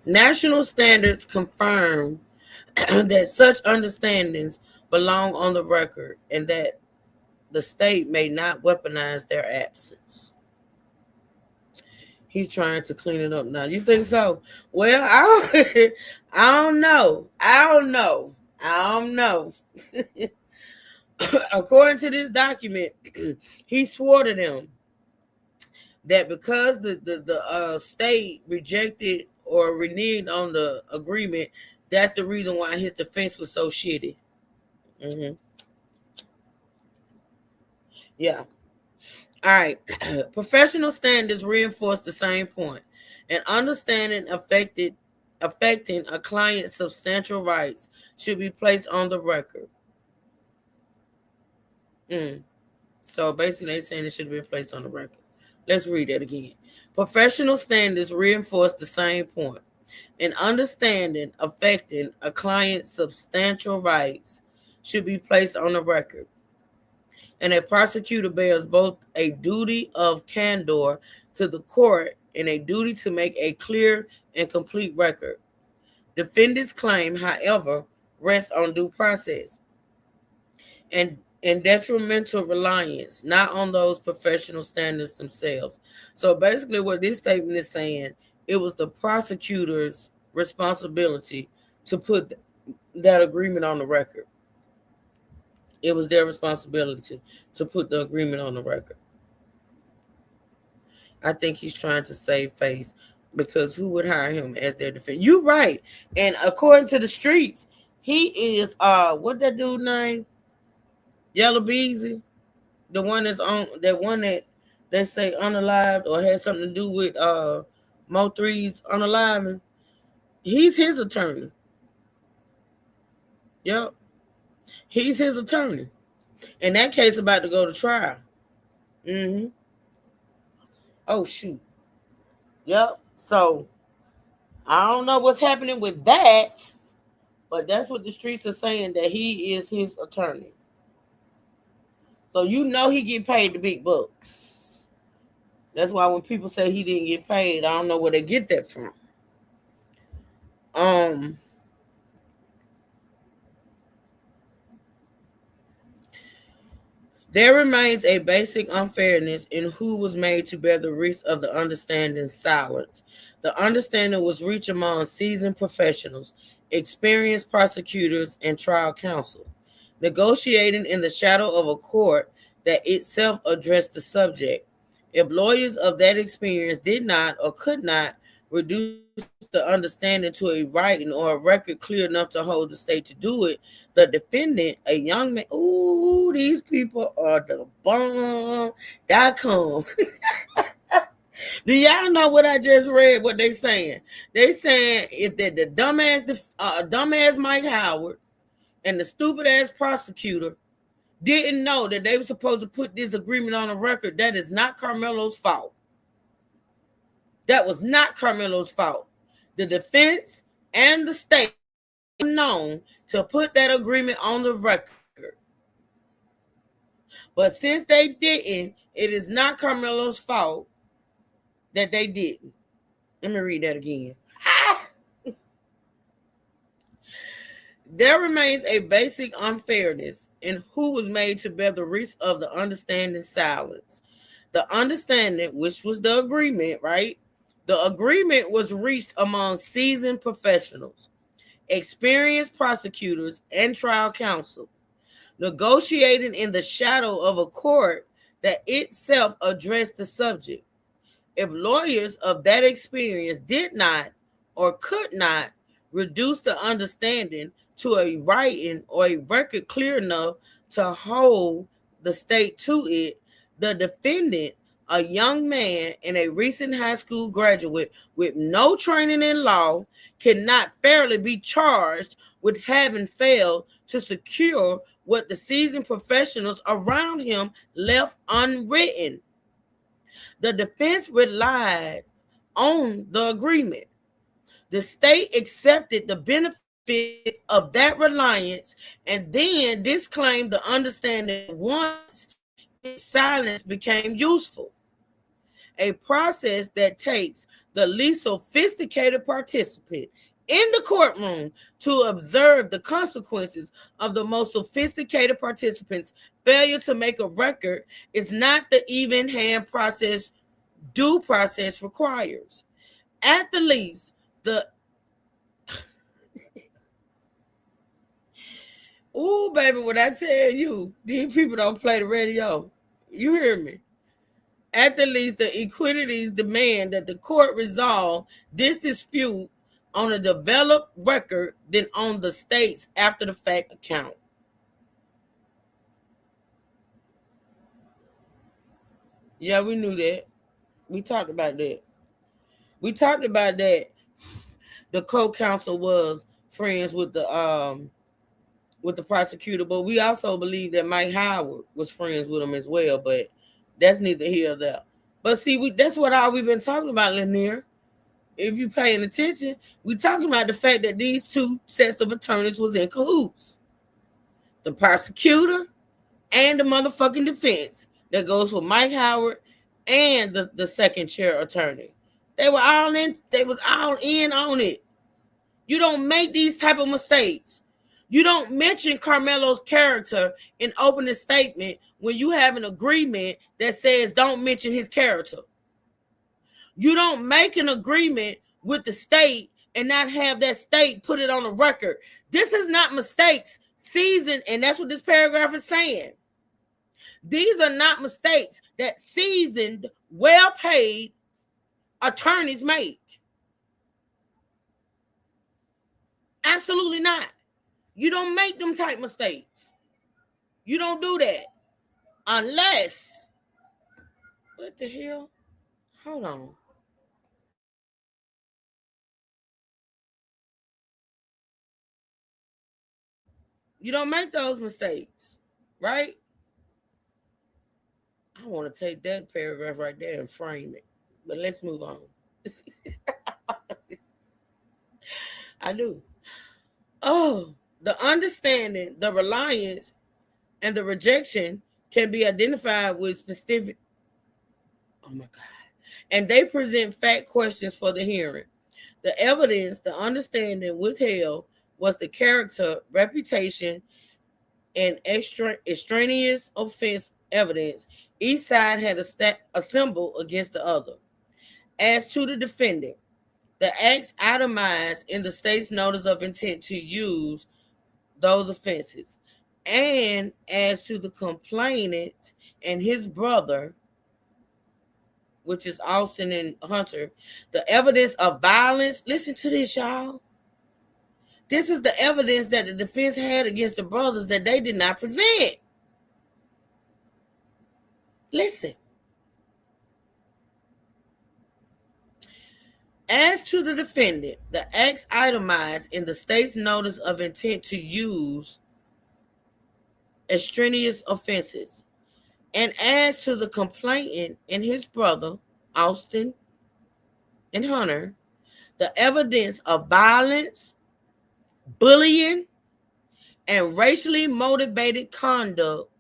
National standards confirm that such understandings belong on the record and that the state may not weaponize their absence. He's trying to clean it up now. You think so? Well, I don't know. According to this document, he swore to them that because the state rejected or reneged on the agreement, that's the reason why his defense was so shitty. Mm-hmm. Yeah. All right. Professional standards reinforce the same point. An understanding affecting a client's substantial rights should be placed on the record. So basically, they're saying it should be placed on the record. Let's read that again. Professional standards reinforce the same point. An understanding affecting a client's substantial rights should be placed on the record. And a prosecutor bears both a duty of candor to the court and a duty to make a clear and complete record. Defendant's claim, however, rests on due process and detrimental reliance, not on those professional standards themselves. So basically what this statement is saying, it was the prosecutor's responsibility to put that agreement on the record. It was their responsibility to put the agreement on the record. I think he's trying to save face because who would hire him as their defense? You're right. And according to the streets, he is what that dude name? Yellow Beezy, the one that's on that one that they say unalived or has something to do with Mo3's unaliving. He's his attorney. Yep. He's his attorney. And that case about to go to trial. Mm-hmm. Oh, shoot. Yep. So, I don't know what's happening with that, but that's what the streets are saying, that he is his attorney. So, you know he get paid the big bucks. That's why when people say he didn't get paid, I don't know where they get that from. There remains a basic unfairness in who was made to bear the risk of the understanding silence. The understanding was reached among seasoned professionals, experienced prosecutors, and trial counsel, negotiating in the shadow of a court that itself addressed the subject. If lawyers of that experience did not or could not reduce the understanding to a writing or a record clear enough to hold the state to do it, the defendant, a young man, ooh, these people are the bomb.com. Do y'all know what I just read? What they saying? They saying if the dumbass Mike Howard and the stupid ass prosecutor didn't know that they were supposed to put this agreement on the record, that is not Carmelo's fault. That was not Carmelo's fault. The defense and the state were known to put that agreement on the record. But since they didn't, it is not Carmelo's fault that they didn't. Let me read that again. There remains a basic unfairness in who was made to bear the risk of the understanding silence. The understanding, which was the agreement, right? The agreement was reached among seasoned professionals, experienced prosecutors, and trial counsel, negotiating in the shadow of a court that itself addressed the subject. If lawyers of that experience did not or could not reduce the understanding to a writing or a record clear enough to hold the state to it, the defendant, a young man and a recent high school graduate with no training in law, cannot fairly be charged with having failed to secure what the seasoned professionals around him left unwritten. The defense relied on the agreement. The state accepted the benefit of that reliance and then disclaimed the understanding once its silence became useful. A process that takes the least sophisticated participant in the courtroom to observe the consequences of the most sophisticated participants' failure to make a record is not the even-hand process due process requires. At the least, ooh, baby, when I tell you, these people don't play the radio. You hear me? At the least, the equities demand that the court resolve this dispute on a developed record than on the state's after-the-fact account. Yeah, we knew that. We talked about that. The co-counsel was friends with the prosecutor, but we also believe that Mike Howard was friends with him as well. But that's neither here nor there. But see, that's what all we've been talking about, Lanier. If you paying attention, we talking about the fact that these two sets of attorneys was in cahoots. The prosecutor and the motherfucking defense that goes for Mike Howard and the second chair attorney. They were all in. They was all in on it. You don't make these type of mistakes. You don't mention Carmelo's character in opening statement when you have an agreement that says don't mention his character. You don't make an agreement with the state and not have that state put it on the record. This is not mistakes seasoned, and that's what this paragraph is saying. These are not mistakes that seasoned, well-paid attorneys make. Absolutely not. You don't make them type mistakes. You don't do that. Unless, what the hell? Hold on. You don't make those mistakes, right? I want to take that paragraph right there and frame it. But let's move on. I do. Oh, the understanding, the reliance, and the rejection can be identified with specific. Oh my God. And they present fact questions for the hearing. The evidence, the understanding withheld was the character, reputation, and extraneous offense evidence. Each side had a symbol against the other. As to the defendant, the acts itemized in the state's notice of intent to use those offenses. And as to the complainant and his brother, which is Austin and Hunter, the evidence of violence. Listen to this, y'all. This is the evidence that the defense had against the brothers that they did not present. Listen. As to the defendant, the acts itemized in the state's notice of intent to use extraneous offenses. And as to the complainant and his brother, Austin and Hunter, the evidence of violence, bullying, and racially motivated conduct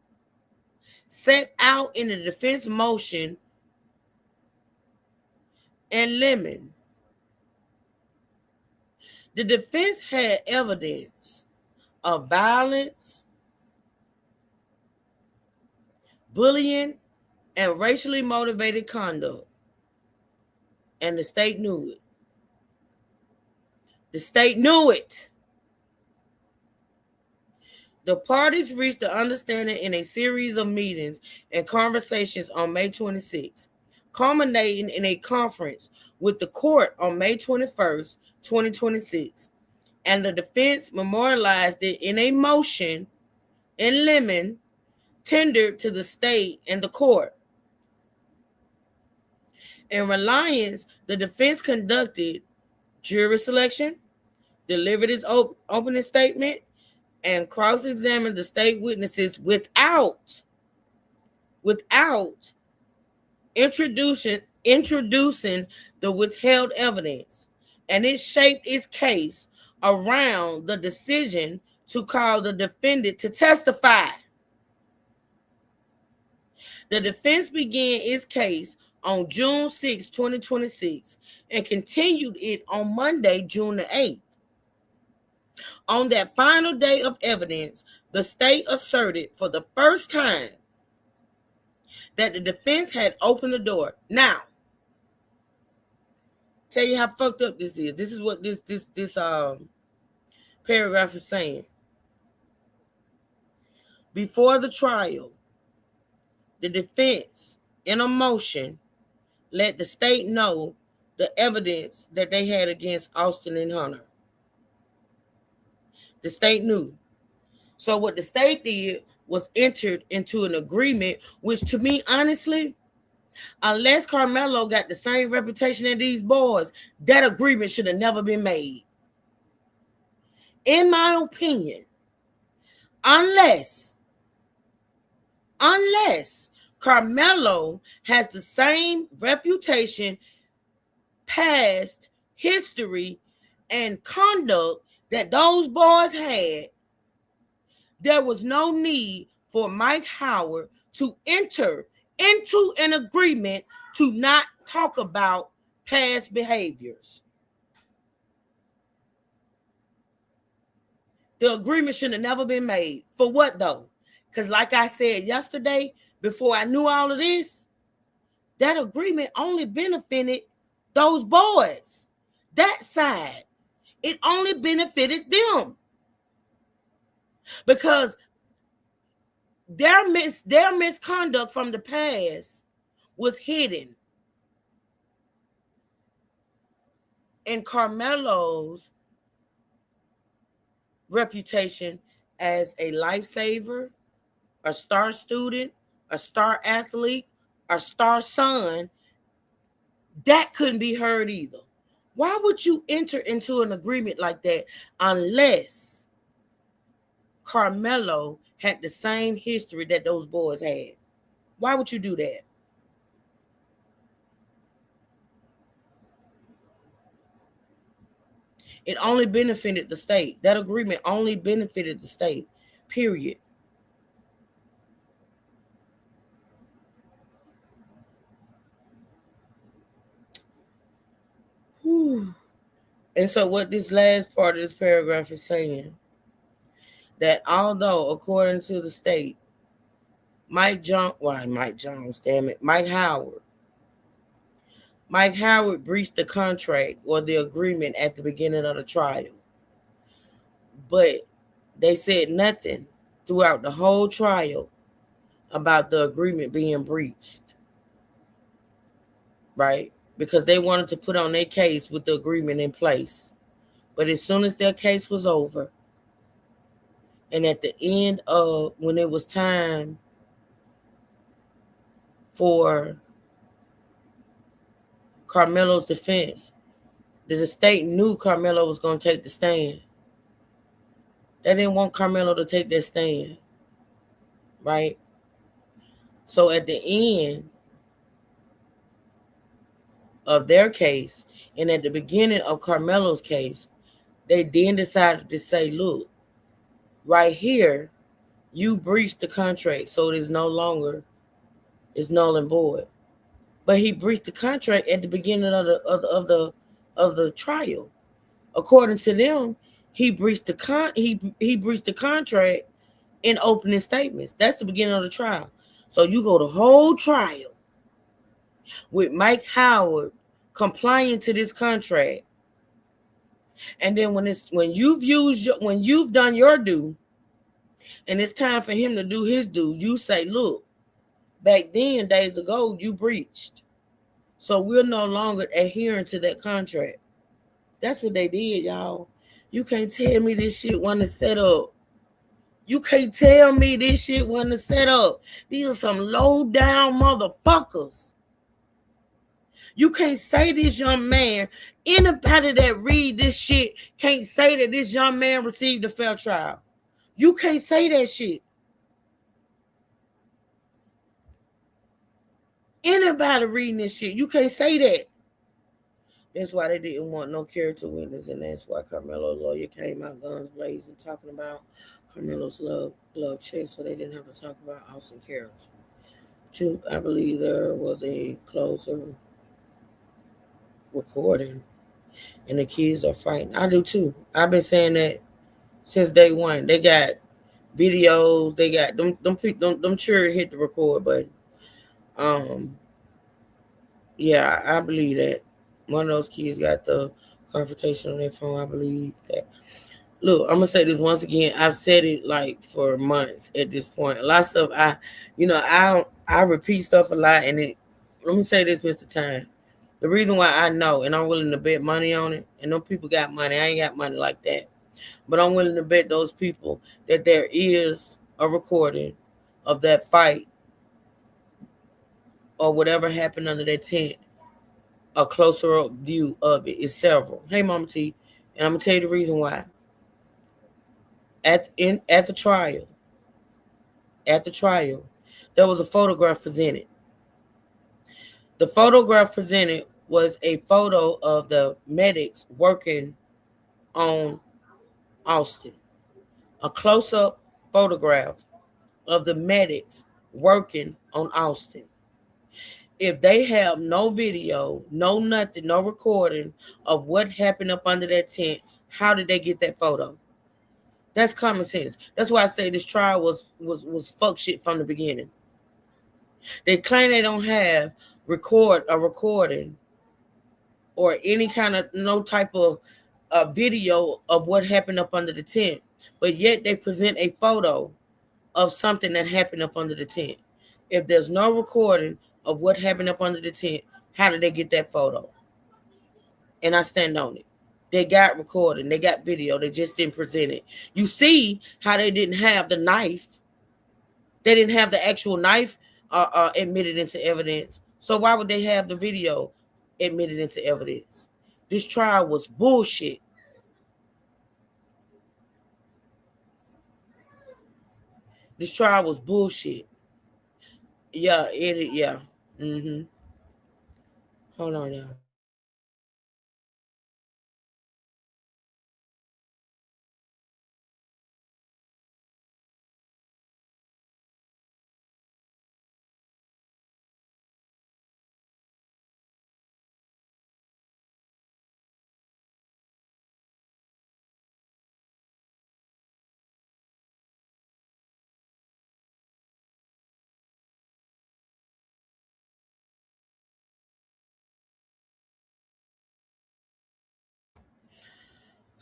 set out in the defense motion in limine. The defense had evidence of violence, bullying, and racially motivated conduct, and the state knew it. The state knew it. The parties reached the understanding in a series of meetings and conversations on May 26, culminating in a conference with the court on May 21st, 2026, and the defense memorialized it in a motion in limine tendered to the state and the court. In reliance, the defense conducted jury selection, delivered its opening statement, and cross-examined the state witnesses without introducing the withheld evidence. And it shaped its case around the decision to call the defendant to testify. The defense began its case on June 6, 2026, and continued it on Monday, June the 8th. On that final day of evidence, the state asserted for the first time that the defense had opened the door. Now, Tell you how fucked up this is. This is what this paragraph is saying. Before the trial, the defense, in a motion, let the state know the evidence that they had against Austin and Hunter. The state knew. So what the state did was entered into an agreement, which to me, honestly, unless Carmelo got the same reputation as these boys, that agreement should have never been made. In my opinion, unless Carmelo has the same reputation, past history, and conduct that those boys had, there was no need for Mike Howard to enter into an agreement to not talk about past behaviors. The agreement should have never been made. For what though? Because like I said yesterday, before I knew all of this, that agreement only benefited those boys. That side. It only benefited them. Because their misconduct from the past was hidden. And Carmelo's reputation as a lifesaver, a star student, a star athlete, a star son, that couldn't be heard either. Why would you enter into an agreement like that unless Carmelo had the same history that those boys had? Why would you do that? It only benefited the state. That agreement only benefited the state, period. Whew. And so what this last part of this paragraph is saying, that although, according to the state, Mike Howard breached the contract or the agreement at the beginning of the trial. But they said nothing throughout the whole trial about the agreement being breached. Right? Because they wanted to put on their case with the agreement in place. But as soon as their case was over, and at the end of when it was time for Carmelo's defense, the state knew Carmelo was going to take the stand. They didn't want Carmelo to take that stand, right? So at the end of their case and at the beginning of Carmelo's case, they then decided to say, look, right here, you breached the contract, so it is no longer, it's null and void. But he breached the contract at the beginning of the trial. According to them, he breached the contract in opening statements. That's the beginning of the trial. So you go the whole trial with Mike Howard complying to this contract, and then when you've done your due, and it's time for him to do his due, you say, look, back then, days ago, you breached. So we're no longer adhering to that contract. That's what they did, y'all. You can't tell me this shit wasn't set up. You can't tell me this shit wasn't set up. These are some low down motherfuckers. You can't say this young man, anybody that read this shit can't say that this young man received a fair trial. You can't say that shit. Anybody reading this shit, you can't say that. That's why they didn't want no character witness, and that's why Carmelo's lawyer came out guns blazing talking about Carmelo's love chest, so they didn't have to talk about Austin character. Truth, I believe there was a closer recording, and the kids are fighting. I do too. I've been saying that since day one. They got videos. They got them sure hit the record button. Yeah, I believe that. One of those kids got the confrontation on their phone, I believe that. Look, I'm gonna say this once again. I've said it like for months at this point. A lot of stuff I repeat stuff a lot, and let me say this, Mr. Time. The reason why I know and I'm willing to bet money on it, and them people got money. I ain't got money like that. But I'm willing to bet those people that there is a recording of that fight or whatever happened under that tent. A closer up view of it is several. Hey, Mama T, and I'm gonna tell you the reason why. At the trial, there was a photograph presented. The photograph presented was a photo of the medics working on Austin. A close-up photograph of the medics working on Austin. If they have no video, no nothing, no recording of what happened up under that tent, how did they get that photo? That's common sense. That's why I say this trial was fuck shit from the beginning. They claim they don't have a recording or any kind of no type of video of what happened up under the tent, but yet they present a photo of something that happened up under the tent. If there's no recording of what happened up under the tent, how did they get that photo? And I stand on it. They got recording, they got video, they just didn't present it. You see how they didn't have the knife. They didn't have the actual knife admitted into evidence. So why would they have the video admitted into evidence? This trial was bullshit. This trial was bullshit. Yeah, yeah. Hold on, y'all.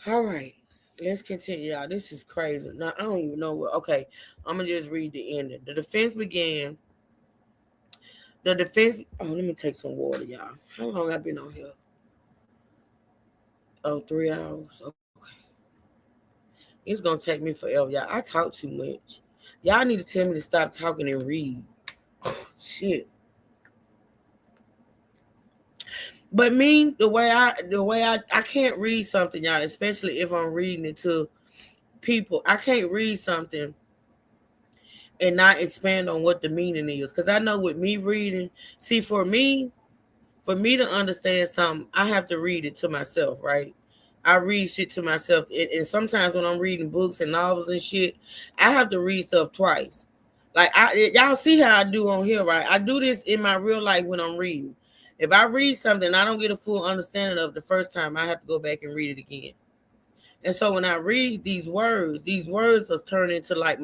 All right, let's continue, y'all. This is crazy. Now, I don't even know what. Okay, I'm going to just read the ending. The defense began. Oh, let me take some water, y'all. How long I been on here? Oh, 3 hours. Okay. It's going to take me forever, y'all. I talk too much. Y'all need to tell me to stop talking and read. Shit. But me, the way I can't read something, y'all, especially if I'm reading it to people. I can't read something and not expand on what the meaning is. Because I know with me reading, see, for me to understand something, I have to read it to myself, right? I read shit to myself. And sometimes when I'm reading books and novels and shit, I have to read stuff twice. Like, y'all see how I do on here, right? I do this in my real life when I'm reading. If I read something I don't get a full understanding of the first time, I have to go back and read it again. And so when I read these words are turned into like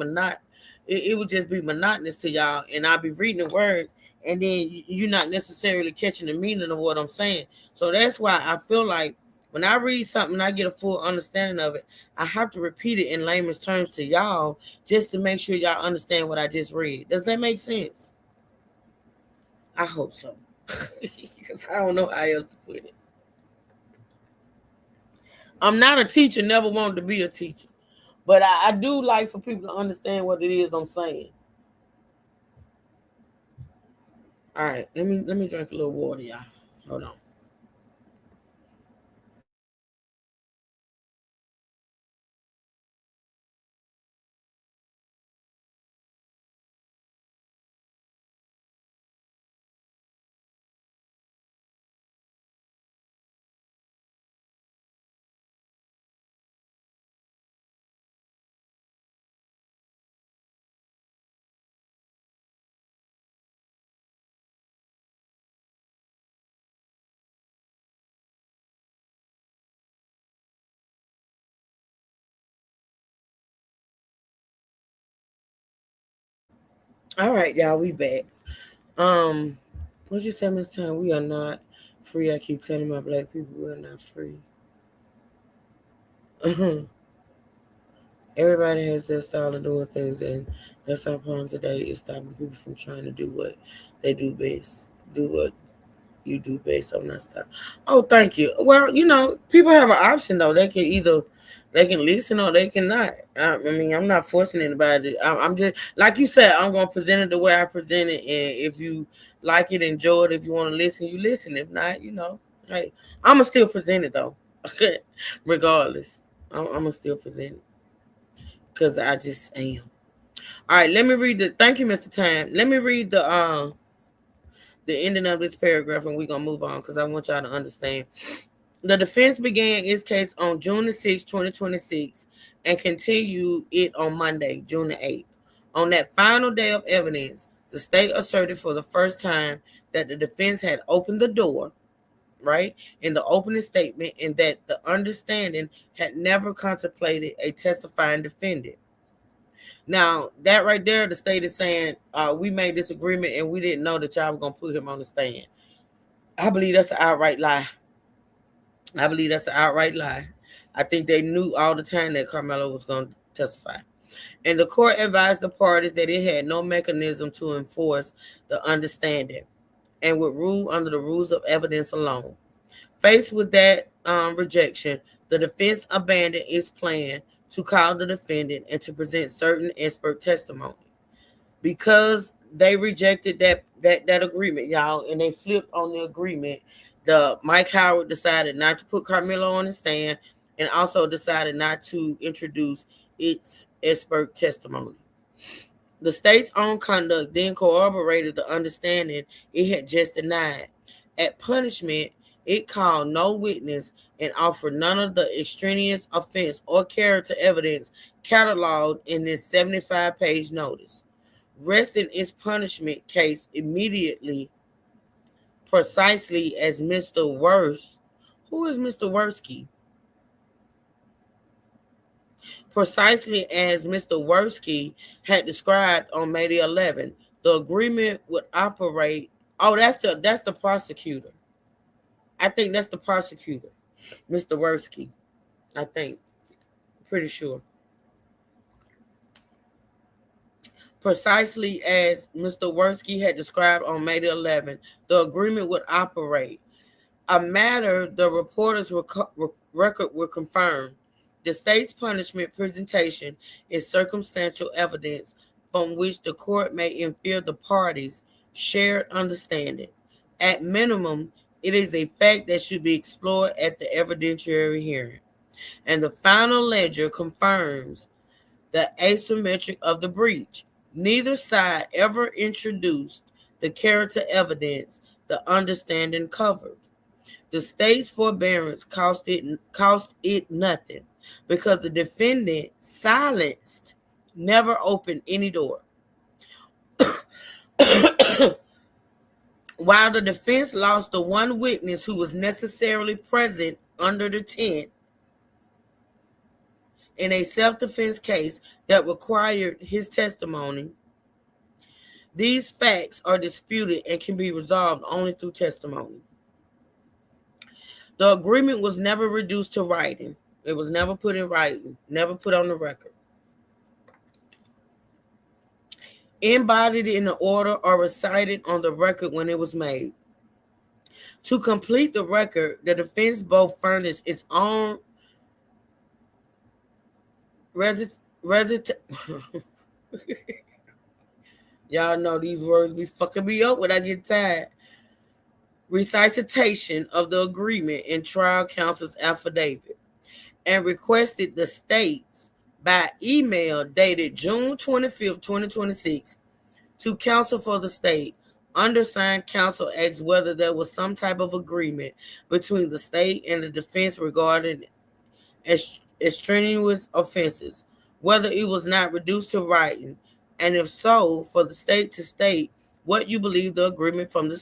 it would just be monotonous to y'all. And I'll be reading the words and then you're not necessarily catching the meaning of what I'm saying. So that's why I feel like when I read something, I get a full understanding of it. I have to repeat it in layman's terms to y'all just to make sure y'all understand what I just read. Does that make sense? I hope so. Because I don't know how else to put it. I'm not a teacher, never wanted to be a teacher. But I do like for people to understand what it is I'm saying. All right, let me drink a little water, y'all. Hold on. All right, y'all, we back. What you say, Miss Time? We are not Free, I keep telling my black people we're not free. Everybody has their style of doing things, and that's our problem today, is stopping people from trying to do what they do best. Do what you do best on that stuff. Oh, thank you. Well, people have an option though. They can listen or they can not. I mean, I'm not forcing anybody. I'm just like you said. I'm gonna present it the way I present it, and if you like it, enjoy it. If you want to listen, you listen. If not, hey, I'm gonna still present it though, regardless. I'm gonna still present it because I just am. All right, let me read the. Thank you, Mr. Time. Let me read the ending of this paragraph, and we're gonna move on because I want y'all to understand. The defense began its case on June the 6th, 2026, and continued it on Monday, June the 8th. On that final day of evidence, the state asserted for the first time that the defense had opened the door, right, in the opening statement, and that the understanding had never contemplated a testifying defendant. Now, that right there, the state is saying, we made this agreement and we didn't know that y'all were going to put him on the stand. I believe that's an outright lie. I think they knew all the time that Carmelo was going to testify. And the court advised the parties that it had no mechanism to enforce the understanding and would rule under the rules of evidence alone. Faced with that rejection, the defense abandoned its plan to call the defendant and to present certain expert testimony. Because they rejected that agreement, y'all, and they flipped on the agreement, Mike Howard decided not to put Carmelo on the stand and also decided not to introduce its expert testimony. The state's own conduct then corroborated the understanding it had just denied. At punishment, it called no witness and offered none of the extraneous offense or character evidence cataloged in this 75-page notice. Resting its punishment case immediately, precisely as Mr. Worst. Who is Mr. Worski? Precisely as Mr. Worski had described on May the 11th, the agreement would operate. Oh, that's the prosecutor. I think that's the prosecutor, Mr. Worski. I think. Pretty sure. Precisely as Mr. Worski had described on May the 11th, the agreement would operate. A matter the reporter's record would confirm. The state's punishment presentation is circumstantial evidence from which the court may infer the parties' shared understanding. At minimum, it is a fact that should be explored at the evidentiary hearing. And the final ledger confirms the asymmetry of the breach. Neither side ever introduced the character evidence the understanding covered. The state's forbearance cost it nothing because the defendant silenced, never opened any door. While the defense lost the one witness who was necessarily present under the tent in a self-defense case that required his testimony, these facts are disputed and can be resolved only through testimony. The agreement was never reduced to writing. It was never put in writing, never put on the record. Embodied in the order or recited on the record when it was made. To complete the record, the defense both furnished its own y'all know these words be fucking me up when I get tired. Recitation of the agreement in trial counsel's affidavit and requested the states by email dated June 25th, 2026 to counsel for the state. Undersigned counsel asked whether there was some type of agreement between the state and the defense regarding extraneous offenses, whether it was not reduced to writing, and if so, for the state to state what you believe the agreement from the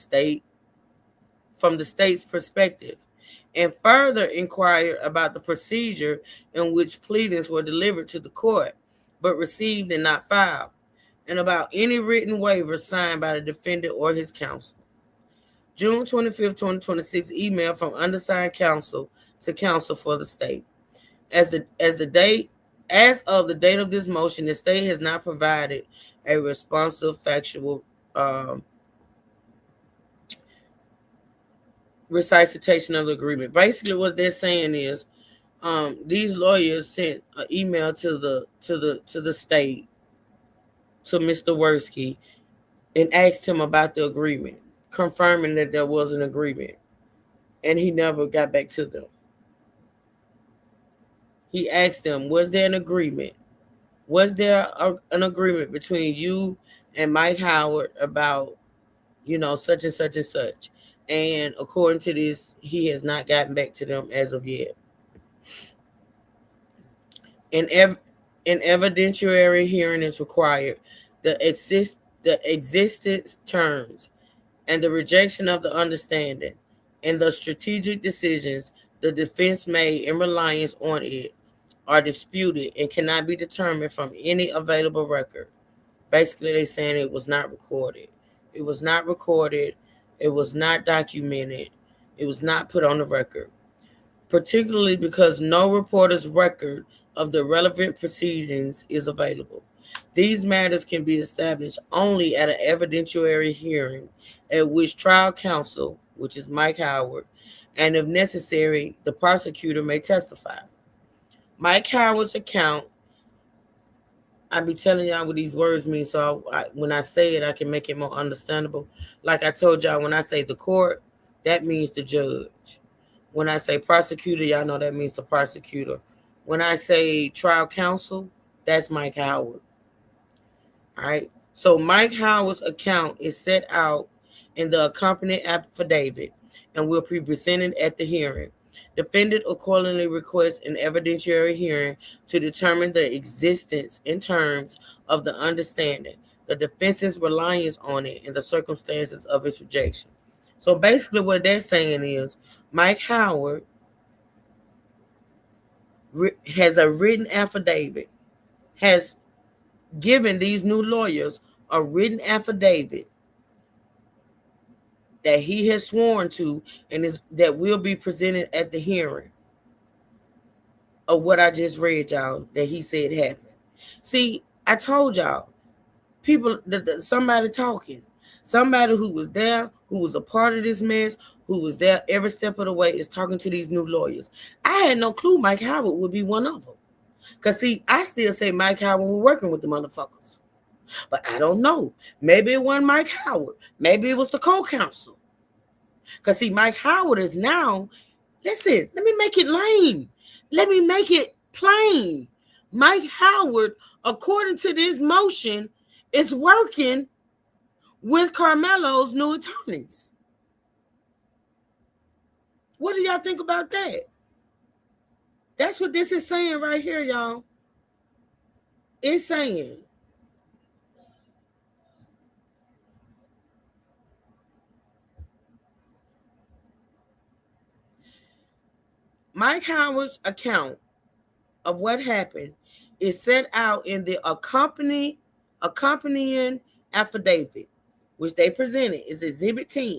state's perspective, and further inquired about the procedure in which pleadings were delivered to the court, but received and not filed, and about any written waiver signed by the defendant or his counsel. June 25th, 2026, email from undersigned counsel to counsel for the state. As of the date of this motion, the state has not provided a responsive factual recitation of the agreement. Basically, what they're saying is these lawyers sent an email to the state, to Mr. Worski, and asked him about the agreement, confirming that there was an agreement, and he never got back to them. He asked them, was there an agreement? Was there an agreement between you and Mike Howard about, such and such and such? And according to this, he has not gotten back to them as of yet. An evidentiary hearing is required. The existence terms and the rejection of the understanding and the strategic decisions the defense made in reliance on it are disputed and cannot be determined from any available record. Basically, they're saying it was not recorded. It was not recorded. It was not documented. It was not put on the record, particularly because no reporter's record of the relevant proceedings is available. These matters can be established only at an evidentiary hearing at which trial counsel, which is Mike Howard, and if necessary, the prosecutor may testify. Mike Howard's account, I be telling y'all what these words mean, so when I say it, I can make it more understandable. Like I told y'all, when I say the court, that means the judge. When I say prosecutor, y'all know that means the prosecutor. When I say trial counsel, that's Mike Howard. All right. So Mike Howard's account is set out in the accompanying affidavit and will be presented at the hearing. Defendant accordingly requests an evidentiary hearing to determine the existence in terms of the understanding, the defense's reliance on it, and the circumstances of its rejection. So basically what they're saying is Mike Howard has a written affidavit, has given these new lawyers a written affidavit that he has sworn to and that will be presented at the hearing of what I just read y'all that he said happened. See, I told y'all, people, somebody talking, somebody who was there, who was a part of this mess, who was there every step of the way is talking to these new lawyers. I had no clue Mike Howard would be one of them. Because, see, I still say Mike Howard was working with the motherfuckers. But I don't know. Maybe it wasn't Mike Howard. Maybe it was the co-counsel. Because, see, Mike Howard is now, listen, let me make it lame. Let me make it plain. Mike Howard, according to this motion, is working with Carmelo's new attorneys. What do y'all think about that? That's what this is saying right here, y'all. It's saying Mike Howard's account of what happened is set out in the accompanying affidavit, which they presented is Exhibit 10.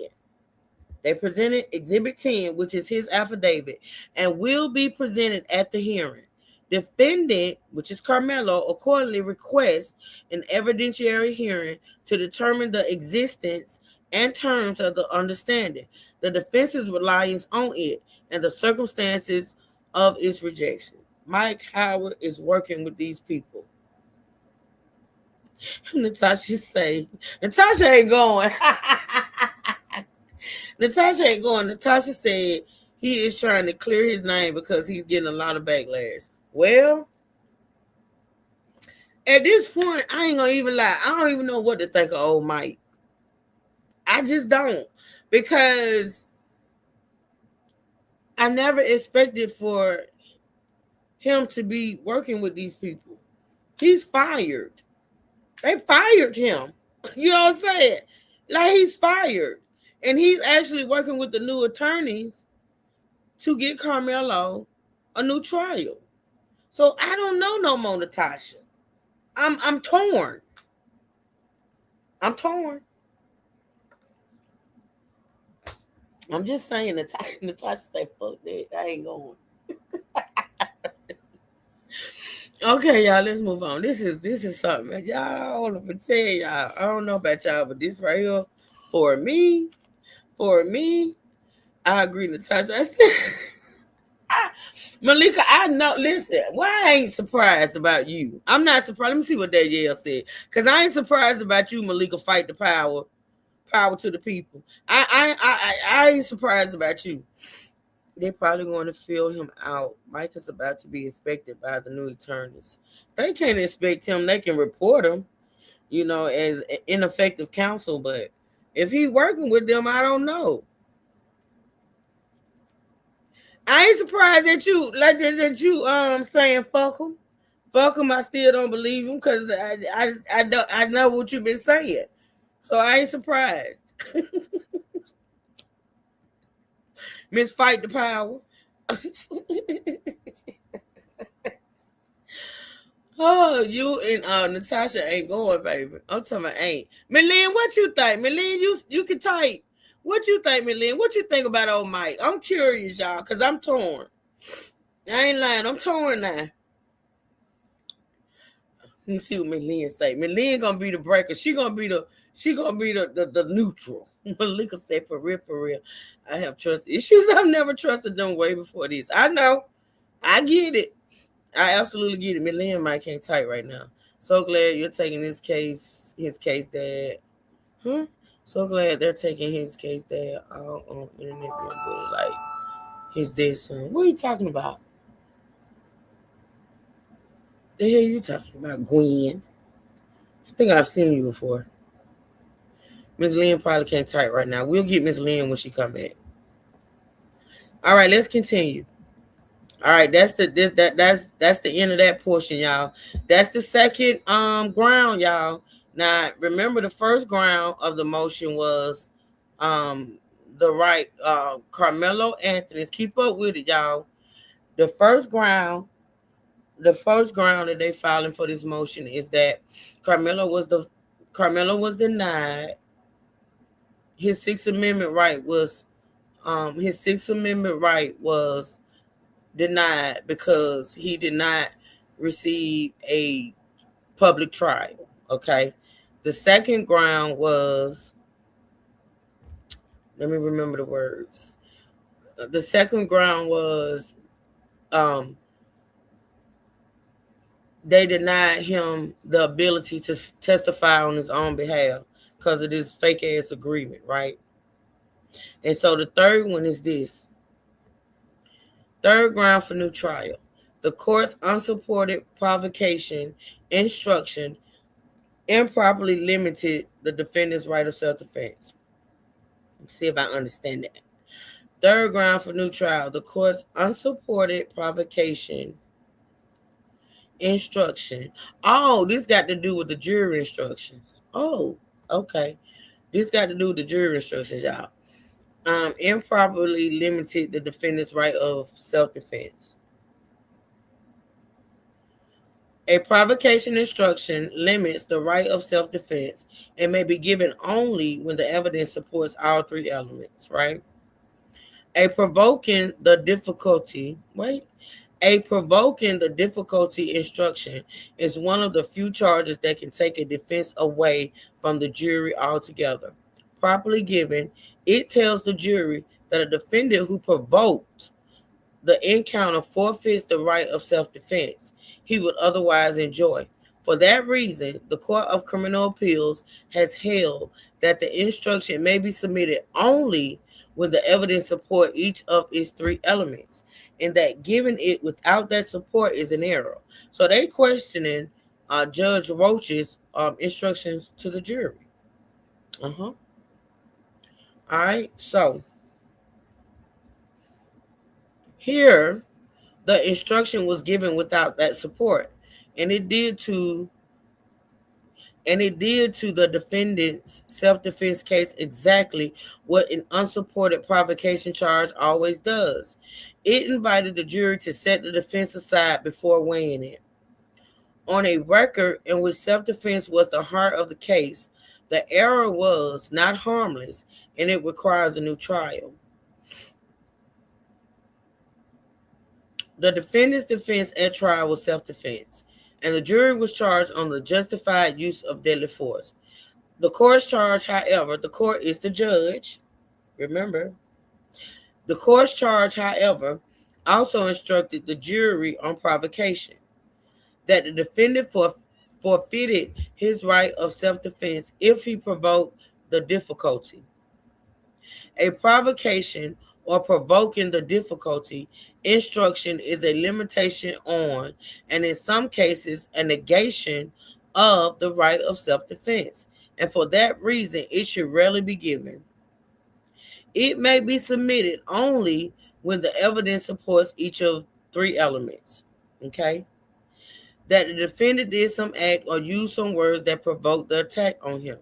They presented Exhibit 10, which is his affidavit, and will be presented at the hearing. Defendant, which is Carmelo, accordingly requests an evidentiary hearing to determine the existence and terms of the understanding, the defense's reliance on it, and the circumstances of its rejection. Mike Howard is working with these people. Natasha say, Natasha ain't going. Natasha ain't going. Natasha said he is trying to clear his name because he's getting a lot of backlash. Well, at this point, I ain't gonna even lie. I don't even know what to think of old Mike. I just don't, because I never expected for him to be working with these people. He's fired. They fired him. You know what I'm saying? Like, he's fired. And he's actually working with the new attorneys to get Carmelo a new trial. So I don't know no more, Natasha. I'm torn. I'm torn. I'm just saying, Natasha say, fuck that. I ain't going. Okay, y'all, let's move on. This is something. Y'all, I don't want to tell y'all. I don't know about y'all, but this right here, for me, I agree, Natasha. I said, Malika, I know. Listen, why I ain't surprised about you? I'm not surprised. Let me see what Danielle said, because I ain't surprised about you, Malika. Fight the power to the people. I ain't surprised about you. They're probably going to fill him out. Mike is about to be inspected by the new attorneys. They can't inspect him. They can report him, as ineffective counsel. But if he's working with them, I don't know. I ain't surprised that you saying fuck him. Fuck him. I still don't believe him because I know what you've been saying. So I ain't surprised. Miss Fight the Power. Oh, you and Natasha ain't going, baby. I'm talking about ain't. Milene, what you think? Milene, you can type. What you think, Milene? What you think about old Mike? I'm curious, y'all, because I'm torn. I ain't lying. I'm torn now. Let me see what Milene say. Milene gonna be the breaker. She gonna be the neutral. Malika said, for real. I have trust issues. I've never trusted them way before this. I know. I get it. I absolutely get it. Milene Mike can't type right now. So glad you're taking his case, Dad. Huh? So glad they're taking his case, Dad, out on internet being bullied like his dead son. What are you talking about? The hell you talking about, Gwen? I think I've seen you before. Miss Lynn probably can't type right now. We'll get Miss Lynn when she come back. All right, let's continue. All right, that's the end of that portion, y'all. That's the second ground, y'all. Now, remember the first ground of the motion was the right Carmelo Anthony. Keep up with it, y'all. The first ground that they filing for this motion is that Carmelo was denied his Sixth Amendment right was denied because he did not receive a public trial. Okay. The second ground was, let me remember the words. The second ground was they denied him the ability to testify on his own behalf because of this fake ass agreement, right? And so the third one is this. Third ground for new trial. The court's unsupported provocation instruction improperly limited the defendant's right of self-defense. Let's see if I understand that. Third ground for new trial. The court's unsupported provocation instruction. Oh, this got to do with the jury instructions. Oh, okay. This got to do with the jury instructions, y'all. Improperly limited the defendant's right of self-defense. A provocation instruction limits the right of self-defense and may be given only when the evidence supports all three elements, right? A provoking the difficulty instruction is one of the few charges that can take a defense away from the jury altogether. Properly given, it tells the jury that a defendant who provoked the encounter forfeits the right of self-defense he would otherwise enjoy. For that reason, the Court of Criminal Appeals has held that the instruction may be submitted only when the evidence supports each of its three elements, and that giving it without that support is an error. So they questioning Judge Roach's instructions to the jury. All right, so here the instruction was given without that support, and it did to the defendant's self-defense case exactly what an unsupported provocation charge always does. It invited the jury to set the defense aside before weighing it. On a record in which self-defense was the heart of the case, the error was not harmless, and it requires a new trial. The defendant's defense at trial was self-defense, and the jury was charged on the justified use of deadly force. The court's charge, however, the court is the judge. Remember, the court's charge, however, also instructed the jury on provocation, that the defendant forfeited his right of self-defense if he provoked the difficulty. A provocation or provoking the difficulty instruction is a limitation on, and in some cases, a negation of the right of self-defense, and for that reason, it should rarely be given. It may be submitted only when the evidence supports each of three elements, okay? That the defendant did some act or used some words that provoked the attack on him.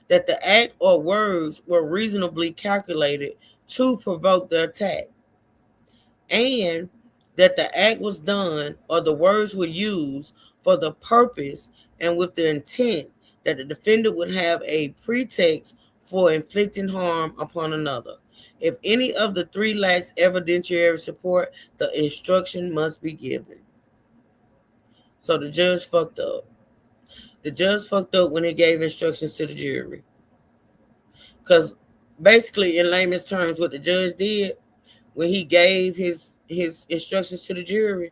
That the act or words were reasonably calculated to provoke the attack. And that the act was done or the words were used for the purpose and with the intent that the defendant would have a pretext for inflicting harm upon another. If any of the three lacks evidentiary support, the instruction must be given. So the judge fucked up. The judge fucked up when he gave instructions to the jury. Because basically, in layman's terms, what the judge did when he gave his instructions to the jury,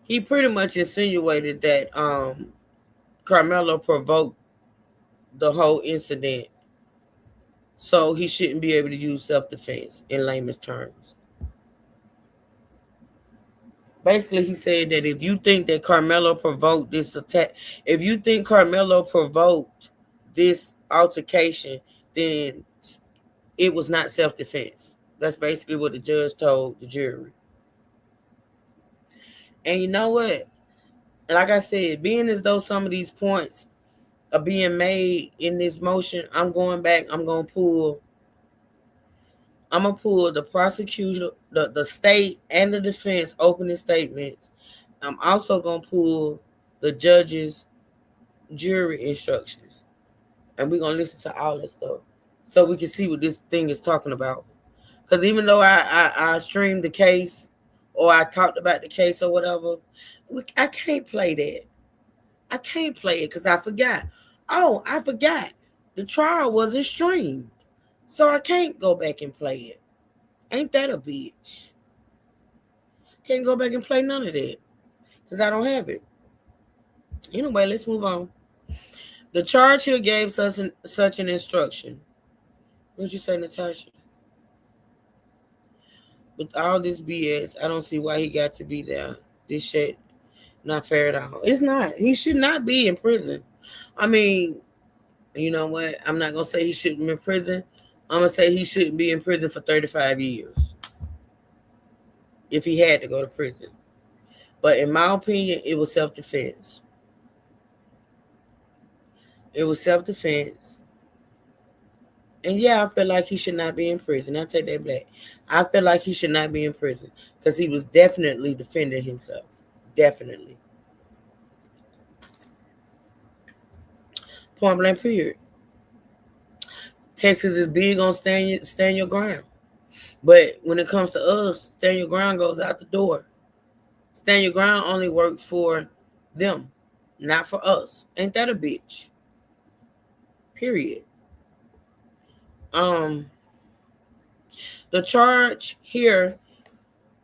he pretty much insinuated that Carmelo provoked the whole incident, so he shouldn't be able to use self-defense in layman's terms. Basically, he said that if you think that Carmelo provoked this attack, if you think Carmelo provoked this altercation, then it was not self-defense. That's basically what the judge told the jury. And you know what? Like I said, being as though some of these points are being made in this motion, I'm going back. I'm gonna pull the prosecution, the state and the defense opening statements. I'm also gonna pull the judge's jury instructions, and we're gonna listen to all that stuff so we can see what this thing is talking about. Because even though I streamed the case or I talked about the case or whatever, I can't play that. I can't play it because I forgot. Oh, I forgot. The trial wasn't streamed, so I can't go back and play it. Ain't that a bitch? Can't go back and play none of that because I don't have it. Anyway, let's move on. The charge here gave such an instruction. What'd you say, Natasha? With all this BS, I don't see why he got to be there. This shit not fair at all. It's not. He should not be in prison. I mean, you know what? I'm not going to say he shouldn't be in prison. I'm going to say he shouldn't be in prison for 35 years. If he had to go to prison. But in my opinion, it was self-defense. It was self-defense. And yeah, I feel like he should not be in prison. I'll take that back. I feel like he should not be in prison because he was definitely defending himself. Definitely. Point blank period. Texas is big on stand your ground. But when it comes to us, stand your ground goes out the door. Stand your ground only works for them, not for us. Ain't that a bitch? Period. The charge here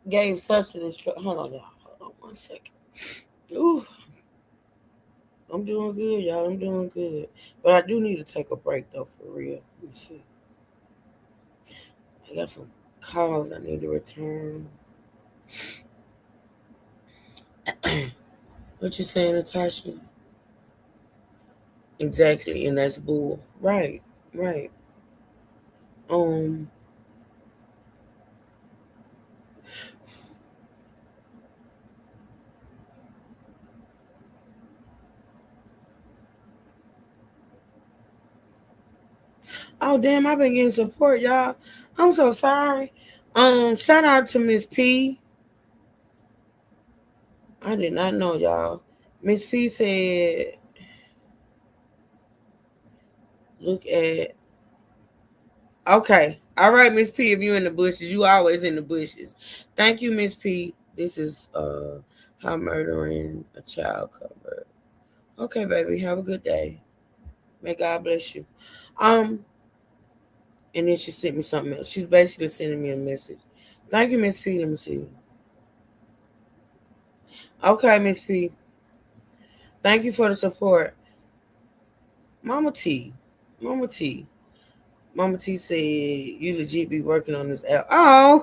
gave such an instruction. Hold on, y'all. Hold on 1 second. Ooh. I'm doing good, y'all. I'm doing good. But I do need to take a break, though, for real. Let me see. I got some calls I need to return. What you saying, Natasha? Exactly, and that's bull. Right. Oh damn, I've been getting support, y'all. I'm so sorry. Shout out to Miss P. I did not know, y'all. Miss P said, look at. Okay, All right, Miss P, if you in the bushes, you always in the bushes. Thank you, Miss P. This is how murdering a child covered. Okay, baby, have a good day. May God bless you. And then she sent me something else. She's basically sending me a message. Thank you, Miss P. Let me see. Okay, Miss P. Thank you for the support. Mama T said you legit be working on this app. Oh,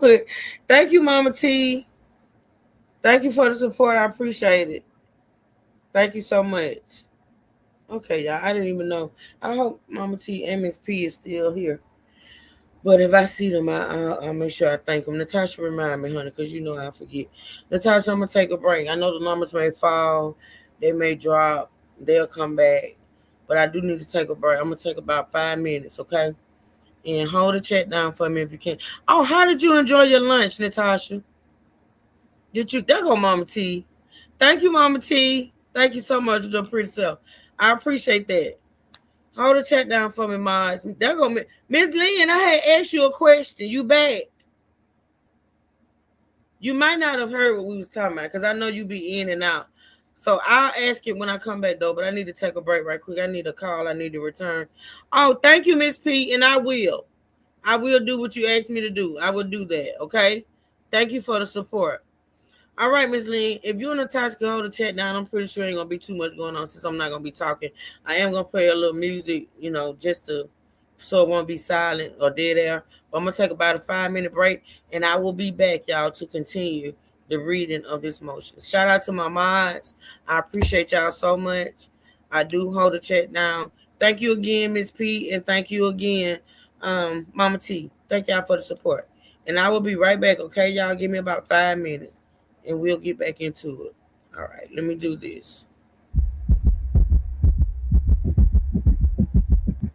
thank you, Mama T. Thank you for the support. I appreciate it. Thank you so much. Okay, y'all. I didn't even know. I hope Mama T and Miss P is still here. But if I see them, I'll make sure I thank them. Natasha, remind me, honey, because you know I forget. Natasha, I'm going to take a break. I know the numbers may fall. They may drop. They'll come back. But I do need to take a break. I'm going to take about 5 minutes, okay? And hold the chat down for me if you can. Oh, how did you enjoy your lunch, Natasha? There go Mama T. Thank you, Mama T. Thank you so much for your pretty self. I appreciate that. Hold the chat down for me, Miles. There go Miss Lynn. I had asked you a question. You back? You might not have heard what we was talking about because I know you be in and out. So I'll ask it when I come back, though. But I need to take a break right quick. I need a call. I need to return. Oh, thank you, Miss P. And I will. I will do what you asked me to do. I will do that, okay? Thank you for the support. All right, Miss Lynn, if you and Natasha can hold the chat down, I'm pretty sure ain't going to be too much going on since I'm not going to be talking. I am going to play a little music, just so it won't be silent or dead air. But I'm going to take about a 5-minute break, and I will be back, y'all, to continue the reading of this motion. Shout out to my mods. I appreciate y'all so much. I do hold the chat down. Thank you again, Miss P, and thank you again, Mama T. Thank y'all for the support. And I will be right back, okay, y'all? Give me about 5 minutes. And we'll get back into it. All right, let me do this.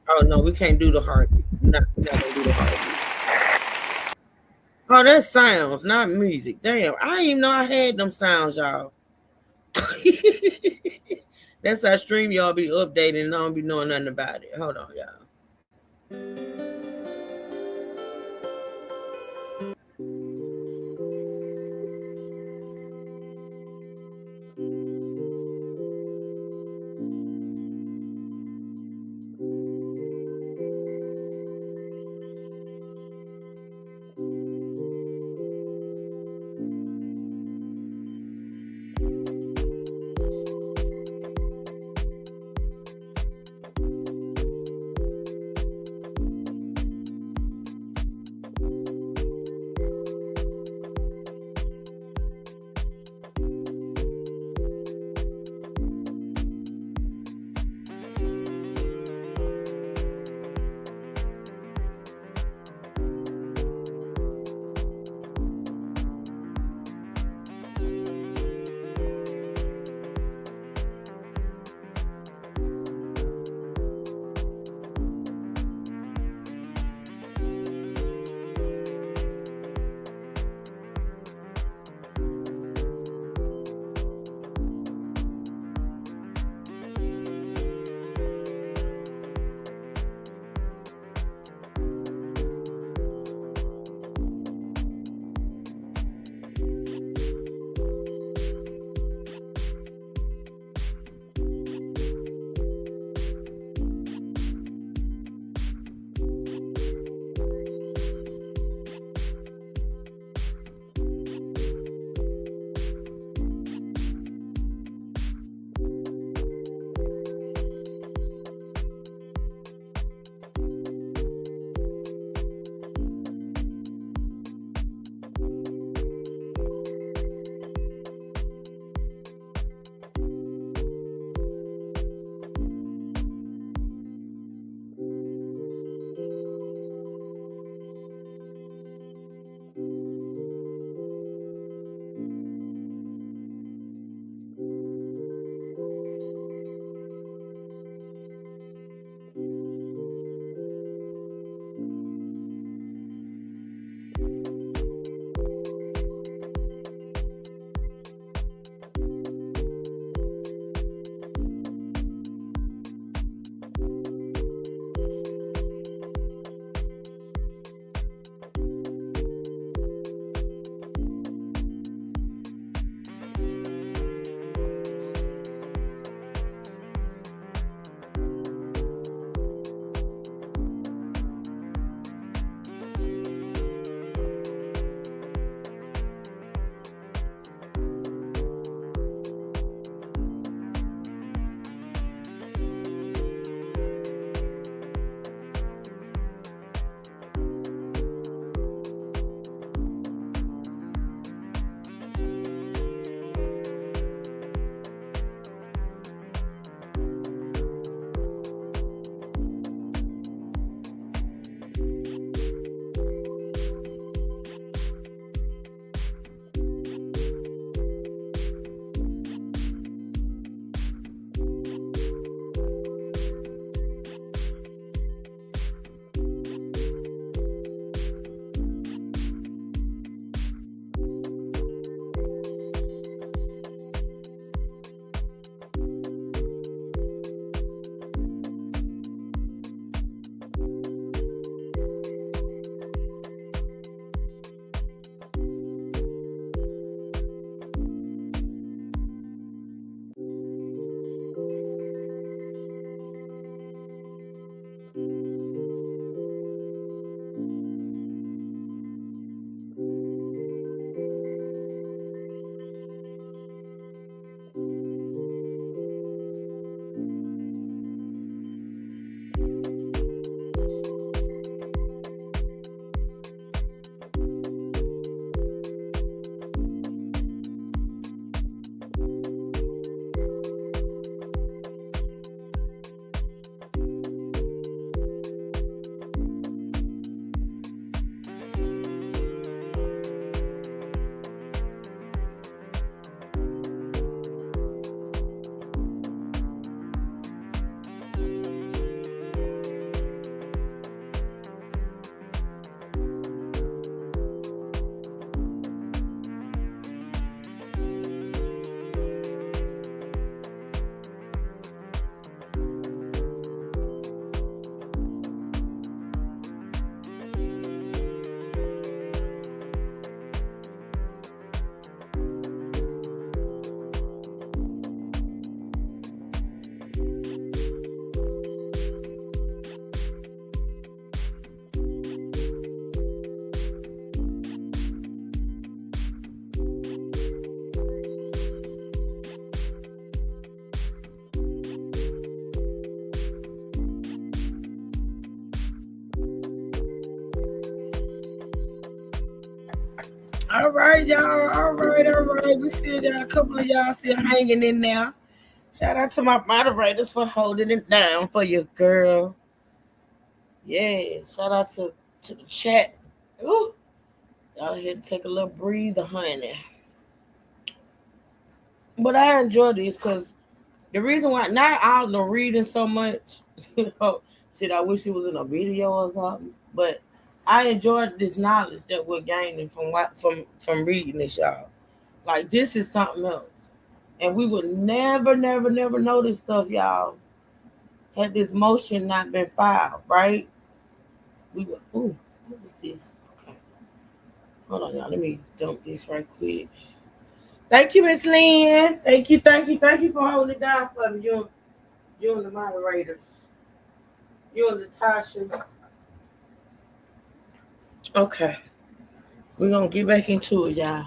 Oh, no, we can't do the heartbeat. We're not going to do the heartbeat. Oh, that's sounds, not music. Damn, I didn't even know I had them sounds, y'all. That's how stream y'all be updating and I don't be knowing nothing about it. Hold on, y'all. All right, y'all. All right. We still got a couple of y'all still hanging in there. Shout out to my moderators for holding it down for you, girl. Yeah, shout out to the chat. Ooh, y'all had to take a little breather, honey. But I enjoy this because the reason why not out the reading so much, shit, I wish it was in a video or something. But I enjoyed this knowledge that we're gaining from reading this, y'all. Like this is something else. And we would never know this stuff, y'all, had this motion not been filed, right? We would, ooh, what is this? Okay. Hold on, y'all. Let me dump this right quick. Thank you, Miss Lynn. Thank you for holding it down for me. You and the moderators. You and Natasha. Okay. We're gonna get back into it, y'all.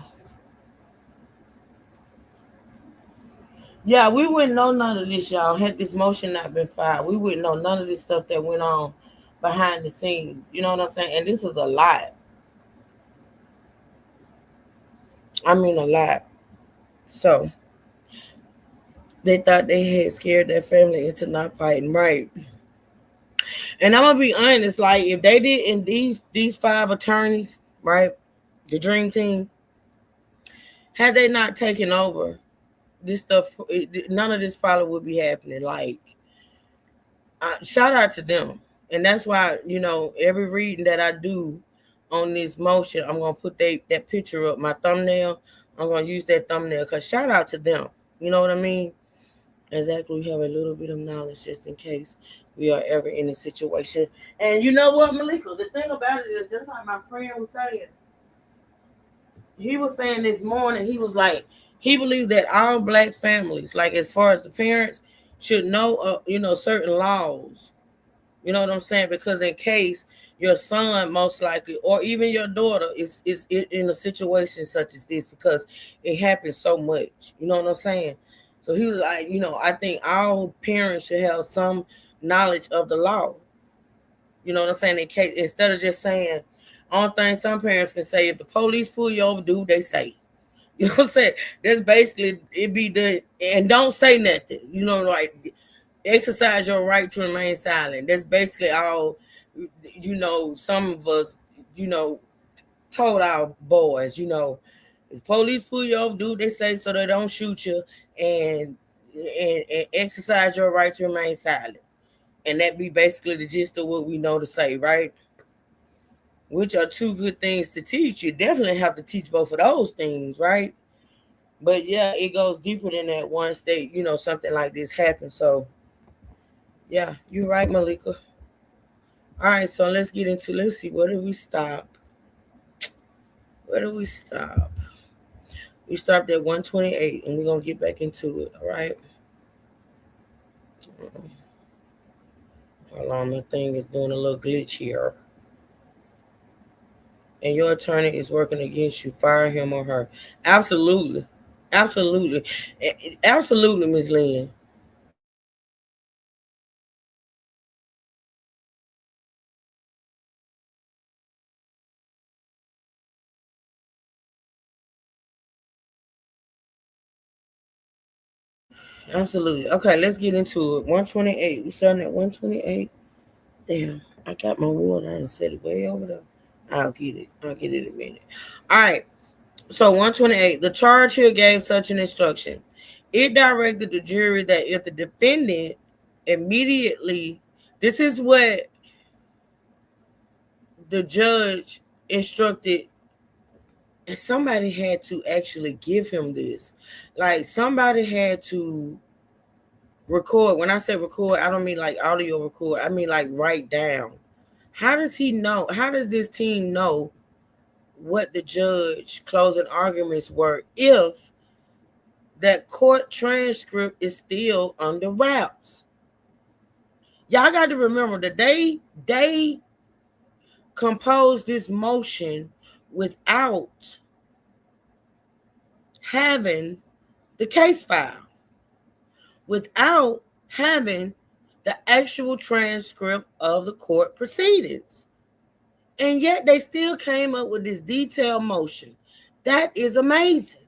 Yeah, we wouldn't know none of this, y'all. Had this motion not been filed, we wouldn't know none of this stuff that went on behind the scenes. You know what I'm saying? And this is a lot. I mean, a lot. So, they thought they had scared their family into not fighting, right? And I'm gonna be honest, like if they didn't, these 5 attorneys, right, the dream team, had they not taken over this stuff, none of this probably would be happening. Like, shout out to them. And that's why, you know, every reading that I do on this motion, I'm gonna put that picture up, my thumbnail. I'm gonna use that thumbnail because shout out to them. You know what I mean? Exactly. We have a little bit of knowledge just in case we are ever in a situation. And you know what, Malika? The thing about it is, just like my friend was saying, he was saying this morning, he was like, he believed that all Black families, like as far as the parents, should know, certain laws. You know what I'm saying? Because in case your son, most likely, or even your daughter, is in a situation such as this, because it happens so much. You know what I'm saying? So he was like, I think all parents should have some knowledge of the law. You know what I'm saying? In case, instead of just saying, only thing some parents can say, if the police pull you over, do what they say. You know what I'm saying? That's basically, it be the, and don't say nothing. Like, exercise your right to remain silent. That's basically all, some of us, told our boys, if police pull you over, do what they say so they don't shoot you, and exercise your right to remain silent. And that be basically the gist of what we know to say, right? Which are 2 good things to teach. You definitely have to teach both of those things, right? But yeah, it goes deeper than that once they, something like this happens. So yeah, you're right, Malika. All right, so let's see, where did we stop? We stopped at 128, and we're going to get back into it, all right? Hold on, my thing is doing a little glitch here. And your attorney is working against you, fire him or her. Absolutely, Ms. Lynn. Absolutely. Okay, let's get into it. 128. We starting at 128. Damn, I got my water and set it way over there. I'll get it in a minute. All right. So 128. The charge here gave such an instruction. It directed the jury that if the defendant immediately, this is what the judge instructed, and somebody had to actually give him this. Like, somebody had to record. When I say record, I don't mean like audio record. I mean like write down. How does he know? How does this team know what the judge closing arguments were if that court transcript is still under wraps? Y'all got to remember that they composed this motion without having the case file, without having the actual transcript of the court proceedings. And yet they still came up with this detailed motion. That is amazing.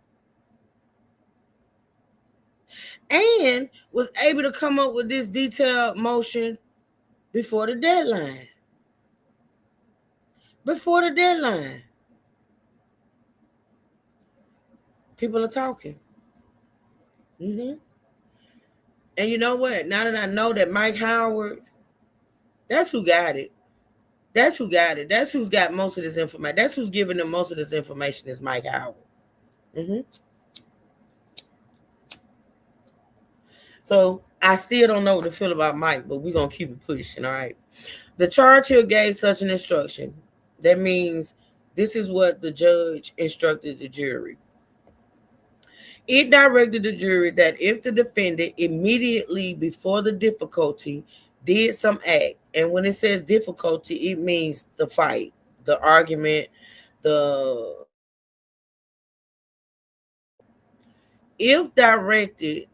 And was able to come up with this detailed motion before the deadline. Before the deadline. People are talking. And you know what? Now that I know that Mike Howard, that's who got it. That's who got it. That's who's got most of this information. That's who's giving them most of this information is Mike Howard. So I still don't know what to feel about Mike, but we're going to keep it pushing, all right? The charge here gave such an instruction. That means this is what the judge instructed the jury. It directed the jury that if the defendant immediately before the difficulty did some act, and when it says difficulty, it means the fight, the argument, it directed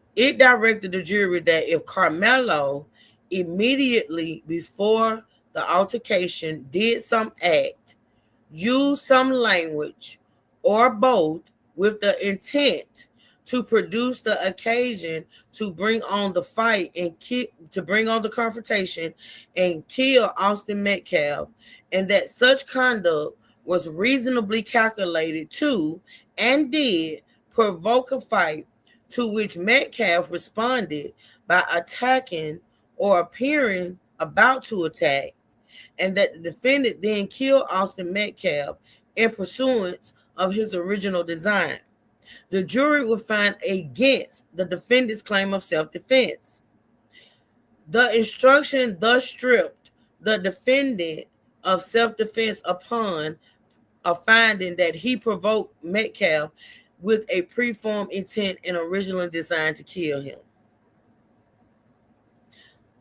the jury that if Carmelo immediately before the altercation did some act, used some language, or both with the intent to produce the occasion to bring on the fight and to bring on the confrontation and kill Austin Metcalf, and that such conduct was reasonably calculated to and did provoke a fight to which Metcalf responded by attacking or appearing about to attack, and that the defendant then killed Austin Metcalf in pursuance of his original design. The jury will find against the defendant's claim of self-defense. The instruction thus stripped the defendant of self-defense upon a finding that he provoked Metcalf with a preformed intent and original design to kill him.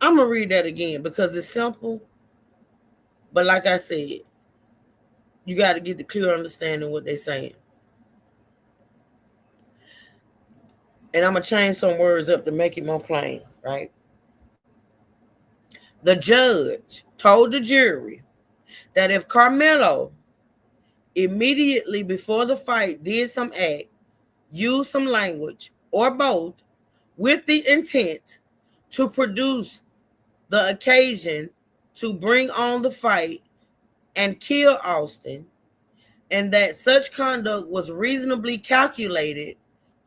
I'm going to read that again because it's simple. But like I said, you got to get the clear understanding of what they're saying. And I'm going to change some words up to make it more plain, right? The judge told the jury that if Carmelo immediately before the fight did some act, used some language, or both, with the intent to produce the occasion to bring on the fight and kill Austin, and that such conduct was reasonably calculated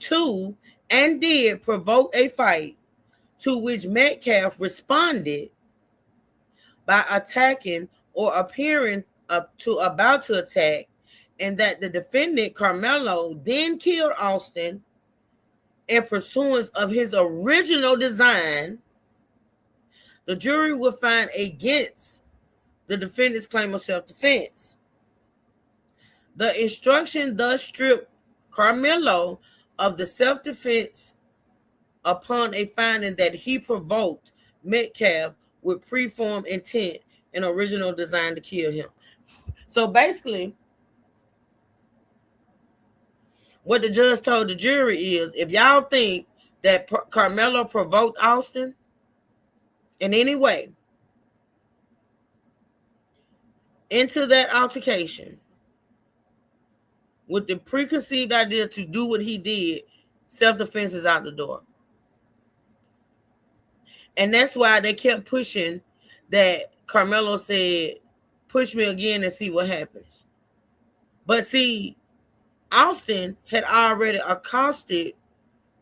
to and did provoke a fight to which Metcalf responded by attacking or appearing about to attack, and that the defendant Carmelo then killed Austin in pursuance of his original design, the jury will find against the defendant's claim of self-defense. The instruction thus stripped Carmelo of the self-defense upon a finding that he provoked Metcalf with preformed intent and original design to kill him. So basically, what the judge told the jury is, if y'all think that Carmelo provoked Austin in any way into that altercation with the preconceived idea to do what he did, self-defense is out the door. And that's why they kept pushing that Carmelo said, push me again and see what happens. But see, Austin had already accosted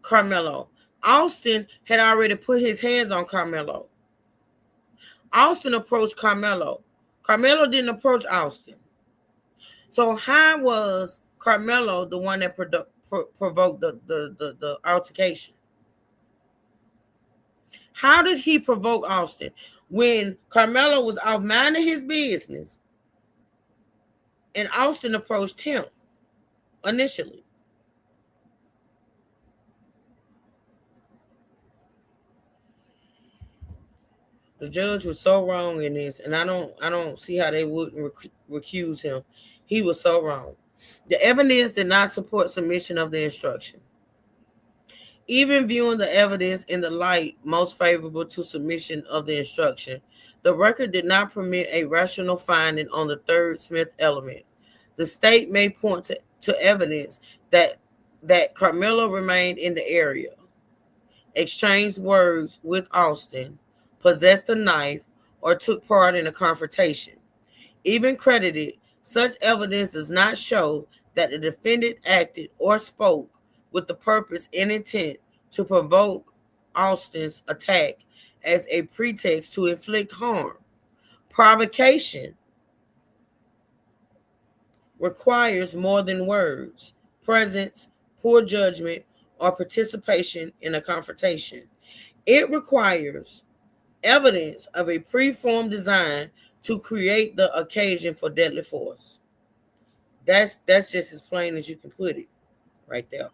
Carmelo. Austin had already put his hands on Carmelo. Austin approached Carmelo. Carmelo didn't approach Austin. So how was Carmelo the one that provoked the altercation? How did he provoke Austin when Carmelo was off minding his business and Austin approached him initially? The judge was so wrong in this, and I don't see how they wouldn't recuse him. He was so wrong. The evidence did not support submission of the instruction. Even viewing the evidence in the light most favorable to submission of the instruction, the record did not permit a rational finding on the third Smith element. The state may point to evidence that Carmelo remained in the area, exchanged words with Austin, possessed a knife, or took part in a confrontation. Even credited, such evidence does not show that the defendant acted or spoke with the purpose and intent to provoke Austin's attack as a pretext to inflict harm. Provocation requires more than words, presence, poor judgment, or participation in a confrontation. It requires evidence of a preformed design to create the occasion for deadly force. That's just as plain as you can put it right there.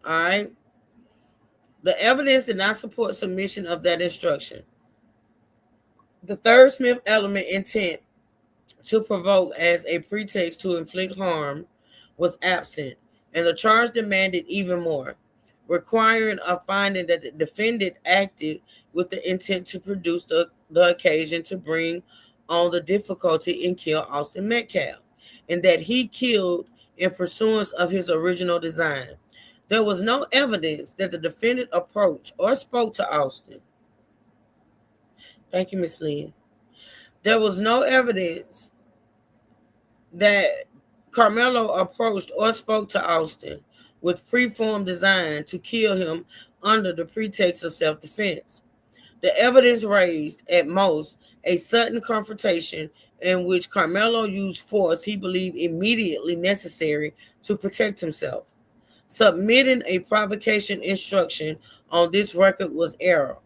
All right. The evidence did not support submission of that instruction. The third Smith element, intent to provoke as a pretext to inflict harm, was absent, and the charge demanded even more, requiring a finding that the defendant acted with the intent to produce the occasion to bring on the difficulty and kill Austin Metcalf, and that he killed in pursuance of his original design. There was no evidence that the defendant approached or spoke to Austin. Thank you, Ms. Lynn. There was no evidence that Carmelo approached or spoke to Austin with preformed design to kill him under the pretext of self-defense. The evidence raised, at most, a sudden confrontation in which Carmelo used force he believed immediately necessary to protect himself. Submitting a provocation instruction on this record was error,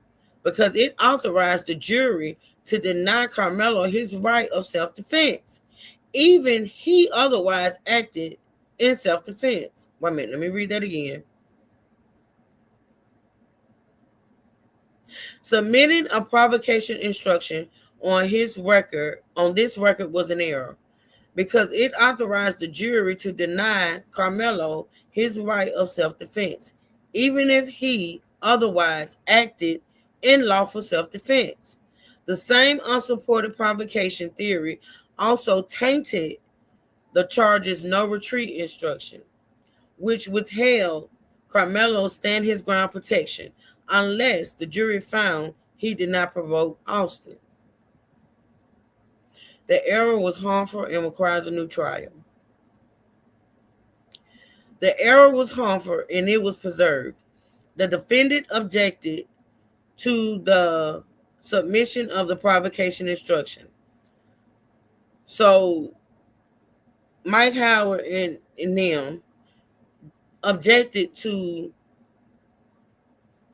because it authorized the jury to deny Carmelo his right of self-defense, even he otherwise acted in self-defense. Wait a minute, let me read that again. Submitting a provocation instruction on this record was an error, because it authorized the jury to deny Carmelo his right of self-defense, even if he otherwise acted in lawful self-defense. The same unsupported provocation theory also tainted the charge's no retreat instruction, which withheld Carmelo's stand his ground protection unless the jury found he did not provoke Austin. The error was harmful and requires a new trial. The error was harmful and it was preserved. The defendant objected to the submission of the provocation instruction. So Mike Howard and them objected to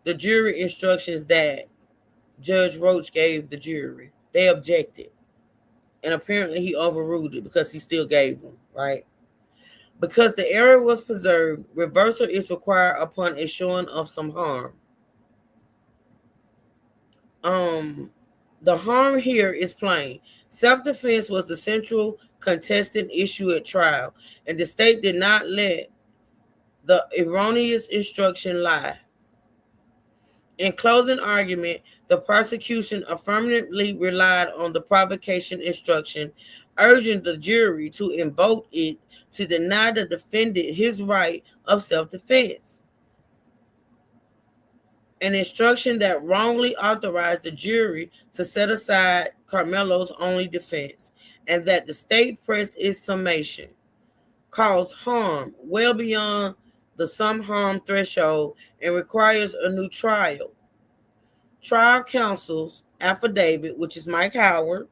the jury instructions that Judge Roach gave the jury. They objected. And apparently he overruled it because he still gave them, right? Because the error was preserved, reversal is required upon a showing of some harm. The harm here is plain. Self-defense was the central contested issue at trial, and the state did not let the erroneous instruction lie. In closing argument, the prosecution affirmatively relied on the provocation instruction, urging the jury to invoke it to deny the defendant his right of self-defense. An instruction that wrongly authorized the jury to set aside Carmelo's only defense, and that the state pressed its summation, caused harm well beyond the some harm threshold and requires a new trial. Trial counsel's affidavit, which is Mike Howard.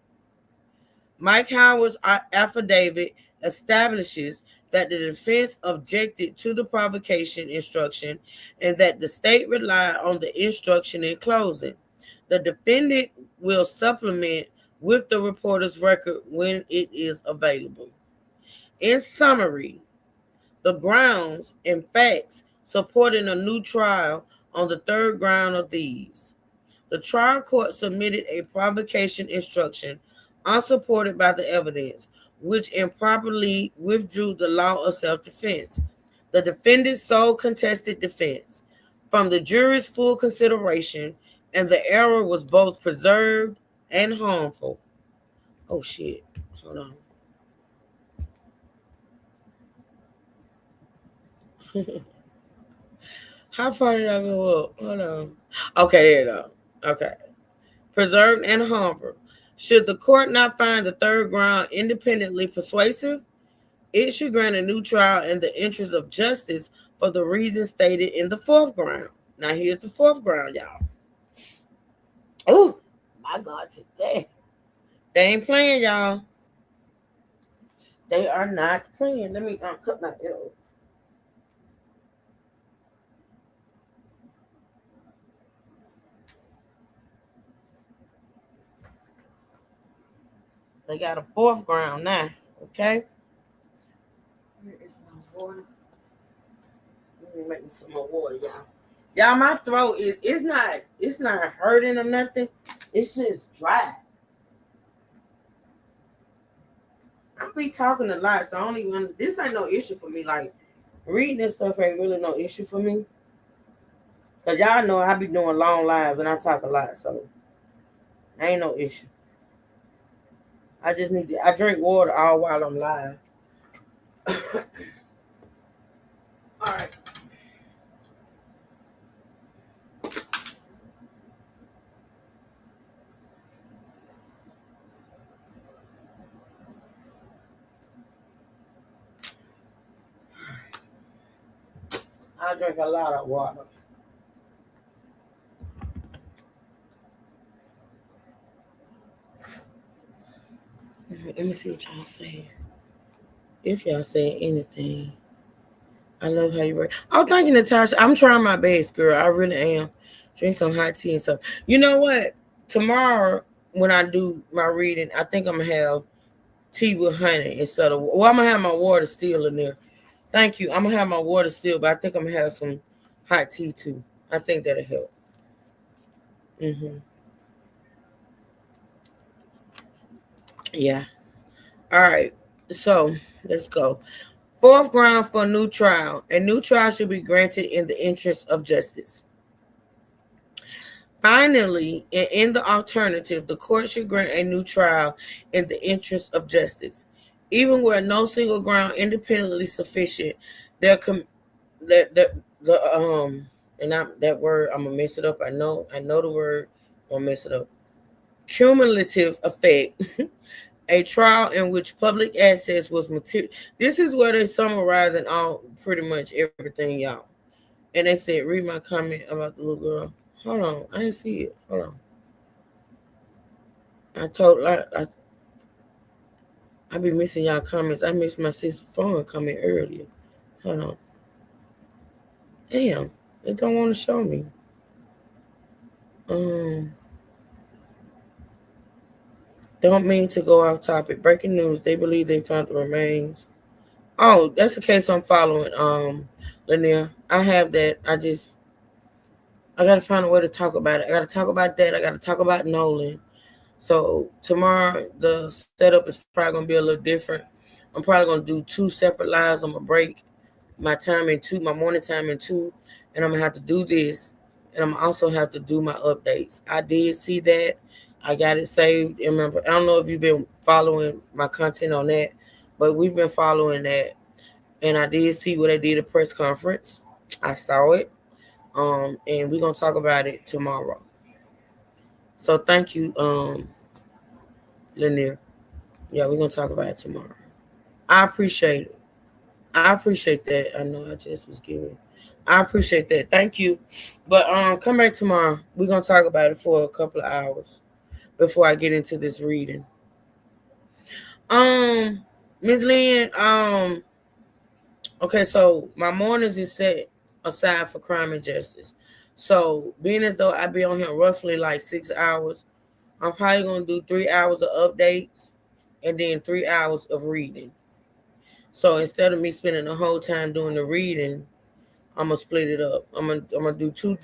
Mike Howard's affidavit establishes that the defense objected to the provocation instruction and that the state relied on the instruction in closing. The defendant will supplement with the reporter's record when it is available. In summary, the grounds and facts supporting a new trial on the third ground of these. The trial court submitted a provocation instruction unsupported by the evidence, which improperly withdrew the law of self-defense, the defendant's sole contested defense, from the jury's full consideration, and the error was both preserved and harmful. Oh, shit. Hold on. How far did I go up? Hold on. Okay, there you go. Okay. Preserved and harmful. Should the court not find the third ground independently persuasive, it should grant a new trial in the interest of justice for the reasons stated in the fourth ground. Now, here's the fourth ground, y'all. Oh, my God, today. They ain't playing, y'all. They are not playing. Let me cut my arrow. They got a fourth ground now, okay? Where is my water? Let me make me some more water, y'all. Y'all, my throat it's not hurting or nothing. It's just dry. I be talking a lot, so I don't even. This ain't no issue for me. Like reading this stuff ain't really no issue for me. Cause y'all know I be doing long lives and I talk a lot, so ain't no issue. I just need to. I drink water all while I'm live. All right. I drink a lot of water. Let me see what y'all say. If y'all say anything. I love how you write. Oh, thank you, Natasha. I'm trying my best, girl. I really am. Drink some hot tea and stuff. You know what? Tomorrow, when I do my reading, I think I'm going to have tea with honey instead of... Well, I'm going to have my water still in there. Thank you. I'm going to have my water still, but I think I'm going to have some hot tea, too. I think that'll help. Yeah. All right. So, let's go. Fourth ground for a new trial. A new trial should be granted in the interest of justice. Finally, and in the alternative, the court should grant a new trial in the interest of justice. Even where no single ground independently sufficient, that word, I'm gonna mess it up. I know the word, I'm gonna mess it up. Cumulative effect. A trial in which public access was material. This is where they're summarizing all pretty much everything, y'all. And they said, read my comment about the little girl. Hold on, I didn't see it. Hold on. I be missing y'all comments. I missed my sister's phone comment earlier. Hold on. Damn, it don't want to show me. Don't mean to go off topic. Breaking news. They believe they found the remains. Oh, that's the case I'm following, Lanier. I have that. I got to find a way to talk about it. I got to talk about that. I got to talk about Nolan. So tomorrow, the setup is probably going to be a little different. I'm probably going to do 2 separate lives. I'm going to break my time in 2, my morning time in 2. And I'm going to have to do this. And I'm also have to do my updates. I did see that. I got it saved. And remember, I don't know if you've been following my content on that, but we've been following that. And I did see what they did at press conference. I saw it. And we're going to talk about it tomorrow. So thank you, Lanier. Yeah, we're going to talk about it tomorrow. I appreciate it. I appreciate that. I know I just was giving. I appreciate that. Thank you. But come back tomorrow. We're going to talk about it for a couple of hours before I get into this reading. Ms. Lynn, okay, so my mornings is set aside for crime and justice. So being as though I be on here roughly like 6 hours, I'm probably going to do 3 hours of updates and then 3 hours of reading. So instead of me spending the whole time doing the reading, I'm going to split it up. I'm gonna do two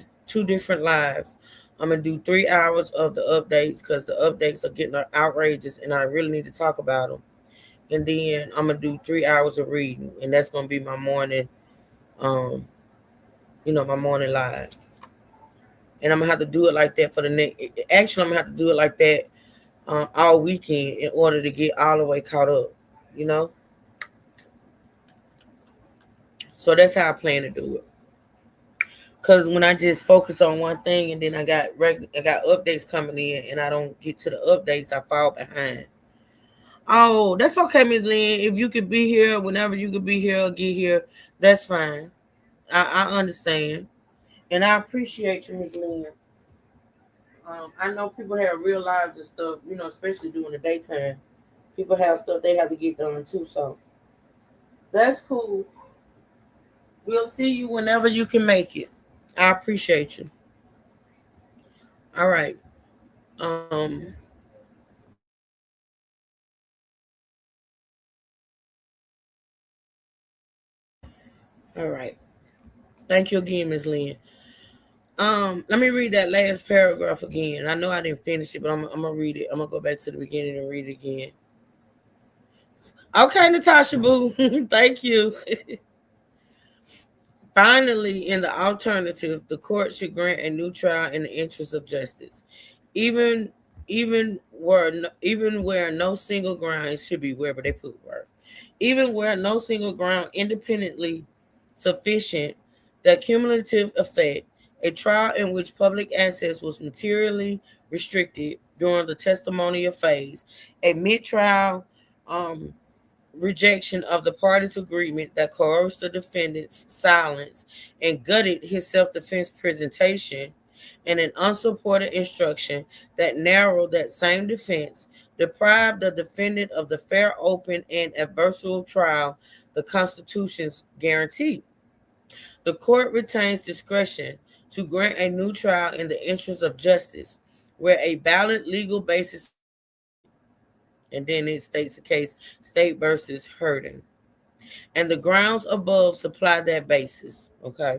different lives. I'm going to do 3 hours of the updates because the updates are getting outrageous and I really need to talk about them. And then I'm going to do 3 hours of reading, and that's going to be my morning, my morning live. And I'm going to have to do it like that for the next. Actually, I'm going to have to do it like that all weekend in order to get all the way caught up, So that's how I plan to do it. Because when I just focus on one thing and then I got updates coming in and I don't get to the updates, I fall behind. Oh, that's okay, Ms. Lynn. If you could be here whenever you could be here or get here, that's fine. I understand. And I appreciate you, Ms. Lynn. I know people have real lives and stuff, especially during the daytime. People have stuff they have to get done too, so that's cool. We'll see you whenever you can make it. I appreciate you. All right. All right. Thank you again, Ms. Lynn. Let me read that last paragraph again. I know I didn't finish it, but I'm gonna read it. I'm gonna go back to the beginning and read it again. Okay, Natasha Boo. Thank you. Finally, in the alternative, the court should grant a new trial in the interest of justice, even where no single ground should be wherever they put work, even where no single ground independently sufficient, the cumulative effect, a trial in which public access was materially restricted during the testimonial phase, a mid-trial rejection of the parties' agreement that coerced the defendant's silence and gutted his self-defense presentation, and an unsupported instruction that narrowed that same defense, deprived the defendant of the fair, open, and adversarial trial the Constitution's guarantee. The court retains discretion to grant a new trial in the interest of justice, where a valid legal basis, and then it states the case, State versus Hurden, and the grounds above supply that basis. Okay.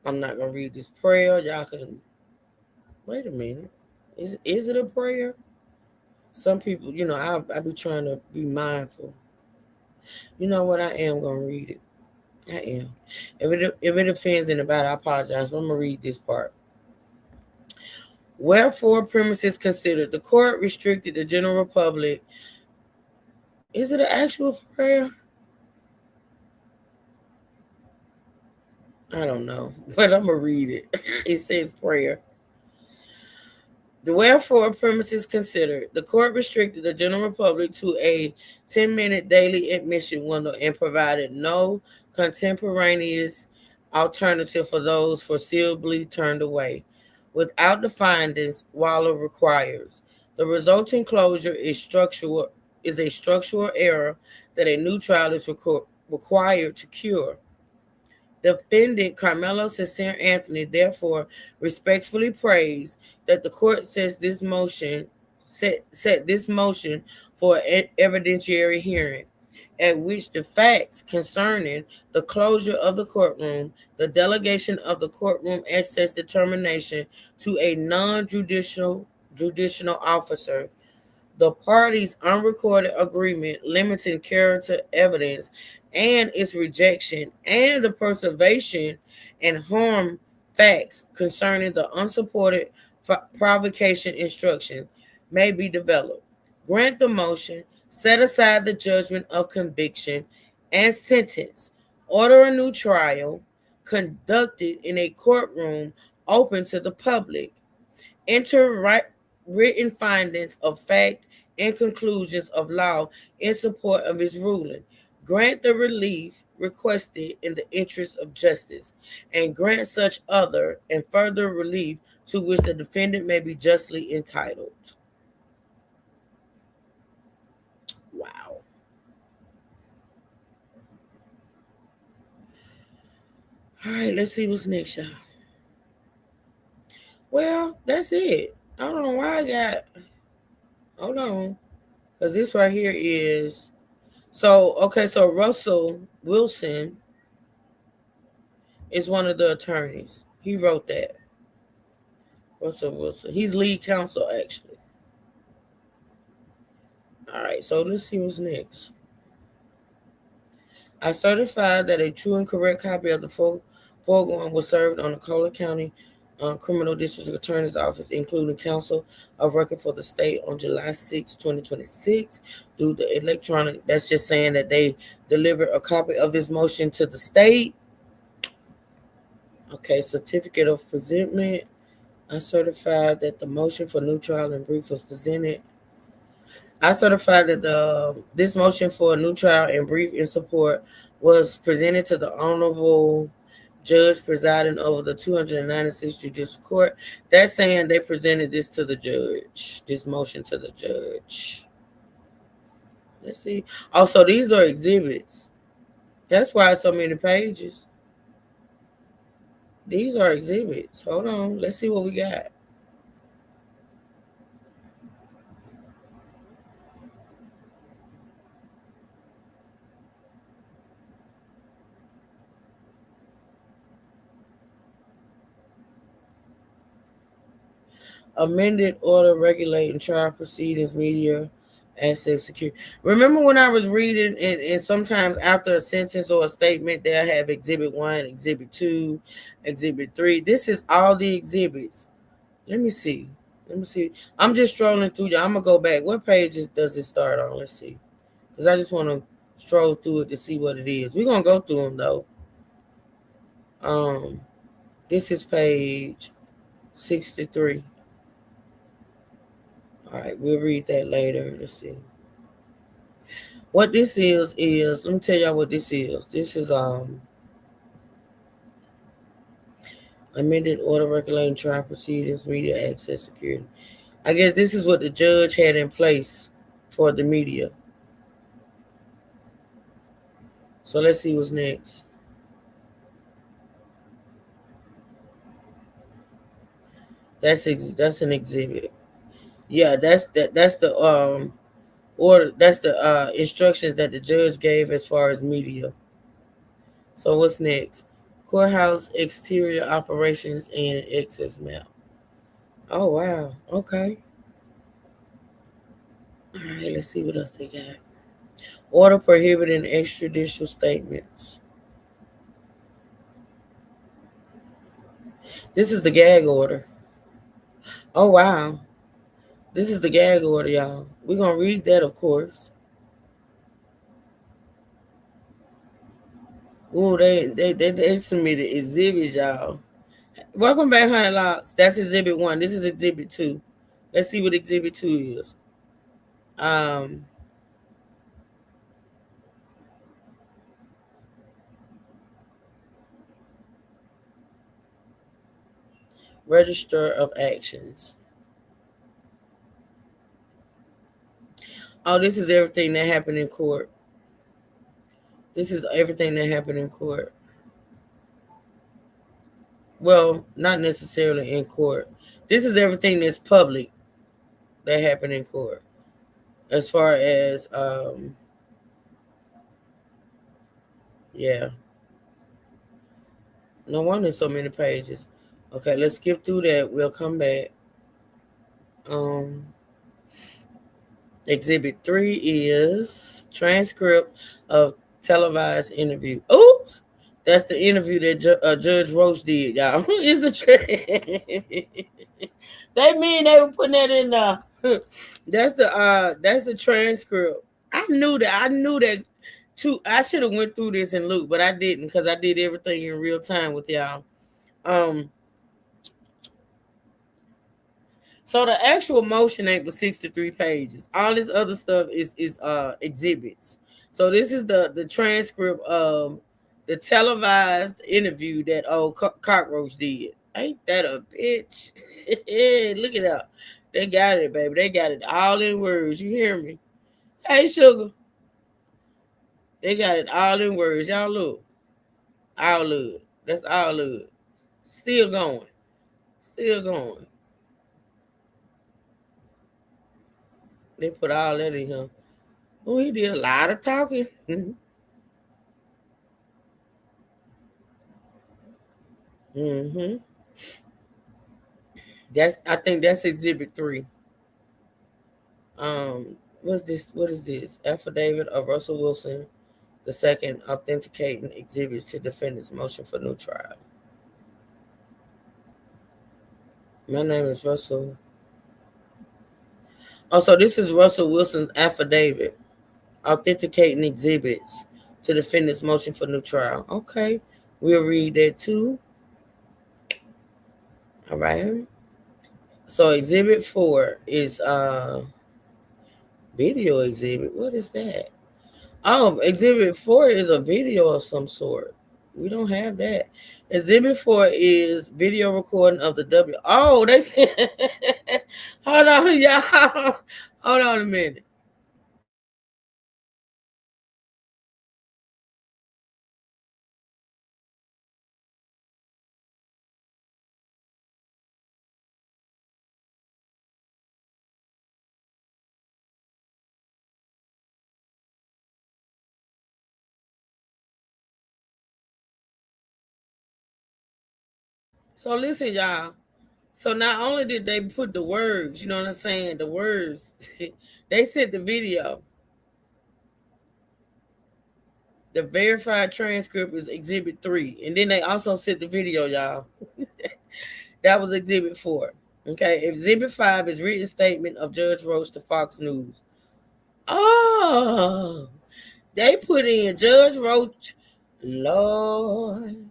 I'm not gonna read this prayer. Y'all can wait a minute. Is it a prayer? Some people, I be trying to be mindful. You know what? I am gonna read it. I am. If it offends anybody, I apologize. I'm gonna read this part. Wherefore, premises considered, the court restricted the general public. Is it an actual prayer? I don't know, but I'm gonna read it. It says prayer. Wherefore, premises considered, the court restricted the general public to a 10-minute daily admission window and provided no contemporaneous alternative for those foreseeably turned away. Without the findings Waller requires, the resulting closure is a structural error that a new trial is required to cure. Defendant Carmelo Cesar Anthony therefore respectfully prays that the court set this motion for an evidentiary hearing, at which the facts concerning the closure of the courtroom, the delegation of the courtroom access determination to a non-judicial officer, the parties' unrecorded agreement limiting character evidence and its rejection, and the preservation and harm facts concerning the unsupported provocation instruction may be developed. Grant the motion, set aside the judgment of conviction and sentence, order a new trial conducted in a courtroom open to the public, enter written findings of fact and conclusions of law in support of his ruling, grant the relief requested in the interest of justice, and grant such other and further relief to which the defendant may be justly entitled. Wow. All right, let's see what's next, y'all. Well, that's it. I don't know why I got. Hold on. Because this right here is. So Russell Wilson is one of the attorneys. He wrote that. Russell Wilson. He's lead counsel, actually. All right, so let's see what's next. I certify that a true and correct copy of the foregoing was served on the Collier County Criminal District Attorney's Office, including counsel of record for the state on July 6, 2026, through the electronic. That's just saying that they delivered a copy of this motion to the state. Okay, certificate of presentment. I certified that the motion for new trial and brief was presented. I certified that this motion for a new trial and brief in support was presented to the Honorable Judge presiding over the 296th Judicial Court. That's saying they presented this to the judge, this motion to the judge. Let's see. Also, these are exhibits. That's why it's so many pages. These are exhibits. Hold on. Let's see what we got. Amended order regulating trial proceedings, media access security. Remember when I was reading, and sometimes after a sentence or a statement, they'll have exhibit 1, exhibit 2, exhibit 3. This is all the exhibits. Let me see. I'm just strolling through. I'm gonna go back. What pages does it start on? Let's see. Because I just want to stroll through it to see what it is. We're gonna go through them though. This is page 63. All right, we'll read that later. Let's see. What this is let me tell y'all what this is. This is amended order regulating trial proceedings, media access security. I guess this is what the judge had in place for the media. So let's see what's next. That's an exhibit. Yeah, that's the order. That's the instructions that the judge gave as far as media. So what's next? Courthouse exterior operations and access map. Oh wow. Okay. All right. Let's see what else they got. Order prohibiting extrajudicial statements. This is the gag order. Oh wow. This is the gag order, y'all. We're going to read that, of course. Ooh, they submitted exhibits, y'all. Welcome back, Honey Locks. That's exhibit 1. This is exhibit 2. Let's see what exhibit 2 is. Register of actions. Oh, this is everything that happened in court. This is everything that happened in court. Well, not necessarily in court. This is everything that's public that happened in court. As far as, yeah. No wonder so many pages. Okay, let's skip through that. We'll come back. Exhibit 3 is transcript of televised interview. Oops, that's the interview that Judge Roach did, y'all. Is the they mean they were putting that in the. That's the transcript. I knew that too. I should have went through this in Luke, but I didn't because I did everything in real time with y'all. So the actual motion ain't but 63 pages. All this other stuff is exhibits. So this is the transcript of the televised interview that old Cockroach did. Ain't that a bitch? Look it up. They got it, baby. They got it all in words. You hear me? Hey, sugar. They got it all in words. Y'all look. All look. That's all look. Still going. Still going. They put all that in here. Oh, he did a lot of talking. Mm-hmm. I think that's exhibit 3. What's this? What is this? Affidavit of Russell Wilson II authenticating exhibits to defendant's motion for new trial. My name is Russell. Oh, so this is Russell Wilson's affidavit, authenticating exhibits to defendant's motion for new trial. Okay, we'll read that too. All right. So exhibit 4 is video exhibit. What is that? Oh, exhibit 4 is a video of some sort. We don't have that. Exhibit 4 is video recording of the W. Oh, they said, hold on, y'all. Hold on a minute. So listen, y'all. So not only did they put the words, you know what I'm saying? The words, they sent the video. The verified transcript is exhibit 3. And then they also sent the video, y'all. That was exhibit 4. Okay. Exhibit 5 is written statement of Judge Roach to Fox News. Oh, they put in Judge Roach. Lord.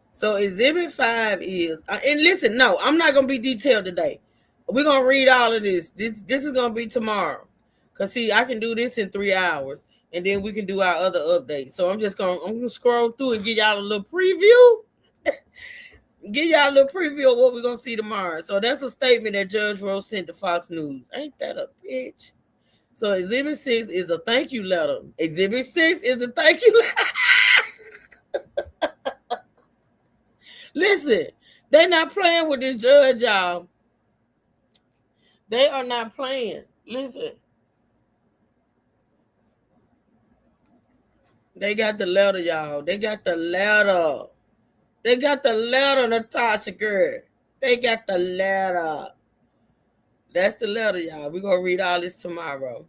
So exhibit 5 is, and listen, no, I'm not going to be detailed today. We're going to read all of this. This is going to be tomorrow. Because, see, I can do this in 3 hours. And then we can do our other updates. So I'm going to scroll through and give y'all a little preview. Give y'all a little preview of what we're going to see tomorrow. So that's a statement that Judge Roach sent to Fox News. Ain't that a bitch? So exhibit 6 is a thank you letter. Exhibit 6 is a thank you letter. Listen, they're not playing with this judge, y'all. They are not playing. Listen. They got the letter, y'all. They got the letter. They got the letter, Natasha girl. They got the letter. That's the letter, y'all. We're going to read all this tomorrow.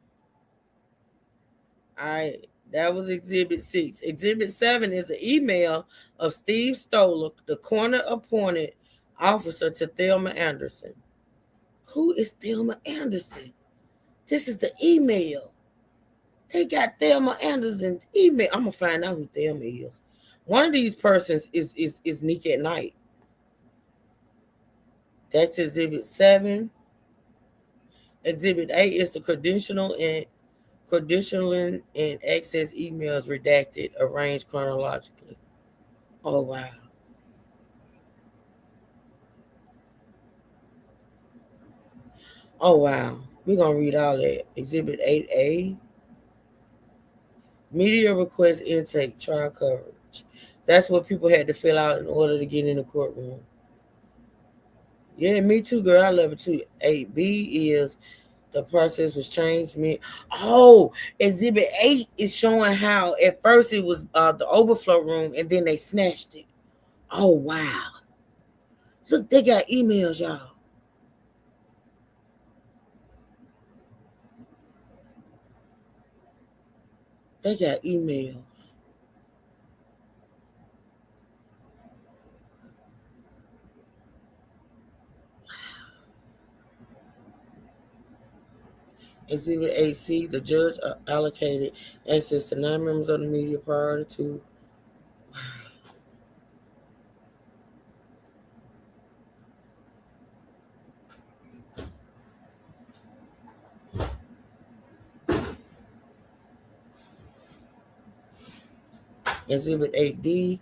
All right. That was exhibit 6. Exhibit 7 is an email of Steve Stoller, the coroner-appointed officer to Thelma Anderson. Who is Thelma Anderson? This is the email. They got Thelma Anderson's email. I'm going to find out who Thelma is. One of these persons is Nick at Night. That's exhibit 7. Exhibit 8 is the credentialing and access emails redacted, arranged chronologically. Oh, wow. Oh, wow. We're going to read all that. Exhibit 8A. Media request intake, trial coverage. That's what people had to fill out in order to get in the courtroom. Yeah, me too, girl. I love it too. 8B is the process was changed. Oh, exhibit 8 is showing how at first it was the overflow room and then they snatched it. Oh, wow. Look, they got emails, y'all. They got emails. Exhibit 8C, the judge allocated access to 9 members of the media prior to. Exhibit 8D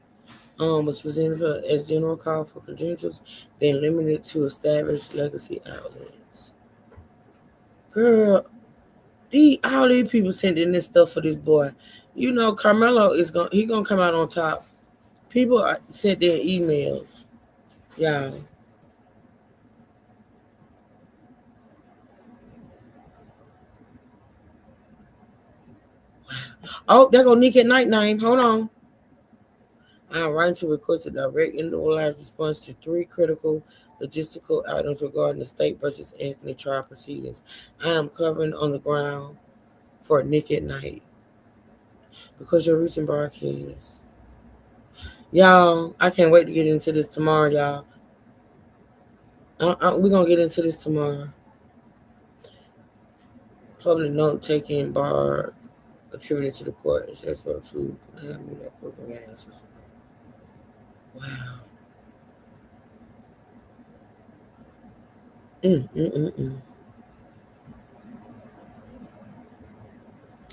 was presented as general call for credentials, then limited to established legacy outlets. Girl, all these people sending this stuff for this boy. You know, Carmelo he gonna come out on top. People sent their emails. Y'all. Oh, there go Nick at Night name. Hold on. I am writing to request a direct individualized response to 3 critical logistical items regarding the State versus Anthony trial proceedings. I am covering on the ground for Nick at Night because your recent broadcast. Y'all, I can't wait to get into this tomorrow, y'all. We're going to get into this tomorrow. Public note taking bar attributed to the court. It's just for the food. Wow.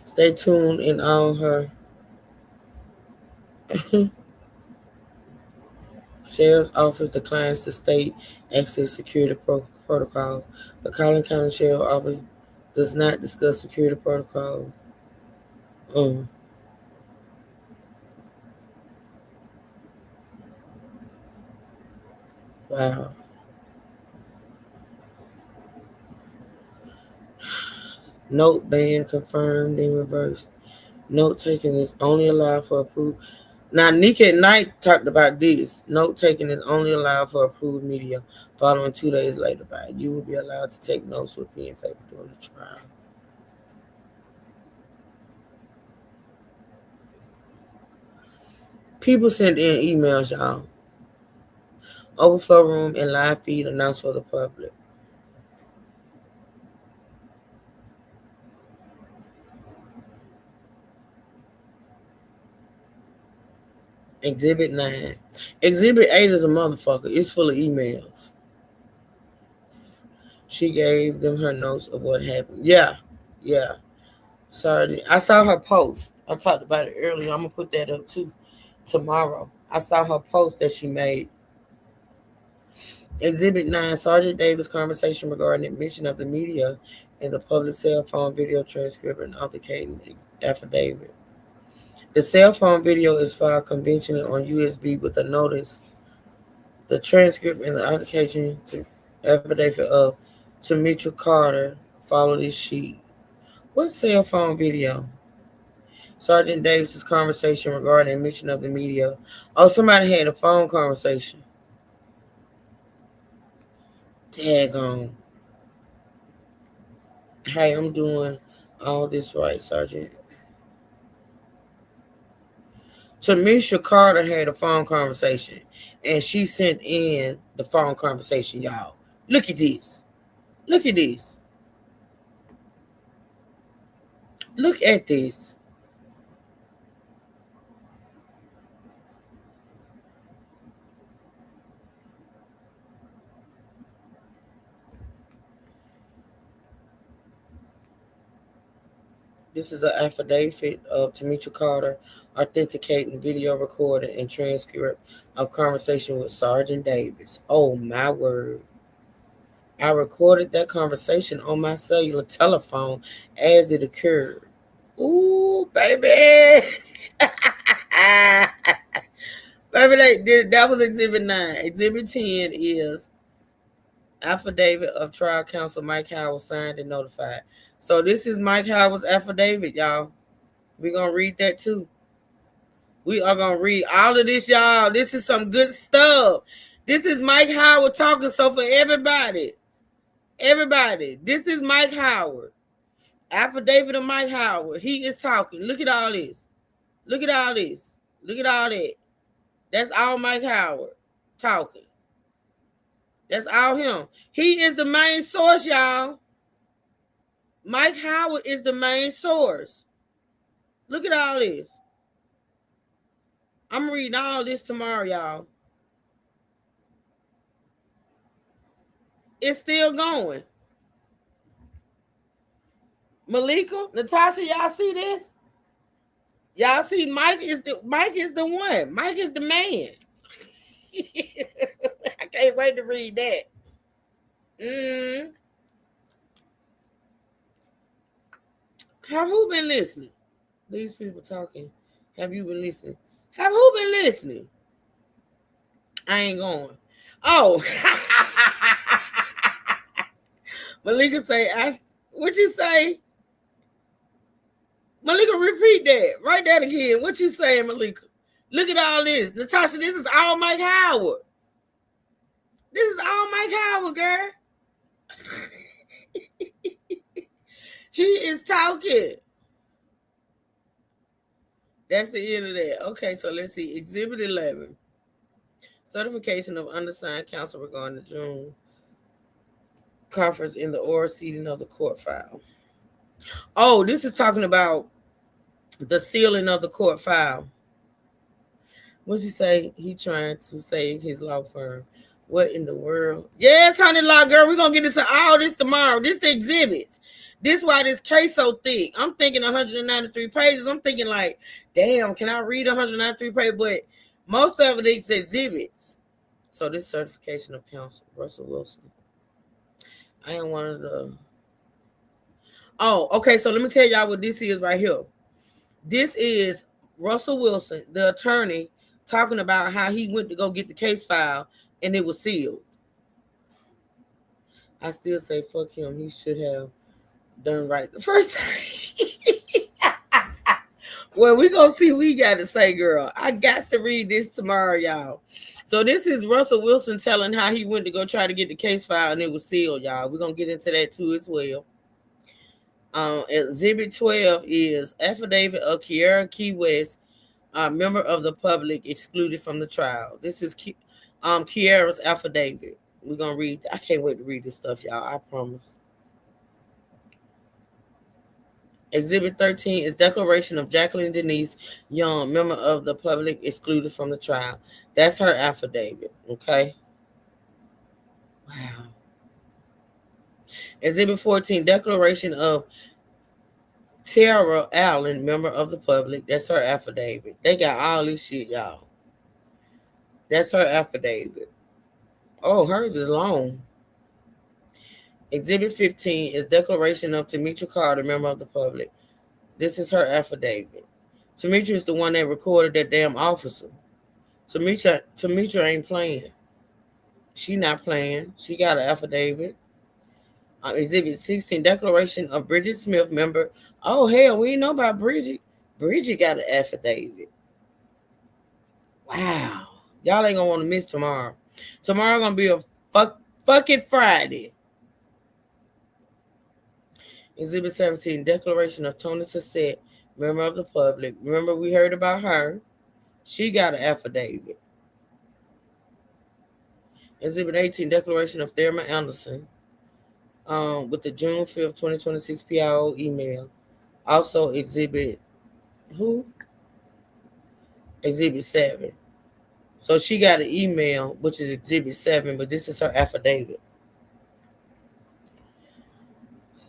Stay tuned in on her. Sheriff's Office declines to state access security protocols. The Collin County Sheriff's Office does not discuss security protocols. Wow. Note ban confirmed and reversed. Note taking is only allowed for approved. Now, Nika at Night talked about this. Note taking is only allowed for approved media. Following 2 days later, by you will be allowed to take notes with pen and paper during the trial. People sent in emails, y'all. Overflow room and live feed announced for the public. Exhibit 9. Exhibit 8 is a motherfucker. It's full of emails. She gave them her notes of what happened. Yeah. Sorry. I saw her post. I talked about it earlier. I'm going to put that up too tomorrow. I saw her post that she made. Exhibit 9, Sergeant Davis' conversation regarding admission of the media and the public cell phone video transcript and authenticating affidavit. The cell phone video is filed conventionally on USB with a notice. The transcript and the authentication to affidavit of Tamitra Carter follow this sheet. What cell phone video? Sergeant Davis' conversation regarding admission of the media. Oh, somebody had a phone conversation. Daggone. Hey, I'm doing all this right, Sergeant. Tamisha Carter had a phone conversation, and she sent in the phone conversation, y'all. Look at this. Look at this. Look at this. This is an affidavit of Tamitra Carter authenticating video recording and transcript of conversation with Sergeant Davis. Oh, my word. I recorded that conversation on my cellular telephone as it occurred. Ooh, baby. Baby, that was Exhibit 9. Exhibit 10 is affidavit of trial counsel Mike Howard signed and notified. So this is Mike Howard's affidavit, y'all. We're going to read that too. We are going to read all of this, y'all. This is some good stuff. This is Mike Howard talking. So for everybody, this is Mike Howard. Affidavit of Mike Howard. He is talking. Look at all this. Look at all this. Look at all that. That's all Mike Howard talking. That's all him. He is the main source, y'all. Mike Howard is the main source. Look at all this. I'm reading all this tomorrow, y'all. It's still going. Malika, Natasha, y'all see this? Y'all see Mike is the one. Mike is the man. I can't wait to read that. Have who been listening? These people talking. Have you been listening? Have who been listening? I ain't going. Oh. Malika say, what you say? Malika, repeat that. Write that again. What you saying, Malika? Look at all this. Natasha, this is all Mike Howard. This is all Mike Howard, girl. He is talking. That's the end of that. Okay, so let's see. Exhibit 11. Certification of undersigned counsel regarding the June conference in the oral seating of the court file. Oh, this is talking about the sealing of the court file. What'd you say? He trying to save his law firm. What in the world? Yes, honey law girl. We're gonna get into all this tomorrow. This the exhibits. This why this case so thick. I'm thinking 193 pages. I'm thinking like, damn, can I read 193 pages? But most of it is exhibits. So this certification of counsel, Russell Wilson. I am one of the. Oh, okay. So let me tell y'all what this is right here. This is Russell Wilson, the attorney, talking about how he went to go get the case file and it was sealed. I still say fuck him. He should have done right the first time. Well, we're going to see what he got to say, girl. I got to read this tomorrow, y'all. So this is Russell Wilson telling how he went to go try to get the case file and it was sealed, y'all. We're going to get into that too as well. Exhibit 12 is affidavit of Kiera Key West, member of the public excluded from the trial. This is Kiera's affidavit. We're going to read. I can't wait to read this stuff, y'all. I promise. Exhibit 13 is declaration of Jacqueline Denise Young, member of the public excluded from the trial. That's her affidavit, okay? Wow. Exhibit 14, declaration of Tara Allen, member of the public. That's her affidavit. They got all this shit, y'all. That's her affidavit. Oh, hers is long. Exhibit 15 is declaration of Tamitra Carter, member of the public. This is her affidavit. Tamitra is the one that recorded that damn officer. Tamitra ain't playing. She not playing. She got an affidavit. Exhibit 16, declaration of Bridget Smith, member. Oh, hell, we know about Bridget. Bridget got an affidavit. Wow. Y'all ain't going to want to miss tomorrow. Tomorrow going to be a fucking Friday. Exhibit 17, declaration of Tony Tassett, member of the public. Remember, we heard about her. She got an affidavit. Exhibit 18, declaration of Thelma Anderson, with the June 5th, 2026 PIO email. Also, exhibit who? Exhibit 7. So she got an email, which is exhibit 7, but this is her affidavit.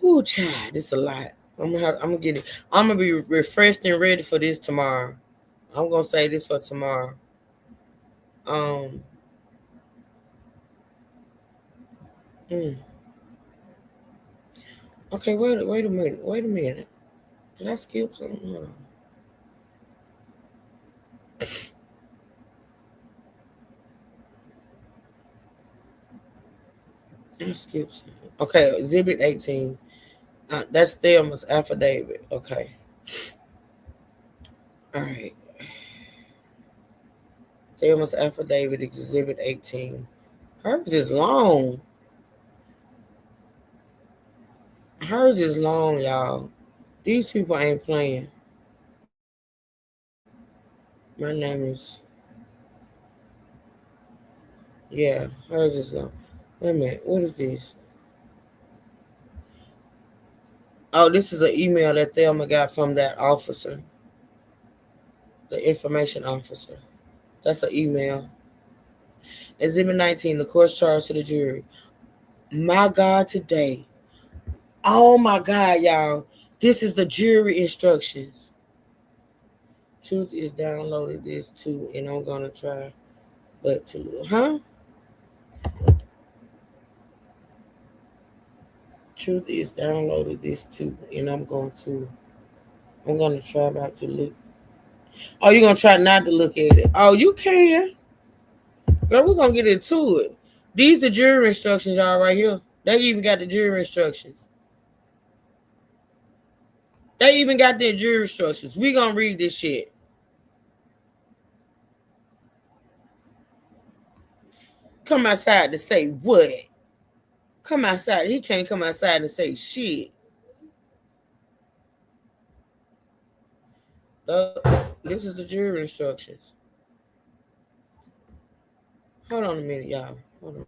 Ooh, child, this is a lot. I'm gonna get it. I'm gonna be refreshed and ready for this tomorrow. I'm gonna say this for tomorrow. Okay, wait a minute. Did I skip something? Hold on. I skipped something. Okay, exhibit 18. That's Thelma's affidavit. Okay. All right. Thelma's affidavit, exhibit 18. Hers is long. Hers is long, y'all. These people ain't playing. My name is. Yeah, hers is long. Wait a minute. What is this? Oh, this is an email that Thelma got from that officer, the information officer. That's an email. Exhibit 19, the court's charge to the jury. My God, today. Oh, my God, y'all. This is the jury instructions. Truth is downloaded this too, and I'm going to try. But to, Truth is downloaded this too, and I'm going to try not to look. Oh, you're going to try not to look at it. Oh, you can. Girl, we're going to get into it. These the jury instructions, y'all, right here. They even got the jury instructions. They even got their jury instructions. We're going to read this shit. Come outside to say what? Come outside. He can't come outside and say shit. This is the jury instructions. Hold on a minute, y'all. Hold on.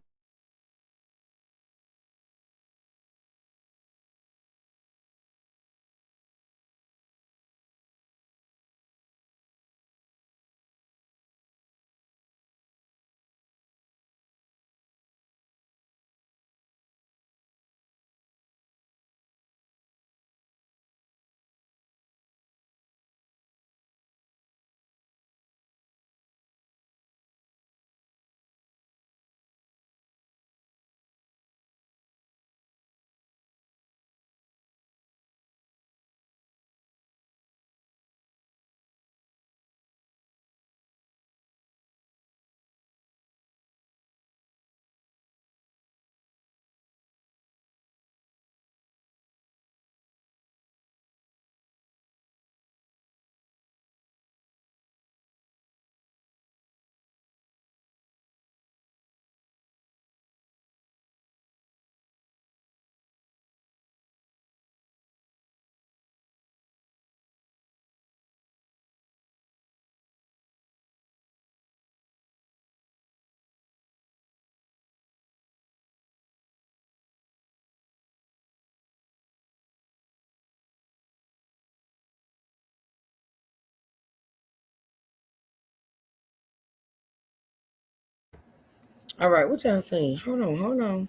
All right, what y'all saying? Hold on.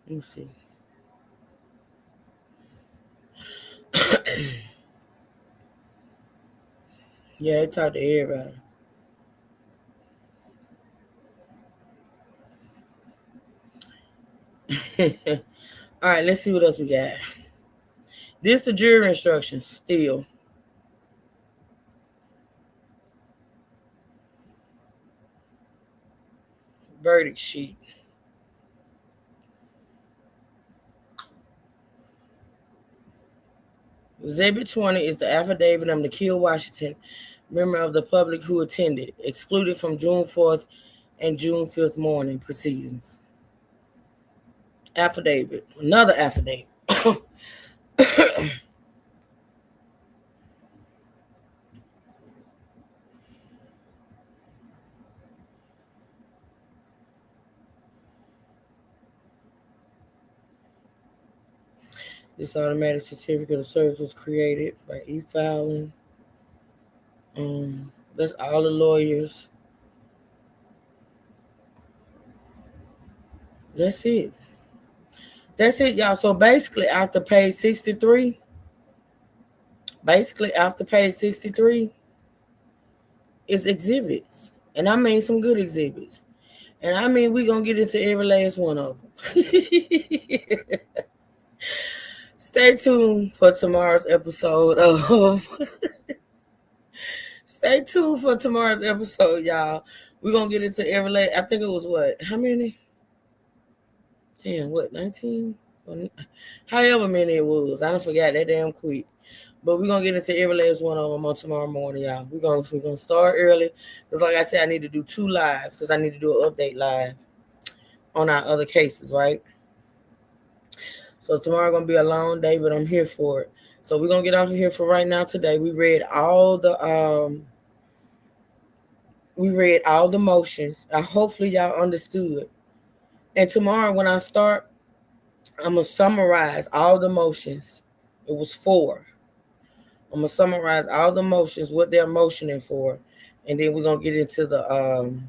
Let me see. Yeah, they talk to everybody. All right, let's see what else we got. This the jury instructions still. Verdict sheet. Exhibit 20 is the affidavit of Nikhil Washington, member of the public who attended, excluded from June 4th and June 5th morning proceedings. Affidavit. Another affidavit. This automatic certificate of service was created by e-filing. That's all the lawyers. That's it. That's it, y'all. So basically, after page 63, is exhibits. And I mean some good exhibits. And I mean we're going to get into every last one of them. Stay tuned for tomorrow's episode of... Stay tuned for tomorrow's episode, y'all. We're going to get into every last... I think it was what? How many? Damn, what? 19? However many it was. I don't forget that damn quick. But we're going to get into every last one of them on tomorrow morning, y'all. We're going to start early. Because like I said, I need to do 2 lives. Because I need to do an update live on our other cases, right? So tomorrow going to be a long day, but I'm here for it. So we're going to get off of here for right now today. We read all the motions. Hopefully y'all understood. And tomorrow when I start, I'm going to summarize all the motions. It was 4. I'm going to summarize all the motions, what they're motioning for. And then we're going to get into the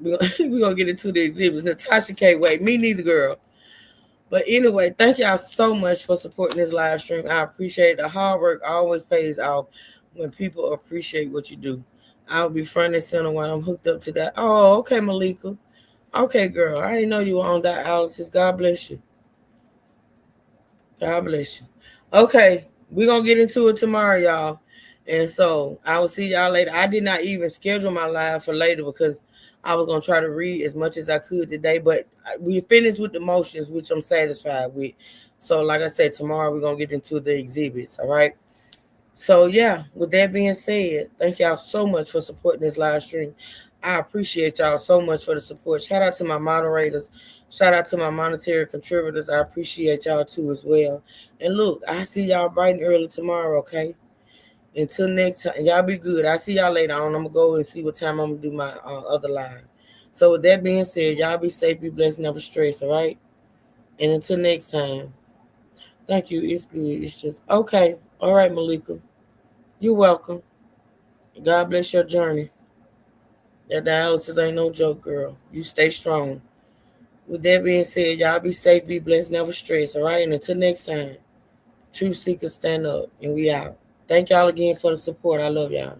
we're going to get into the exhibits. Natasha can't wait. Me neither, girl. But anyway, thank y'all so much for supporting this live stream. I appreciate it. The hard work always pays off when people appreciate what you do. I'll be front and center when I'm hooked up to that. Oh, okay, Malika. Okay, girl. I didn't know you were on dialysis. God bless you. God bless you. Okay, we're going to get into it tomorrow, y'all. And so I will see y'all later. I did not even schedule my live for later because I was going to try to read as much as I could today. But we finished with the motions, which I'm satisfied with. So like I said, tomorrow we're going to get into the exhibits, all right? So, yeah, with that being said, thank y'all so much for supporting this live stream. I appreciate y'all so much for the support. Shout out to my moderators. Shout out to my monetary contributors. I appreciate y'all too as well. And look, I see y'all bright and early tomorrow, okay? Until next time, y'all be good. I see y'all later on. I'm going to go and see what time I'm going to do my other live. So with that being said, y'all be safe, be blessed, never stress, all right? And until next time, thank you. It's good. It's just, okay. All right, Malika. You're welcome. God bless your journey. That dialysis ain't no joke, girl. You stay strong. With that being said, y'all be safe, be blessed, never stress, all right? And until next time, Truth Seekers stand up, and we out. Thank y'all again for the support. I love y'all.